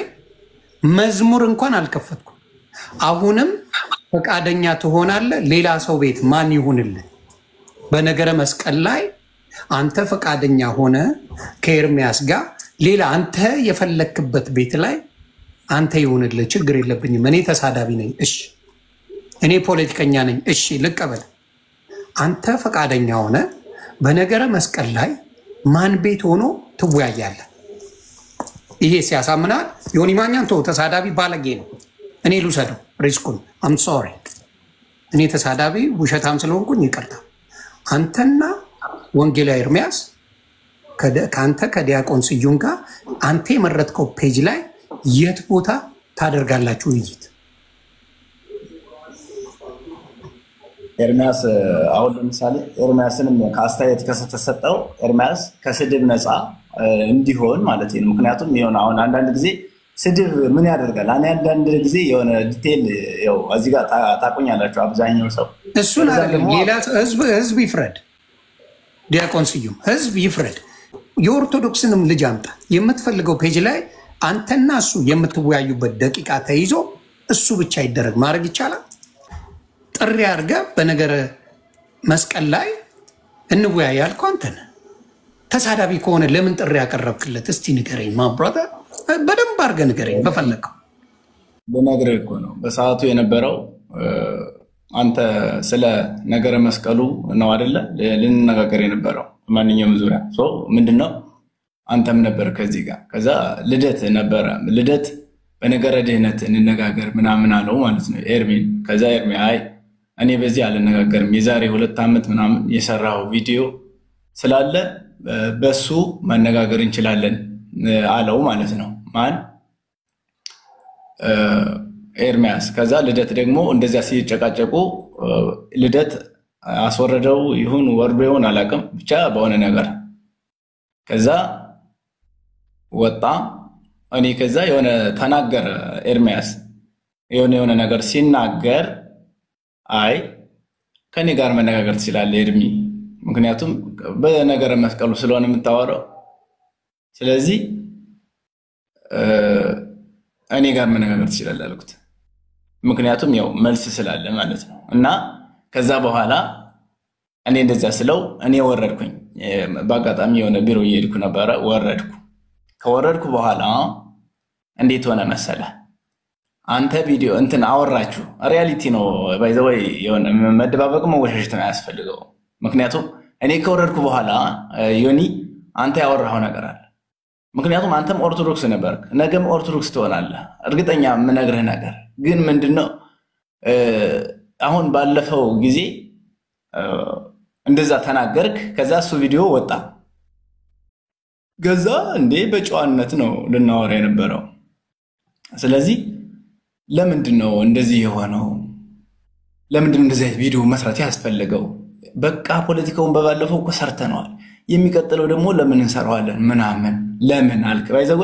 መዝሙር እንኳን አልከፈትኩም። አሁንም ፈቃደኛ ትሆናለህ? ሌላ ሰው ቤት ማን ይሁንልህ? በነገረ መስቀል ላይ አንተ ፈቃደኛ ሆነ ከኤርሚያስ ጋር ሌላ አንተ የፈለክበት ቤት ላይ አንተ ይሁንልህ። ችግር የለብኝም። እኔ ተሳዳቢ ነኝ፣ እሺ። እኔ ፖለቲከኛ ነኝ፣ እሺ፣ ልቀበል። አንተ ፈቃደኛ ሆነ በነገረ መስቀል ላይ ማን ቤት ሆኖ ትወያያለህ? ይሄ ሲያሳምናል። ዮኒ ማኛን ተው፣ ተሳዳቢ ባለጌ ነው። እኔ ልውሰደው ሪስኩን። አም ሶሪ። እኔ ተሳዳቢ ውሸታም ስለሆንኩኝ ይቅርታ። አንተና ወንጌላዊ ኤርሚያስ ከአንተ ከዲያቆን ስዩም ጋር አንተ የመረጥከው ፔጅ ላይ የት ቦታ ታደርጋላችሁ ውይይት? ኤርሚያስ አሁን ለምሳሌ ኤርሚያስንም ከአስተያየት ከተሰጠው ኤርሚያስ ከስድብ ነፃ እንዲሆን ማለት ነው። ምክንያቱም የሆነ አሁን አንዳንድ ጊዜ ስድብ ምን ያደርጋል? አንዳንድ ጊዜ የሆነ ዲቴል ያው እዚህ ጋር ታቆኛላችሁ አብዛኛው ሰው እሱን አይደለም። ሌላ ህዝብ ይፍረድ። ዲያቆን ስዩም ህዝብ ይፍረድ። የኦርቶዶክስንም ልጅ አምጣ። የምትፈልገው ፔጅ ላይ አንተና እሱ የምትወያዩበት ደቂቃ ተይዞ እሱ ብቻ ይደረግ። ማድረግ ይቻላል። ጥሪ አድርገህ በነገረ መስቀል ላይ እንወያይ ያልከው አንተ ነህ። ተሳዳቢ ከሆነ ለምን ጥሪ ያቀረብክለት? እስቲ ንገረኝ። ማብራታ በደንብ አድርገህ ንገረኝ። በፈለከው በነገርህ እኮ ነው በሰዓቱ የነበረው። አንተ ስለ ነገረ መስቀሉ ነው አይደለ ልንነጋገር የነበረው ማንኛውም ዙሪያ ምንድነው? አንተም ነበር ከዚህ ጋር። ከዛ ልደት ነበረ። ልደት በነገረ ድህነት እንነጋገር ምናምን አለው ማለት ነው ኤርሚን። ከዛ ኤርሚ አይ እኔ በዚህ አልነጋገርም፣ የዛሬ 2 ዓመት ምናምን የሰራው ቪዲዮ ስላለ በሱ መነጋገር እንችላለን አለው ማለት ነው። ማን? ኤርሚያስ። ከዛ ልደት ደግሞ እንደዚያ ሲጨቃጨቁ ልደት አስወረደው ይሁን ወርዶ ይሁን አላውቅም፣ ብቻ በሆነ ነገር ከዛ ወጣ እኔ ከዛ የሆነ ተናገረ ኤርሚያስ የሆነ ነገር ሲናገር አይ ከኔ ጋር መነጋገር ትችላለህ ኤርሚ ምክንያቱም በነገረ መስቀሉ ስለሆነ የምታወራው ስለዚህ እኔ ጋር መነጋገር ትችላለህ አልኩት ምክንያቱም ያው መልስ ስላለ ማለት ነው እና ከዛ በኋላ እኔ እንደዛ ስለው እኔ ወረድኩኝ በአጋጣሚ የሆነ ቢሮ እየሄድኩ ነበረ ከወረድኩ በኋላ እንዴት ሆነ መሰለ አንተ ቪዲዮ እንትን አወራችሁ ሪያሊቲ ነው ባይ ዘ ወይ የሆነ መደባበቅ መወሸሽት ነው ያስፈልገው ምክንያቱም እኔ ከወረድኩ በኋላ ዮኒ አንተ ያወራው ነገር አለ ምክንያቱም አንተም ኦርቶዶክስ ነበርክ ነገም ኦርቶዶክስ ትሆናለህ እርግጠኛ ምነግርህ ነገር ግን ምንድነው አሁን ባለፈው ጊዜ እንደዛ ተናገርክ ከዛ እሱ ቪዲዮ ወጣ ገዛ እንዴ በጨዋነት ነው ልናወራ የነበረው ስለዚህ ለምንድነው እንደዚህ የሆነው ለምንድነው እንደዚህ ቪዲዮ መስራት ያስፈልገው በቃ ፖለቲካውን በባለፈው እኮ ሰርተናል የሚቀጥለው ደግሞ ለምን እንሰራዋለን ምናምን ለምን አልክ ባይዘው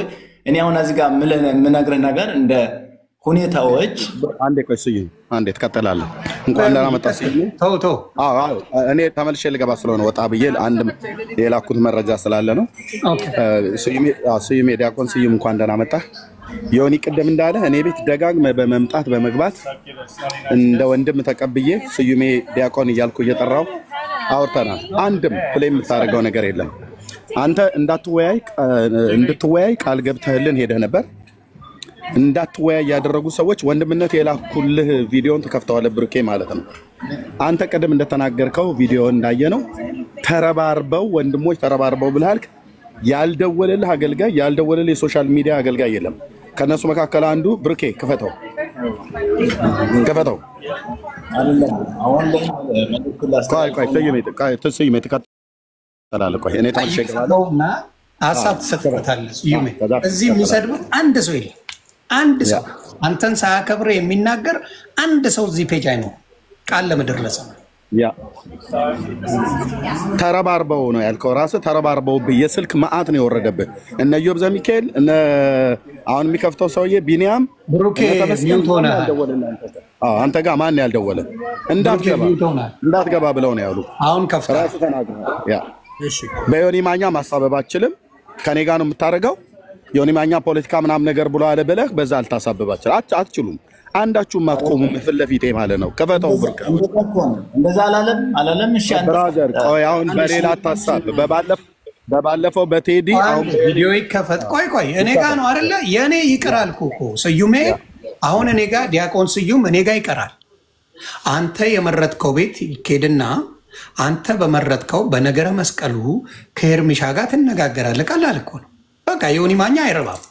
እኔ አሁን እዚህ ጋር ምነግርህ ነገር እንደ ሁኔታዎች አንዴ ቆይ ስዩም አንዴ ተከተላለህ እንኳን ደህና መጣ ስዩም ተው አዎ እኔ ተመልሼ ልገባ ስለሆነ ወጣ ብዬ አንድ የላኩት መረጃ ስላለ ነው ስዩም ዲያቆን ስዩም እንኳን ደህና መጣ ዮኒ ቅድም እንዳለ እኔ ቤት ደጋግመ በመምጣት በመግባት እንደ ወንድም ተቀብዬ ስዩም ዲያቆን እያልኩ እየጠራው አውርተናል አንድም ፕሌም የምታደርገው ነገር የለም አንተ እንድትወያይ ቃል ገብተህልን ሄደህ ነበር እንዳትወያይ ያደረጉ ሰዎች ወንድምነት የላኩልህ ቪዲዮን ተከፍተዋል ብሩኬ ማለት ነው አንተ ቀደም እንደተናገርከው ቪዲዮ እንዳየነው ተረባርበው ወንድሞች ተረባርበው ብለሃልክ ያልደወለልህ አገልጋይ ያልደወለልህ የሶሻል ሚዲያ አገልጋይ የለም ከነሱ መካከል አንዱ ብሩኬ ክፈተው አይደለም አሁን ላይ መልኩ ስዩም ተቀጥላለ ቆይ እኔ ተመሸገባለሁና ሐሳብ ተሰጥቶታለህ ስዩም እዚህ የሚሰድብ አንድ ሰው የለም አንድ ሰው አንተን ሳያከብር የሚናገር አንድ ሰው እዚህ ፔጅ አይኖር ቃል ለምድር ለሰማይ ያ ተረባርበው ነው ያልከው ራስህ ተረባርበው የስልክ ማአት ነው የወረደብህ እነ ኢዮብ ዘሚካኤል እነ አሁን የሚከፍተው ሰውዬ ቢኒያም ብሩኬ ሚውት ሆነ አንተ ጋር ማን ያልደወለ እንዳትገባ ብለው ነው ያሉ አሁን ከፍታ ራስህ ተናግረህ ያ እሺ በዮኒ ማኛ ማሳበብ አትችልም ከኔ ጋር ነው የምታረጋው ዮኒ ማኛ ፖለቲካ ምናምን ነገር ብሎ አለ ብለህ በዛ አልታሳበባችሁ አትችሉም አንዳችሁም አትቆሙ ፍለፊቴ ማለት ነው ከፈተው ብርቅ እንደዛ አላለም እሺ ብራዘር ቆይ አሁን በሌላ ታሳብ በባለፈው በቴዲ አሁን ቪዲዮ ይከፈት ቆይ እኔ ጋር ነው አይደለ የኔ ይቀራል እኮ ስዩሜ አሁን እኔ ጋር ዲያቆን ስዩም እኔ ጋር ይቀራል አንተ የመረጥከው ቤት ይኬድና አንተ በመረጥከው በነገረ መስቀሉ ከኤርሚሻ ጋር ትነጋገራለህ ቀላል እኮ ነው በቃ ዮኒ ማኛ አይረባም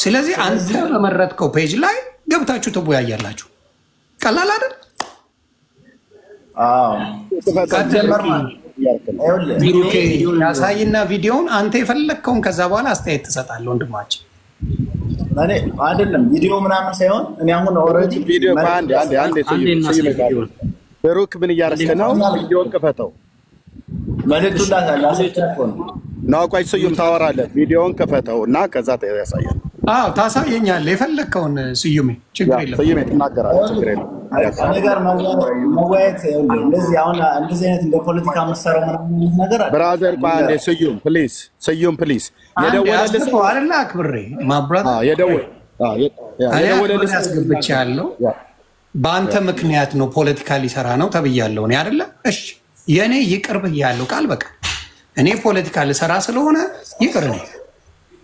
ስለዚህ አንተ በመረጥከው ፔጅ ላይ ገብታችሁ ትወያያላችሁ ቀላል አይደል ቪዲዮ ያሳይና ቪዲዮውን አንተ የፈለግከውን ከዛ በኋላ አስተያየት ትሰጣለህ ወንድማችን ማኔ አይደለም ቪዲዮ ምናምን ሳይሆን እኔ አሁን ኦሬዲ ቪዲዮ አንዴ ብሩክ ምን እያደረግህ ነው ቪዲዮን ክፈተው መልእክቱን ላሰጨቆ ነው ቆይ ስዩም ታወራለህ ቪዲዮን ክፈተው እና ከዛ ያሳያል ታሳየኛለህ የፈለግከውን ስዩሜ ችግር የለም ስዩሜ ትናገራለህ ችግር የለም እኔ ጋር መወያየት እንደዚህ አሁን እንደዚህ አይነት እንደ ፖለቲካ መሰረው ምናምን ነገር አለ ብራዘር ባንዴ ስዩም ፕሊዝ የደወለልህ ሰው አይደለ አክብሬ ማብራት የደወለልህ አስገብቻለሁ በአንተ ምክንያት ነው ፖለቲካ ሊሰራ ነው ተብያለሁ እኔ አይደለ እሺ የኔ ይቅር ብያለሁ ቃል በቃ እኔ ፖለቲካ ልሰራ ስለሆነ ይቅር ነኝ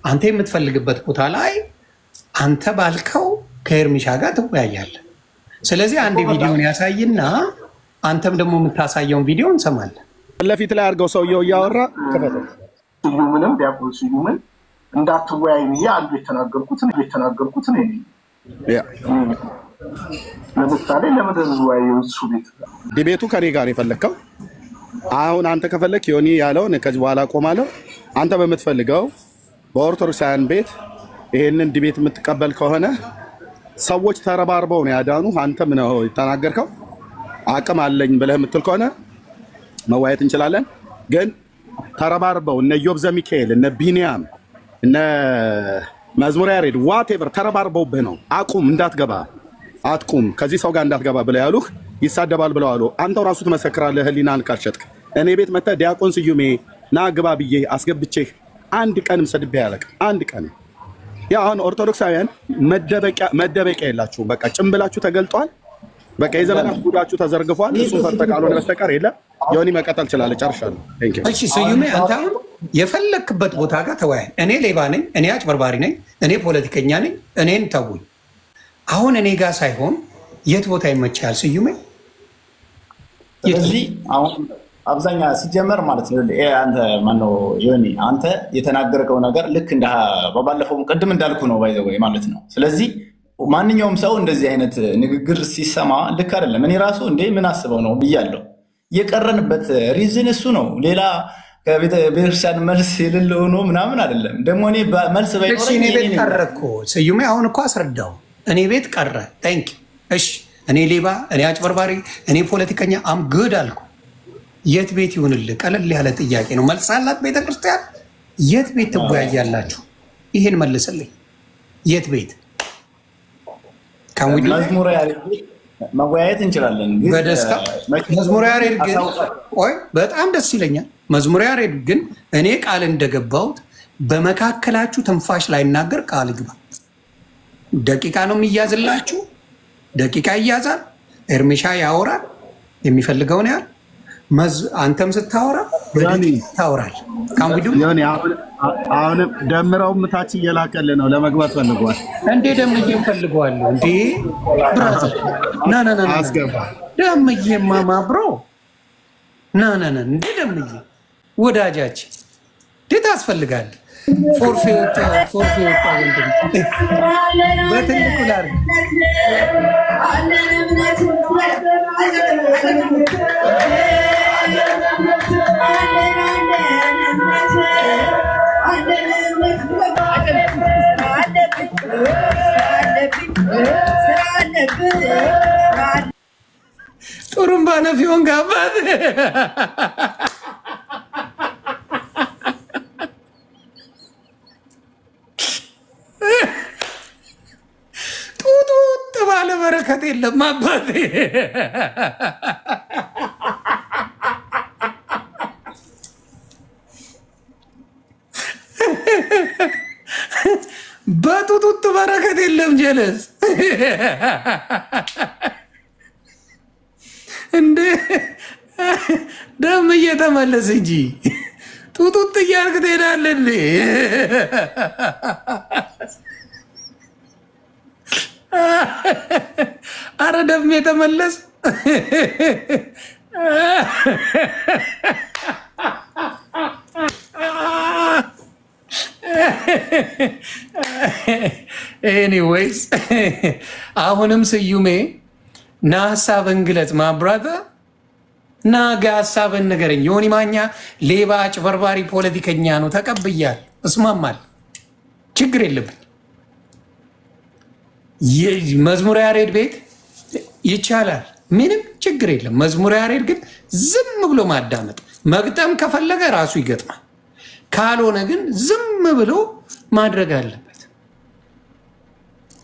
አንተ የምትፈልግበት ቦታ ላይ አንተ ባልከው ከኤርሚሻ ጋር ትወያያለህ ስለዚህ አንድ ቪዲዮን ያሳይና አንተም ደግሞ የምታሳየውን ቪዲዮ እንሰማለን ለፊት ላይ አድርገው ሰውየው እያወራ ከፈተው ስዩምንም ዲያቆን ስዩምን እንዳትወያይ ብዬ አንዱ የተናገርኩት እኔ ነኝ ለምሳሌ ለምድር ወያዩ እሱ ቤት ዲቤቱ ከኔ ጋር የፈለከው አሁን አንተ ከፈለክ ዮኒ ያለውን ከዚህ በኋላ ቆማለሁ አንተ በመትፈልገው በኦርቶዶክሳውያን ቤት ይሄንን ዲቤት የምትቀበል ከሆነ ሰዎች ተረባርበው ነው ያዳኑ አንተም ነው የተናገርከው አቅም አለኝ ብለህ የምትል ከሆነ መዋየት እንችላለን ግን ተረባርበው እነ ኢዮብ ዘሚካኤል እነ ቢንያም እነ መዝሙረ ያሬድ ዋቴቨር ተረባርበውብህ ነው አቁም እንዳትገባ አትቁም ከዚህ ሰው ጋር እንዳትገባ ብለው ያሉህ ይሳደባል ብለው አሉ። አንተው ራሱ ትመሰክራለህ ህሊናን ካልሸጥክ። እኔ ቤት መጥተህ ዲያቆን ስዩሜ ና ግባ ብዬ አስገብቼህ አንድ ቀንም ሰድቤ ያለቅ አንድ ቀን ያ አሁን ኦርቶዶክሳውያን መደበቂያ የላችሁም። በቃ ጭምብላችሁ ተገልጧል። በቃ የዘመናት ጉዳችሁ ተዘርግፏል። እሱ ፈተቃሉን በስተቀር የለም። ዮኒ መቀጠል ይችላል። ጨርሻለሁ። እሺ ስዩሜ አንተ አሁን የፈለክበት ቦታ ጋር ተወያይ። እኔ ሌባ ነኝ፣ እኔ አጭበርባሪ ነኝ፣ እኔ ፖለቲከኛ ነኝ፣ እኔን ተውኝ። አሁን እኔ ጋር ሳይሆን የት ቦታ ይመችሃል ስዩሜ? ስለዚህ አሁን አብዛኛ ሲጀመር ማለት ነው አንተ ማነው ዮኒ አንተ የተናገርከው ነገር ልክ እንደ ባለፈው ቅድም እንዳልኩ ነው ባይዘው ማለት ነው። ስለዚህ ማንኛውም ሰው እንደዚህ አይነት ንግግር ሲሰማ ልክ አይደለም። እኔ ራሱ እንዴ ምን አስበው ነው ብያለሁ። የቀረንበት ሪዝን እሱ ነው። ሌላ ከቤተክርስቲያን መልስ የሌለው ነው ምናምን አይደለም። ደግሞ እኔ መልስ ባይኖረኝ እኔ ቤት ቀረ እኮ ስዩሜ አሁን እኮ አስረዳው። እኔ ቤት ቀረ ታንክ እሺ እኔ ሌባ እኔ አጭበርባሪ እኔ ፖለቲከኛ አም ጉድ አልኩ። የት ቤት ይሁንልህ? ቀለል ያለ ጥያቄ ነው። መልስ አላት ቤተክርስቲያን። የት ቤት ትወያያላችሁ? ይሄን መልስልኝ። የት ቤት መዝሙረ ያሬድ መወያየት እንችላለን በደስታ። መዝሙረ ያሬድ ግን ቆይ በጣም ደስ ይለኛል። መዝሙረ ያሬድ ግን እኔ ቃል እንደገባሁት በመካከላችሁ ትንፋሽ ላይናገር ቃል ግባ። ደቂቃ ነው የሚያዝላችሁ። ደቂቃ ይያዛል። ኤርሚሻ ያወራል የሚፈልገውን ያህል አንተም ስታወራ በደቂቃ ታወራል። አሁንም ደምረው ምታች እየላከልህ ነው። ለመግባት ፈልጓል እንዴ? ደምዬ ፈልገዋለሁ እንዴ? ብራዘር ና አስገባ። ደምዬ ማማ ብሮ ና እንዴ? ደምዬ ወዳጃችን እንዴት አስፈልጋለህ? ፎርፌ ወጣ ወንድም በትልቁ ላድርግ ጥሩምባ ነፊውን ጋባት ጡጡጥ ባለ በረከት የለም አባቴ። በጡጡጥ በረከት የለም ጀለስ እንዴ? ደም እየተመለስ እንጂ ጡጡጥ እያልክ ትሄዳለህ እንዴ? አረ ደም የተመለስ ኤኒዌይስ አሁንም ስዩሜ ና ሀሳብን ግለጽ ማብራታ ና ሀሳብን ንገረኝ። ዮኒ ማኛ ሌባ አጭበርባሪ ፖለቲከኛ ነው ተቀብያል፣ እስማማል፣ ችግር የለብኝ። መዝሙረ ያሬድ ቤት ይቻላል፣ ምንም ችግር የለም። መዝሙረ ያሬድ ግን ዝም ብሎ ማዳመጥ፣ መግጠም ከፈለገ ራሱ ይገጥማል፣ ካልሆነ ግን ዝም ብሎ ማድረግ አለበት።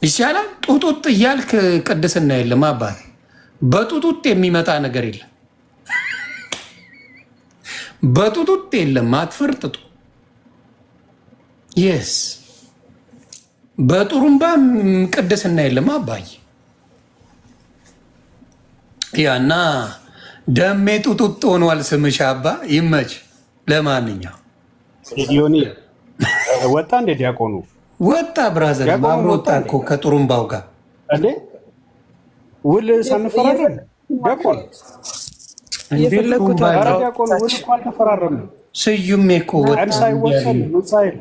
ይቻላል። ጡጡጥ እያልክ ቅድስና የለም አባት። በጡጡጥ የሚመጣ ነገር የለም፣ በጡጡጥ የለም። አትፈርጥጡ። የስ በጥሩምባ ቅድስና የለም አባይ። ያና ደሜ ጡጡጥ ሆኗል ስምሽ አባ። ይመች። ለማንኛው ዮኒ ወጣ እንደ ዲያቆኑ ወጣ። ብራዘር ማብሮ ወጣ እኮ ከጥሩምባው ጋር እንዴ ውል ሳንፈራረም ዲያቆን እየፈለኩት ዲያቆን ውል እኮ አልተፈራረምንም። ስዩሜ እኮ ወጣ ሳይወሰን ሳይል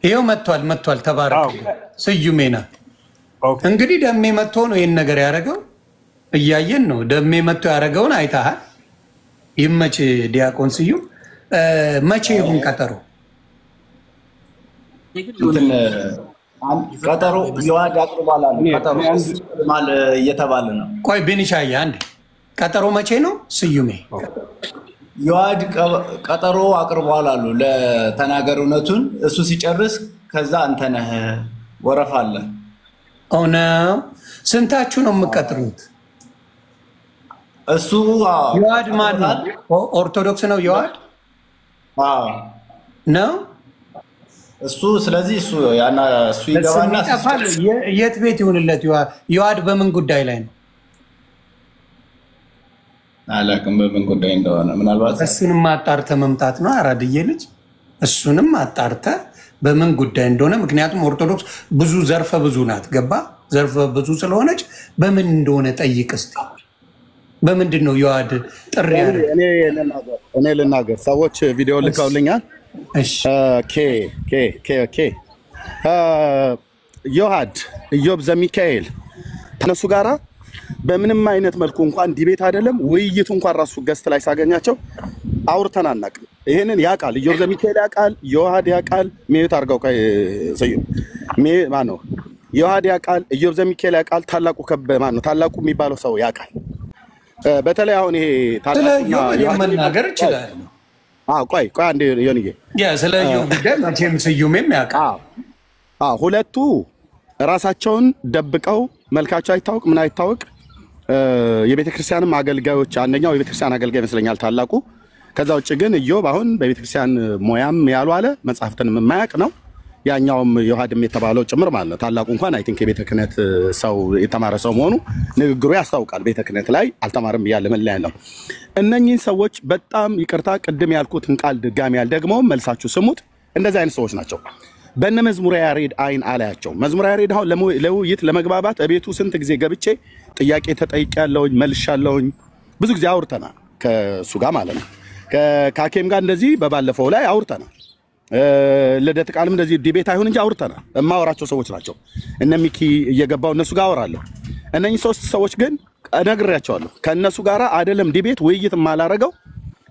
ይኸው መጥቷል። ተባረክ ስዩሜና። እንግዲህ ደሜ መጥቶ ነው ይህን ነገር ያደረገው። እያየን ነው። ደሜ መጥቶ ያደረገውን አይተሃል። ይመች ዲያቆን ስዩም። መቼ ይሁን ቀጠሮ? ቀጠሮ የዋጋ አቅርቧል አሉ። ቀጠሮ እየተባለ ነው። ቆይ ቢኒሻዬ አንዴ፣ ቀጠሮ መቼ ነው ስዩሜ? የዋድ ቀጠሮ አቅርቧል አሉ ለተናገር እውነቱን እሱ ሲጨርስ ከዛ አንተ ነህ ወረፋ አለ ኦና ስንታችሁ ነው የምትቀጥሩት እሱ የዋድ ማን ኦርቶዶክስ ነው የዋድ ነው እሱ ስለዚህ እሱ ያና እሱ ይገባና የት ቤት ይሁንለት የዋድ በምን ጉዳይ ላይ ነው አላቅም በምን ጉዳይ እንደሆነ ምናልባት እሱንም አጣርተ መምጣት ነው አራድዬ ልጅ እሱንም አጣርተ በምን ጉዳይ እንደሆነ ምክንያቱም ኦርቶዶክስ ብዙ ዘርፈ ብዙ ናት ገባ ዘርፈ ብዙ ስለሆነች በምን እንደሆነ ጠይቅ እስቲ በምንድን ነው የዋድ ጥሪ ያለ እኔ ልናገር ሰዎች ቪዲዮ ልከውልኛል እሺ ኬ የዋድ ኢዮብ ዘሚካኤል ተነሱ ጋራ በምንም አይነት መልኩ እንኳን ዲቤት አይደለም ውይይት እንኳን ራሱ ገስት ላይ ሳገኛቸው አውርተን አናውቅም ይሄንን ያቃል ኢዮብ ዘሚካኤል ያቃል የዋድ ያቃል ሜት አርጋው ከሰዩ ማነው የዋድ ያቃል ኢዮብ ዘሚካኤል ያቃል ታላቁ ማነው ታላቁ የሚባለው ሰው ያቃል በተለይ አሁን ይሄ ታላቁ የመናገር ይችላል ቆይ አንዴ የኔ ያ ስለ ኢዮብ ጉዳይ መቼም ስዩምም ያቃል ሁለቱ ራሳቸውን ደብቀው መልካቸው አይታወቅ ምን አይታወቅ የቤተክርስቲያንም አገልጋዮች አንደኛው የቤተክርስቲያን አገልጋይ መስለኛል ታላቁ ከዛ ውጭ ግን ኢዮብ አሁን በቤተክርስቲያን ሞያም ያሉ አለ መጻፍተን የማያውቅ ነው ያኛውም የዋድም የተባለው ጭምር ማለት ነው ታላቁ እንኳን አይ ቲንክ የቤተ ክህነት ሰው የተማረ ሰው መሆኑ ንግግሩ ያስታውቃል ቤተ ክህነት ላይ አልተማረም ይያለ መለያ ነው እነኚህን ሰዎች በጣም ይቅርታ ቅድም ያልኩትን ቃል ድጋሚ ያልደግሞ መልሳችሁ ስሙት እንደዚህ አይነት ሰዎች ናቸው በእነ መዝሙረ ያሬድ አይን አላያቸው መዝሙረ ያሬድ አሁን ለውይይት ለመግባባት እቤቱ ስንት ጊዜ ገብቼ ጥያቄ ተጠይቄያለሁኝ መልሻለሁኝ ብዙ ጊዜ አውርተናል ከሱ ጋር ማለት ነው ከካኬም ጋር እንደዚህ በባለፈው ላይ አውርተናል ለደት ቃልም እንደዚህ ዲቤት አይሆን እንጂ አውርተናል የማወራቸው ሰዎች ናቸው እነ ሚኪ እየገባው እነሱ ጋር አወራለሁ እነኚህ ሶስት ሰዎች ግን እነግራቸዋለሁ ከነሱ ጋር አይደለም ዲቤት ውይይት ማላረገው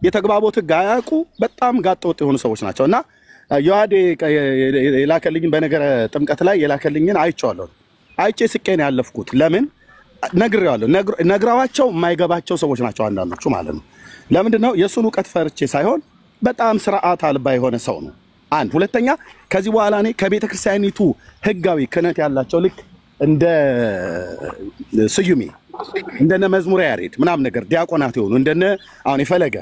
የተግባቦት ጋያቁ በጣም ጋጠወጥ የሆኑ ሰዎች ናቸውና የዋድ የላከልኝን በነገረ ጥምቀት ላይ የላከልኝን አይቼዋለሁ አይቼ ስቄን ያለፍኩት ለምን ነግሬዋለሁ ነግራዋቸው የማይገባቸው ሰዎች ናቸው አንዳንዶቹ ማለት ነው ለምንድን ነው የሱን ዕውቀት ፈርቼ ሳይሆን በጣም ስርዓት አልባ የሆነ ሰው ነው አንድ ሁለተኛ ከዚህ በኋላ እኔ ከቤተ ክርስቲያኒቱ ህጋዊ ክህነት ያላቸው ልክ እንደ ስዩሜ እንደነ መዝሙረ ያሬድ ምናምን ነገር ዲያቆናት ይሆኑ እንደነ አሁን የፈለገ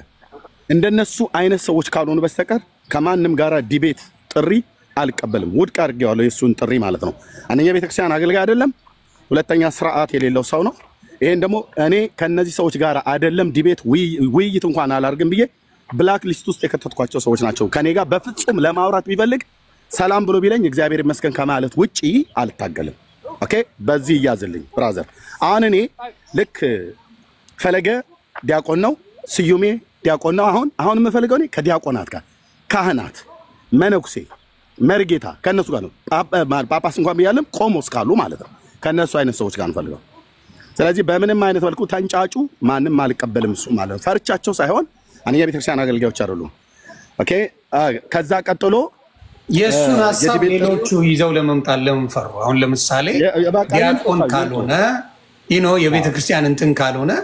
እንደነሱ አይነት ሰዎች ካልሆኑ በስተቀር ከማንንም ጋራ ዲቤት ጥሪ አልቀበልም ውድቅ አድርጌዋለሁ የሱን ጥሪ ማለት ነው አንደኛ ቤተ ክርስቲያን አገልጋይ አይደለም ሁለተኛ ስርዓት የሌለው ሰው ነው ይሄን ደግሞ እኔ ከነዚህ ሰዎች ጋር አይደለም ዲቤት ውይይት እንኳን አላርግም ብዬ ብላክ ሊስት ውስጥ የከተትኳቸው ሰዎች ናቸው ከኔ ጋር በፍጹም ለማውራት ቢፈልግ ሰላም ብሎ ቢለኝ እግዚአብሔር ይመስገን ከማለት ውጪ አልታገልም ኦኬ በዚህ ያዝልኝ ብራዘር አሁን እኔ ልክ ፈለገ ዲያቆን ነው ስዩሜ ዲያቆን ነው አሁን የምፈልገው እኔ ከዲያቆናት ጋር ካህናት መነኩሴ መርጌታ ከነሱ ጋር ነው ጳጳስ እንኳን ቢያለም ቆሞስ ካሉ ማለት ነው ከነሱ አይነት ሰዎች ጋር እንፈልገው ስለዚህ በምንም አይነት መልኩ ተንጫጩ ማንንም አልቀበልም እሱ ማለት ነው ፈርቻቸው ሳይሆን አንኛ ቤተክርስቲያን አገልጋዮች አይደሉም ኦኬ ከዛ ቀጥሎ የሱን ሐሳብ ሌሎቹ ይዘው ለመምጣት ለምንፈሩ አሁን ለምሳሌ ዲያቆን ካልሆነ የቤተክርስቲያን እንትን ካልሆነ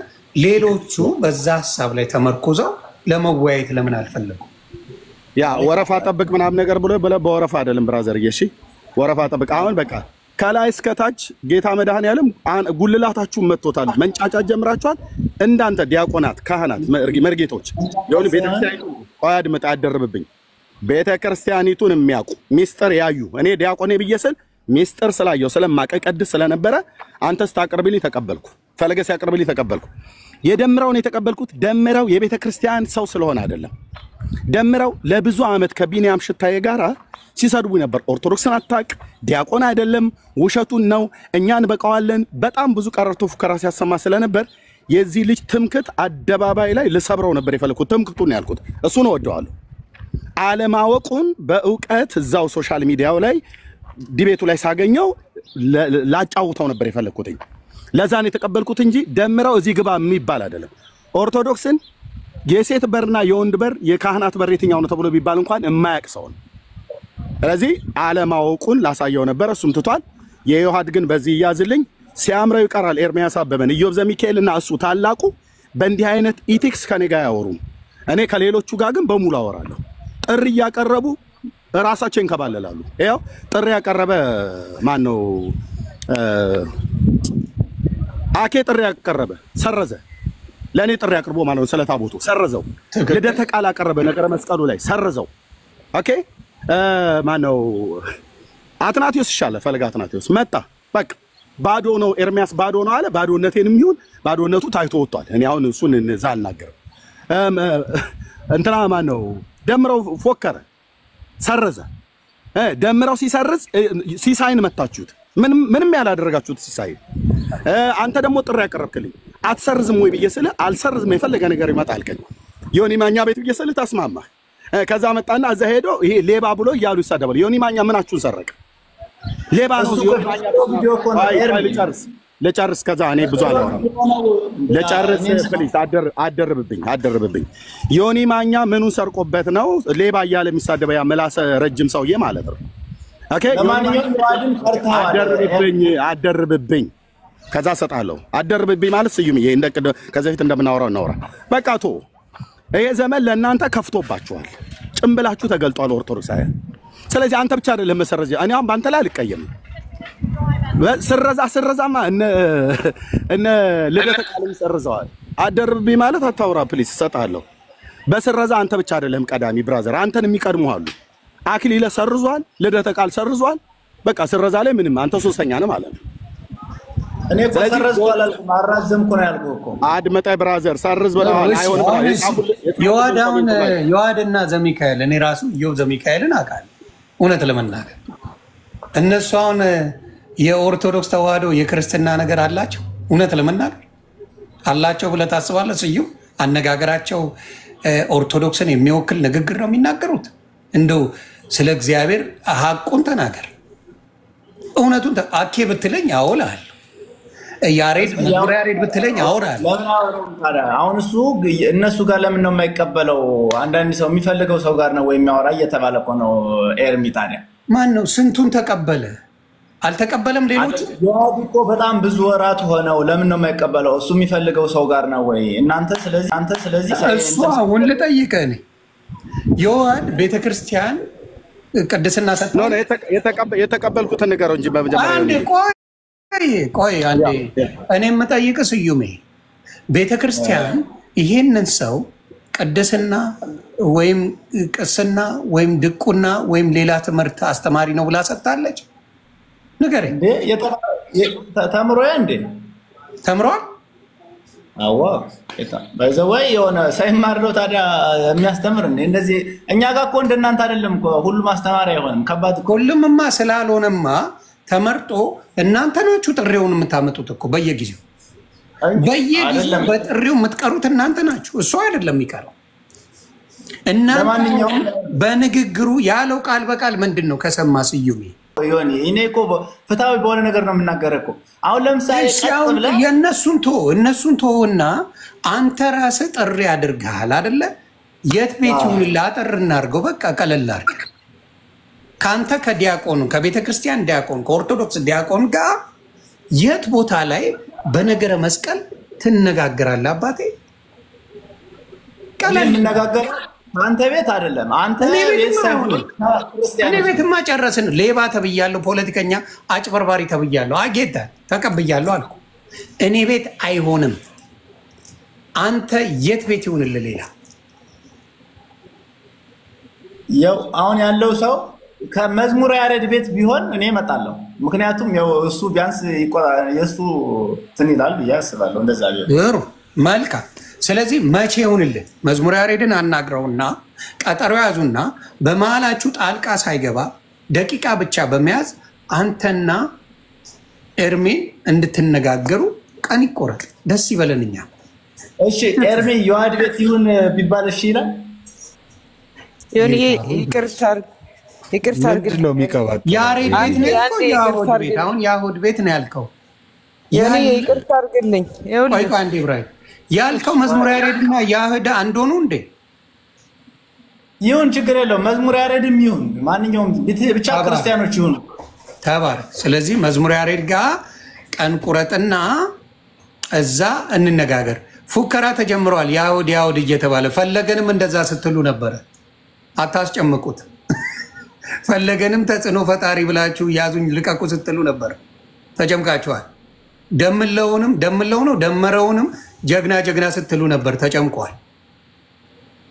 ሌሎቹ በዛ ሐሳብ ላይ ተመርኩዘው ለመወያየት ለምን አልፈለጉ ያ ወረፋ ጠብቅ ምናምን ነገር ብሎ በወረፋ አይደለም ብራዘር እሺ ወረፋ ጠብቅ አሁን በቃ ከላይ እስከታች ጌታ መድኃኔዓለም ጉልላታችሁ መጥቶታል መንጫጫት ጀምራችኋል እንዳንተ ዲያቆናት ካህናት መርጌቶች የሆነ ቤተክርስቲያኒቱ ቋያድ መጣ ያደረብብኝ ቤተክርስቲያኒቱን የሚያውቁ ሚስጥር ያዩ እኔ ዲያቆኔ ብየስል ሚስጥር ስላየው ስለማቀቀድስ ስለነበረ አንተስ ታቀርብልኝ ተቀበልኩ ፈለገ ሲያቀርብልኝ ተቀበልኩ የደምራውን የተቀበልኩት ደምራው የቤተክርስቲያን ሰው ስለሆነ አይደለም ደምራው ለብዙ አመት ከቢኒያም ሽታዬ ጋራ ሲሰድቡ ነበር ኦርቶዶክስን አታቅ ዲያቆን አይደለም ውሸቱን ነው እኛን በቃዋለን በጣም ብዙ ቀረርቶ ፉከራ ሲያሰማ ስለነበር የዚህ ልጅ ትምክት አደባባይ ላይ ልሰብረው ነበር የፈለኩት ትምክቱን ያልኩት እሱ ነው ወደዋለሁ አለማወቁን በእውቀት እዛው ሶሻል ሚዲያው ላይ ዲቤቱ ላይ ሳገኘው ላጫውተው ነበር የፈለኩት ለዛን የተቀበልኩት እንጂ ደምራው እዚህ ግባ የሚባል አይደለም ኦርቶዶክስን የሴት በርና የወንድ በር የካህናት በር የትኛው ነው ተብሎ ቢባል እንኳን የማያቅ ሰው ነው ስለዚህ አለማወቁን ላሳየው ነበር እሱም ትቷል የዮሐድ ግን በዚህ ያዝልኝ ሲያምረው ይቀራል ኤርሚያስ አበበን ኢዮብ ዘሚካኤልና እሱ ታላቁ በእንዲህ አይነት ኢቲክስ ከኔ ጋር ያወሩም እኔ ከሌሎቹ ጋር ግን በሙሉ አወራለሁ። ጥሪ እያቀረቡ ራሳቸው እንከባለላሉ። ይኸው ጥሪ ያቀረበ ማን ነው? አኬ ጥሪ ያቀረበ ሰረዘ። ለእኔ ጥሪ አቅርቦ ማለት ነው ስለ ታቦቱ ሰረዘው። ልደተ ቃል አቀረበ ነገረ መስቀሉ ላይ ሰረዘው። ኦኬ ማን ነው? አትናቴዎስ ይሻለ ፈለገ አትናቴዎስ መጣ። በቃ ባዶ ነው ኤርሚያስ ባዶ ነው አለ። ባዶነቴንም ይሁን ባዶነቱ ታይቶ ወጥቷል። እኔ አሁን እሱን እንዛ አልናገርም። እንትና ማን ነው? ደምረው ፎከረ ሰረዘ። ደምረው ሲሰርዝ ሲሳይን መታችሁት። ምንም ያላደረጋችሁት ሲሳይ። አንተ ደግሞ ጥሪ ያቀረብክልኝ አትሰርዝም ወይ ብዬ ስለ አልሰርዝም የፈለገ ነገር ይመጣል ከኝ ዮኒ ማኛ ቤት ብዬ ስለ ተስማማ። ከዛ መጣና እዛ ሄዶ ይሄ ሌባ ብሎ እያሉ ይሳደባል። ዮኒ ማኛ ምናችሁን ሰረቀ? ሌባ ነው ዮኒ ማኛ። ለጨርስ ከዛ እኔ ብዙ አላወራም። ለጨርስ ፕሊዝ አደርብብኝ። ዮኒ ማኛ ምኑን ሰርቆበት ነው ሌባ እያለ የሚሳደበው? ያ ምላሰ ረጅም ሰውዬ ማለት ነው። ኦኬ አደርብብኝ ከዛ ሰጣለሁ። አደርብብኝ ማለት ስዩም ይሄ ከዛ ፊት እንደምናወራው እናወራ። በቃ ቶ ይሄ ዘመን ለእናንተ ከፍቶባችኋል። ጭምብላችሁ ተገልጧል ኦርቶዶክሳውያን። ስለዚህ አንተ ብቻ አይደለም መሰረዝ። እኔ አሁን ባንተ ላይ አልቀየም። ስረዛማ እነ ልደተ ቃል ይሰርዘዋል። አደርብብኝ ማለት አታውራ ፕሊስ ሰጣለሁ። በስረዛ አንተ ብቻ አይደለም ቀዳሚ ብራዘር፣ አንተን የሚቀድሙ አሉ። አክሊለ ሰርዟል፣ ልደተ ቃል ሰርዟል። በቃ ስረዛ ላይ ምንም አንተ ሶስተኛ ነህ ማለት ነው። እኔ ተሰርዝኩ አላልኩም፣ አራዘምኩ ነው ያልኩህ እኮ። አድመጣይ ብራዘር ሰርዝ ብለዋል። አይሆንም። የዋድና ዘሚካኤል እኔ ራሱ የው ዘሚካኤልን አውቃለሁ። እውነት ለመናገር እነሱ አሁን የኦርቶዶክስ ተዋህዶ የክርስትና ነገር አላቸው። እውነት ለመናገር አላቸው ብለህ ታስባለህ? ስዩም አነጋገራቸው ኦርቶዶክስን የሚወክል ንግግር ነው የሚናገሩት። እንደው ስለ እግዚአብሔር ሀቁን ተናገር። እውነቱን አኬ ብትለኝ አውላለሁ። ያሬድ መዝሙረ ያሬድ ብትለኝ አውላለሁ። አሁን እሱ እነሱ ጋር ለምን ነው የማይቀበለው? አንዳንድ ሰው የሚፈልገው ሰው ጋር ነው ወይ የሚያወራ እየተባለ እኮ ነው። ኤርሚ ታዲያ ማን ነው ስንቱን ተቀበለ? አልተቀበለም። ሌሎች እኮ በጣም ብዙ ወራት ሆነው ለምን ነው የማይቀበለው? እሱ የሚፈልገው ሰው ጋር ነው ወይ እናንተ? ስለዚህ እሱ አሁን ልጠይቅህ እኔ የዋድ ቤተክርስቲያን ቅድስና ሰጥ ነው የተቀበልኩትን ንገረው እንጂ በመጀመሪያ አንዴ ቆይ አንዴ እኔ የምጠይቅህ ስዩሜ ቤተክርስቲያን ይሄንን ሰው ቅድስና ወይም ቅስና ወይም ድቁና ወይም ሌላ ትምህርት አስተማሪ ነው ብላ ሰጥታለች? ንገረኝ። ተምሯል? አዎ ባይዘወይ የሆነ ሳይማር ነው ታዲያ የሚያስተምር እንዴ? እንደዚህ እኛ ጋር እኮ እንደናንተ አይደለም እኮ ሁሉም አስተማሪ አይሆንም። ከባድ ሁሉምማ ስላልሆነማ ተመርጦ እናንተ ናችሁ ጥሪውን የምታመጡት እኮ በየጊዜው በጥሪው የምትቀሩት እናንተ ናችሁ። እሱ አይደለም የሚቀረው። እናንተ በንግግሩ ያለው ቃል በቃል ምንድን ነው ከሰማ ስዩሜ? ዮኒ እኔ እኮ ፍትሃዊ በሆነ ነገር ነው የምናገረው እኮ። አሁን ለምሳሌ የእነሱን ተውና አንተ ራስህ ጥሪ አድርገሃል አይደለ? የት ቤት ይሁን ላጠር እናድርገው። በቃ ቀለል አድርግ። ከአንተ ከዲያቆኑ ከቤተ ክርስቲያን ዲያቆን ከኦርቶዶክስ ዲያቆን ጋር የት ቦታ ላይ በነገረ መስቀል ትነጋገራለህ? አባቴ ቀለል እንነጋገር። አንተ ቤት አይደለም አንተ ቤት ሳይሆን እኔ ቤትማ ጨረስን። ሌባ ተብያለሁ፣ ፖለቲከኛ አጭበርባሪ ተብያለሁ፣ አጌታ ተቀብያለሁ አልኩ። እኔ ቤት አይሆንም። አንተ የት ቤት ይሁንልህ? ሌላ ያው አሁን ያለው ሰው ከመዝሙረ ያሬድ ቤት ቢሆን እኔ እመጣለሁ። ምክንያቱም ያው እሱ ቢያንስ የሱ እንትን ይላል ብዬ አስባለሁ። እንደዛ ቢሆን መልካም። ስለዚህ መቼ ይሁንልህ? መዝሙረ ያሬድን አናግረውና ቀጠሮ ያዙና በመሃላችሁ ጣልቃ ሳይገባ ደቂቃ ብቻ በመያዝ አንተና ኤርሚን እንድትነጋገሩ ቀን ይቆረጥ። ደስ ይበለንኛ። እሺ ኤርሚ የዋድ ቤት ይሁን ቢባል እሺ ይላል? ዮኒ ይቅርታ አድርግልኝ ነው የሚቀባጥ ያሬድ ቤት ነው ያልከው? ያሁድ ቤት አሁን ያሁድ ቤት ነው ያልከው? ዮኒ ይቅርታ አድርግልኝ። ቆይ አንዴ ብራይ ያልከው መዝሙረ ያሬድና ያህዳ አንድ ሆኑ እንዴ? ይሁን ችግር የለውም። መዝሙረ ያሬድም ይሁን ማንኛውም ብቻ ክርስቲያኖች ይሁን ተባረክ። ስለዚህ መዝሙረ ያሬድ ጋር ቀን ቁረጥና እዛ እንነጋገር። ፉከራ ተጀምሯል። ያውድ እየተባለ ፈለገንም እንደዛ ስትሉ ነበረ። አታስጨምቁት። ፈለገንም ተጽዕኖ ፈጣሪ ብላችሁ ያዙኝ ልቀቁ ስትሉ ነበር። ተጨምቃችኋል። ደመረውንም ጀግና ስትሉ ነበር። ተጨምቋል።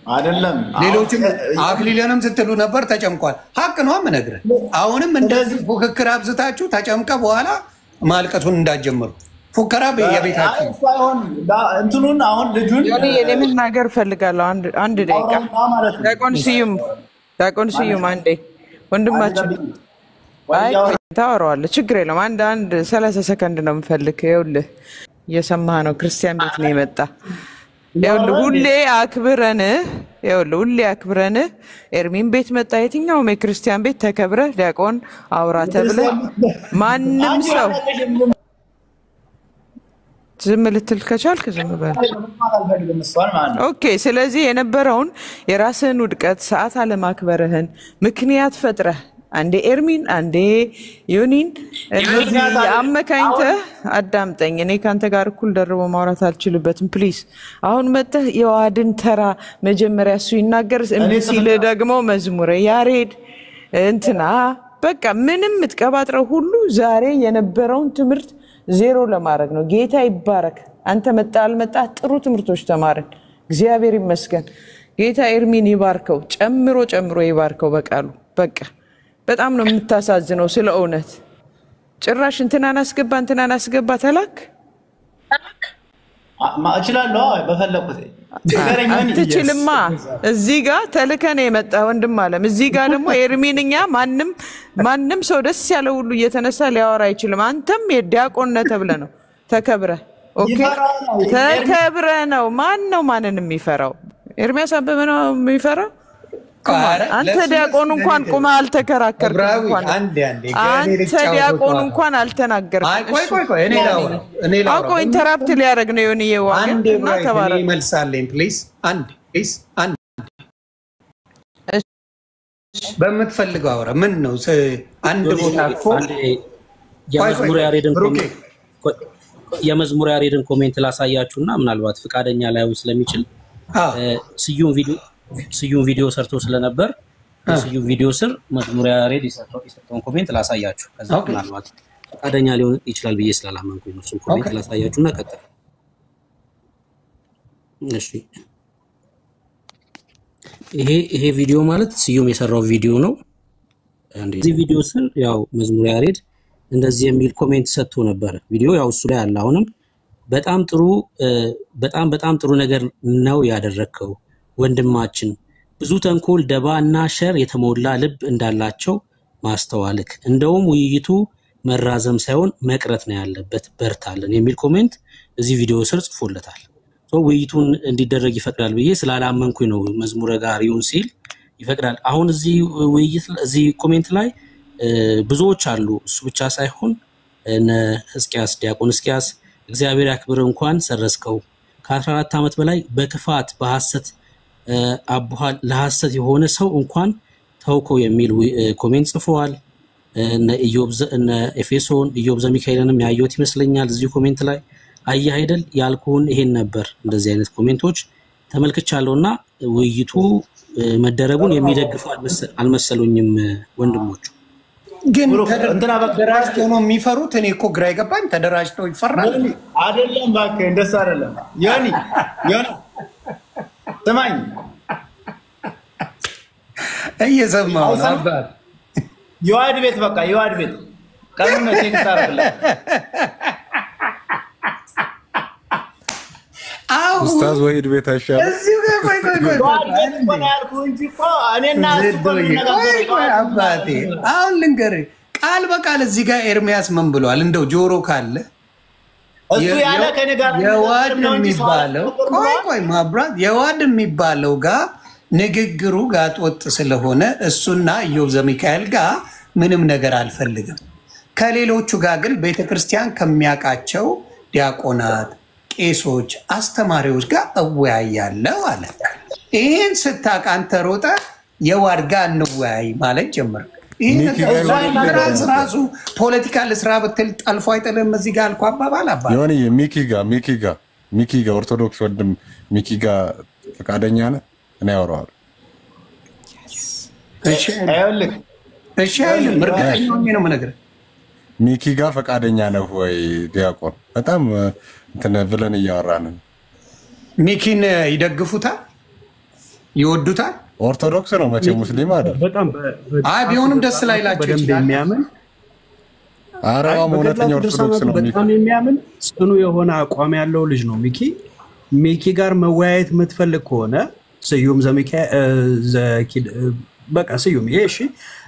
አይደለም ሌሎችም አክሊለንም ስትሉ ነበር። ተጨምቋል። ሀቅ ነው የምነግርህ። አሁንም እንደዚህ ፉክክር አብዝታችሁ ተጨምቀ በኋላ ማልቀሱን እንዳትጀምሩ። ፉከራ የቤታችሁ እንትኑን አሁን ልጁን እኔ መናገር እፈልጋለሁ። አንድ ደቂቃ ዲያቆን ስዩም አንዴ ወንድማችን ታወራዋለህ። ችግር የለም። አንድ 30 ሰከንድ ነው የምፈልግ። ይኸውልህ እየሰማህ ነው። ክርስቲያን ቤት ነው የመጣ። ይኸውልህ ሁሌ አክብረን ኤርሚን ቤት መጣ። የትኛውም የክርስቲያን ቤት ተከብረህ ዲያቆን አውራ ተብለህ ማንም ሰው ዝም ልትል ከቻልክ ዝም በል። ኦኬ። ስለዚህ የነበረውን የራስህን ውድቀት ሰዓት አለማክበርህን ምክንያት ፈጥረህ አንዴ ኤርሚን አንዴ ዮኒን እነዚህ አመካኝተህ አዳምጠኝ። እኔ ካንተ ጋር እኩል ደርቦ ማውራት አልችልበትም። ፕሊዝ አሁን መጥተህ የዋድን ተራ መጀመሪያ እሱ ይናገር እምቢ ሲል ደግሞ መዝሙረ ያሬድ እንትና በቃ ምንም ምትቀባጥረው ሁሉ ዛሬ የነበረውን ትምህርት ዜሮ ለማድረግ ነው። ጌታ ይባረክ። አንተ መጣ አልመጣ ጥሩ ትምህርቶች ተማርን። እግዚአብሔር ይመስገን። ጌታ ኤርሚን ይባርከው፣ ጨምሮ ይባርከው በቃሉ። በቃ በጣም ነው የምታሳዝነው። ስለ እውነት ጭራሽ እንትናን አስገባ ተላክ እችላለሁ በፈለኩት አትችልማ። እዚህ ጋር ተልከን የመጣ ወንድም አለም። እዚህ ጋር ደግሞ ኤርሚንኛ ማንም ሰው ደስ ያለው ሁሉ እየተነሳ ሊያወራ አይችልም። አንተም የዲያቆን ነህ ተብለህ ነው ተከብረህ። ኦኬ ተከብረ ነው። ማን ነው ማንን የሚፈራው? ኤርሚያስ አበበ ነው የሚፈራው? አንተ ዲያቆን እንኳን ቁማ አልተከራከርክም። አንተ ዲያቆን እንኳን አልተናገርክም። እኔ ኢንተራፕት ሊያደርግ ነው የሆነ የዋገና ተባረክ። መልሳለኝ ፕሊዝ። አንድ በምትፈልገው አውራ። ምን ነው አንድ ቦታ እኮ የመዝሙር ያሬድን ኮሜንት ላሳያችሁና ምናልባት ፍቃደኛ ላይሆን ስለሚችል ስዩም ቪዲዮ ሰርቶ ስለነበር ስዩም ቪዲዮ ስር መዝሙር ያሬድ የሰጠውን ኮሜንት ላሳያችሁ። ከዛ ምናልባት ፍቃደኛ ሊሆን ይችላል ብዬ ስላላመንኩኝ ነው። እሱን ኮሜንት ላሳያችሁና ቀጥል። እሺ ይሄ ቪዲዮ ማለት ስዩም የሰራው ቪዲዮ ነው። እዚህ ቪዲዮ ስር ያው መዝሙር ያሬድ እንደዚህ የሚል ኮሜንት ሰጥቶ ነበር። ቪዲዮ ያው እሱ ላይ አለ። አሁንም በጣም ጥሩ ነገር ነው ያደረከው ወንድማችን። ብዙ ተንኮል ደባና ሸር የተሞላ ልብ እንዳላቸው ማስተዋልክ። እንደውም ውይይቱ መራዘም ሳይሆን መቅረት ነው ያለበት፣ በርታለን የሚል ኮሜንት እዚህ ቪዲዮ ስር ጽፎለታል። ውይይቱን እንዲደረግ ይፈቅዳል ብዬ ስላላመንኩኝ ነው። መዝሙረ ጋር ይሁን ሲል ይፈቅዳል። አሁን እዚህ ኮሜንት ላይ ብዙዎች አሉ። እሱ ብቻ ሳይሆን ሕዝቅያስ ዲያቆን ሕዝቅያስ እግዚአብሔር ያክብር እንኳን ሰረስከው። ከ14 ዓመት በላይ በክፋት በሐሰት አቡሃል ለሐሰት የሆነ ሰው እንኳን ተውከው የሚል ኮሜንት ጽፈዋል። እነ ኤፌሶን ኢዮብ ዘሚካኤልንም ያየሁት ይመስለኛል እዚህ ኮሜንት ላይ። አየህ አይደል ያልኩን ይሄን ነበር። እንደዚህ አይነት ኮሜንቶች ተመልክቻለሁና ውይይቱ መደረጉን የሚደግፉ አልመሰሉኝም ወንድሞቹ። ግን ተደራጅተው ነው የሚፈሩት። እኔ እኮ ግራ ይገባኝ። ተደራጅተው ይፈራል አይደለም? እባክህ እንደሱ አይደለም። ዮኒ ስማኝ፣ እየሰማሁ ነው አባት። የዋድ ቤት በቃ የዋድ ቤት ቀኑን ቴክስት አደረግልህ። ኡስታዝ ወሂድ ቤት አይሻልም? እዚሁ ጋር ቆይ አባቴ፣ አሁን ልንገርህ ቃል በቃል እዚህ ጋር ኤርሚያስ ምን ብሏል? እንደው ጆሮ ካለ እሱ ያለ ከኔ ጋር የዋድ የሚባለው ቆይ ማብራት የዋድ የሚባለው ጋር ንግግሩ ጋር ወጥ ስለሆነ እሱና ኢዮብ ዘሚካኤል ጋር ምንም ነገር አልፈልግም። ከሌሎቹ ጋር ግን ቤተክርስቲያን ከሚያውቃቸው ዲያቆናት፣ ቄሶች፣ አስተማሪዎች ጋር እወያያለሁ አለ። ይህን ስታውቅ አንተ ሮጠ የዋድ ጋር እንወያይ ማለት ጀመርክ። ራሱ ፖለቲካ ልስራ ብትል ጠልፎ አይጥልም። እዚህ ጋር አልኩ አባባል አባ ሚኪ ጋ ሚኪ ጋር ኦርቶዶክስ ወንድም ሚኪ ጋር ፈቃደኛ ነህ? እኔ ያወራዋለሁ። እሺ አይልም። እርግጠኛ ሆኜ ነው የምነግርህ። ሚኪ ጋር ፈቃደኛ ነህ ወይ ዲያቆን? በጣም እንትን ብለን እያወራን ነው። ሚኪን ይደግፉታል? ይወዱታል? ኦርቶዶክስ ነው መቼ ሙስሊም አይደል? በጣም አይ ቢሆንም ደስ ላይላቸው ይችላል። የሚያምን አራም እውነተኛ ኦርቶዶክስ ነው። በጣም የሚያምን ጽኑ የሆነ አቋም ያለው ልጅ ነው ሚኪ። ሚኪ ጋር መወያየት የምትፈልግ ከሆነ ስዩም በቃ ስዩም ይሄ እሺ፣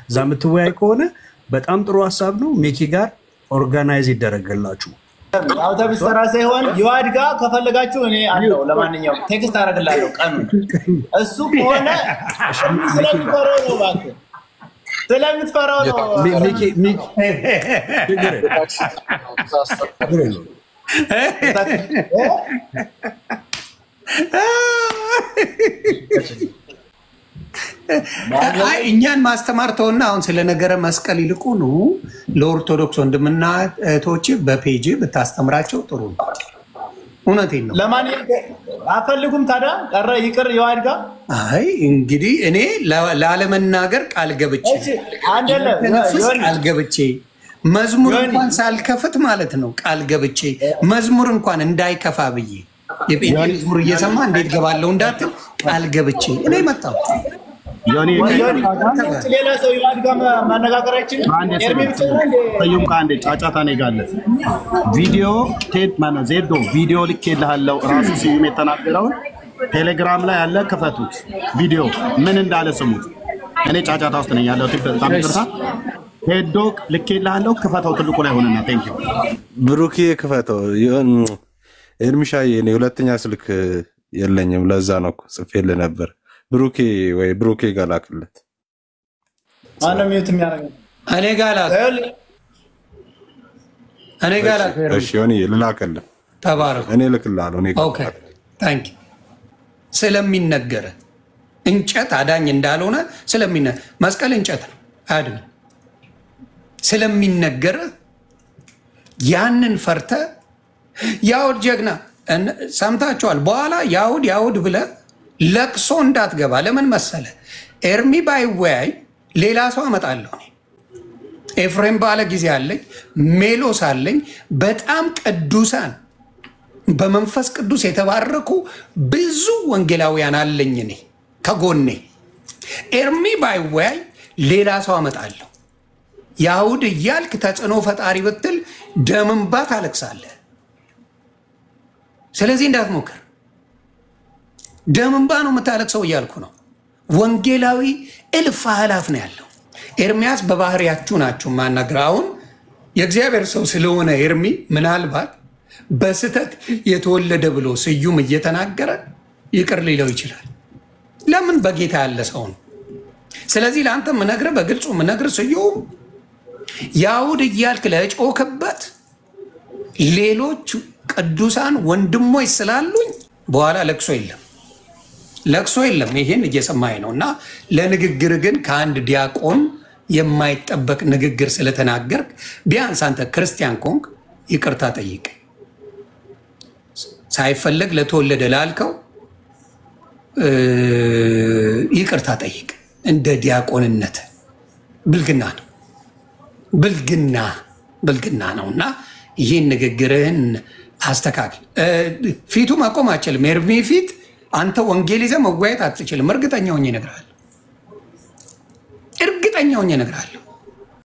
እዛ የምትወያይ ከሆነ በጣም ጥሩ ሀሳብ ነው። ሚኪ ጋር ኦርጋናይዝ ይደረግላችሁ። አውቶቡስ ተራ ሳይሆን ይዋድ ጋር ከፈለጋችሁ እኔ አለው። ለማንኛውም ቴክስት አደርግላለሁ ቀኑን። እሱ ከሆነ ስለምትፈራው ነው እባክህ፣ ስለምትፈራው ነው እኛን ማስተማር ተውና አሁን ስለ ነገረ መስቀል ይልቁኑ ለኦርቶዶክስ ወንድምና እህቶች በፔጅ ብታስተምራቸው ጥሩ ነው። እውነቴን ነው። ለማንኛውም አፈልጉም ታዲያ ቀረ ይቅር ይዋድ ጋር። አይ እንግዲህ እኔ ላለመናገር ቃል ገብቼ መዝሙር እንኳን ሳልከፍት ማለት ነው ቃል ገብቼ መዝሙር እንኳን እንዳይከፋ ብዬ የጴንጤ መዝሙር እየሰማ እንዴት ገባለሁ እንዳትል ቃል ገብቼ እኔ መጣሁ። ሌላ ሰው ይዋድ ጋር ማነጋገራችን ሰዩም ከአንዴ ጫጫታ ነው ጋለ ቪዲዮ ቴድ ማና ዜዶ ቪዲዮ ልኬልሃለሁ። ራሱ ስዩም የተናገረውን ቴሌግራም ላይ ያለ ክፈቱት። ቪዲዮ ምን እንዳለ ስሙት። እኔ ጫጫታ ውስጥ ነኝ ያለው። በጣም ይቅርታ። ሄዶ ልኬልሃለሁ። ክፈተው ትልቁ ላይ ሆነና ቴንክ ዩ ብሩኬ ክፈተው። ኤርሚሻዬ እኔ ሁለተኛ ስልክ የለኝም፣ ለዛ ነው ጽፌልህ ነበር። ብሩኬ ወይ ብሩኬ ጋር ላክለት። ማነው ሚውት የሚያደርገው? እኔ ጋር ላክ። እሺ ሆኔ ልላክልህ። ተባረክ። እኔ ልክልሃለሁ። እኔ ኦኬ ታንክ ዩ። ስለሚነገር እንጨት አዳኝ እንዳልሆነ መስቀል እንጨት ነው አያድንም። ስለሚነገር ያንን ፈርተ ያውድ ጀግና ሰምታችኋል። በኋላ ያውድ ብለህ ለቅሶ እንዳትገባ። ለምን መሰለ? ኤርሚ ባይወያይ ሌላ ሰው አመጣለሁ። ኤፍሬም ባለ ጊዜ አለኝ፣ ሜሎስ አለኝ። በጣም ቅዱሳን በመንፈስ ቅዱስ የተባረኩ ብዙ ወንጌላውያን አለኝ እኔ ከጎኔ። ኤርሚ ባይወያይ ሌላ ሰው አመጣለሁ። ያውድ እያልክ ተጽዕኖ ፈጣሪ ብትል ደምንባ ታለቅሳለህ። ስለዚህ እንዳትሞክር። ደምንባ ነው የምታለቅሰው እያልኩ ነው። ወንጌላዊ እልፍ አላፍ ነው ያለው። ኤርሚያስ በባህሪያችሁ ናችሁ ማናገር። አሁን የእግዚአብሔር ሰው ስለሆነ ኤርሚ ምናልባት በስተት የተወለደ ብሎ ስዩም እየተናገረ ይቅር ሊለው ይችላል። ለምን? በጌታ ያለ ሰው ነው። ስለዚህ ለአንተ ምነግርህ በግልጹ ምነግርህ ስዩም ያውድ እያልክ ለጮክበት ሌሎች ቅዱሳን ወንድሞች ስላሉኝ በኋላ ለቅሶ የለም። ይሄን እየሰማኝ ነው። እና ለንግግር ግን ከአንድ ዲያቆን የማይጠበቅ ንግግር ስለተናገርክ ቢያንስ አንተ ክርስቲያን ኮንክ ይቅርታ ጠይቅ። ሳይፈለግ ለተወለደ ላልከው ይቅርታ ጠይቅ። እንደ ዲያቆንነት ብልግና ነው፣ ብልግና ነው። እና ይህን ንግግርህን አስተካክል። ፊቱ መቆም አትችልም። ኤርሚ ፊት አንተ ወንጌል ይዘህ መወያየት አትችልም። እርግጠኛ ሆኜ እነግርሃለሁ።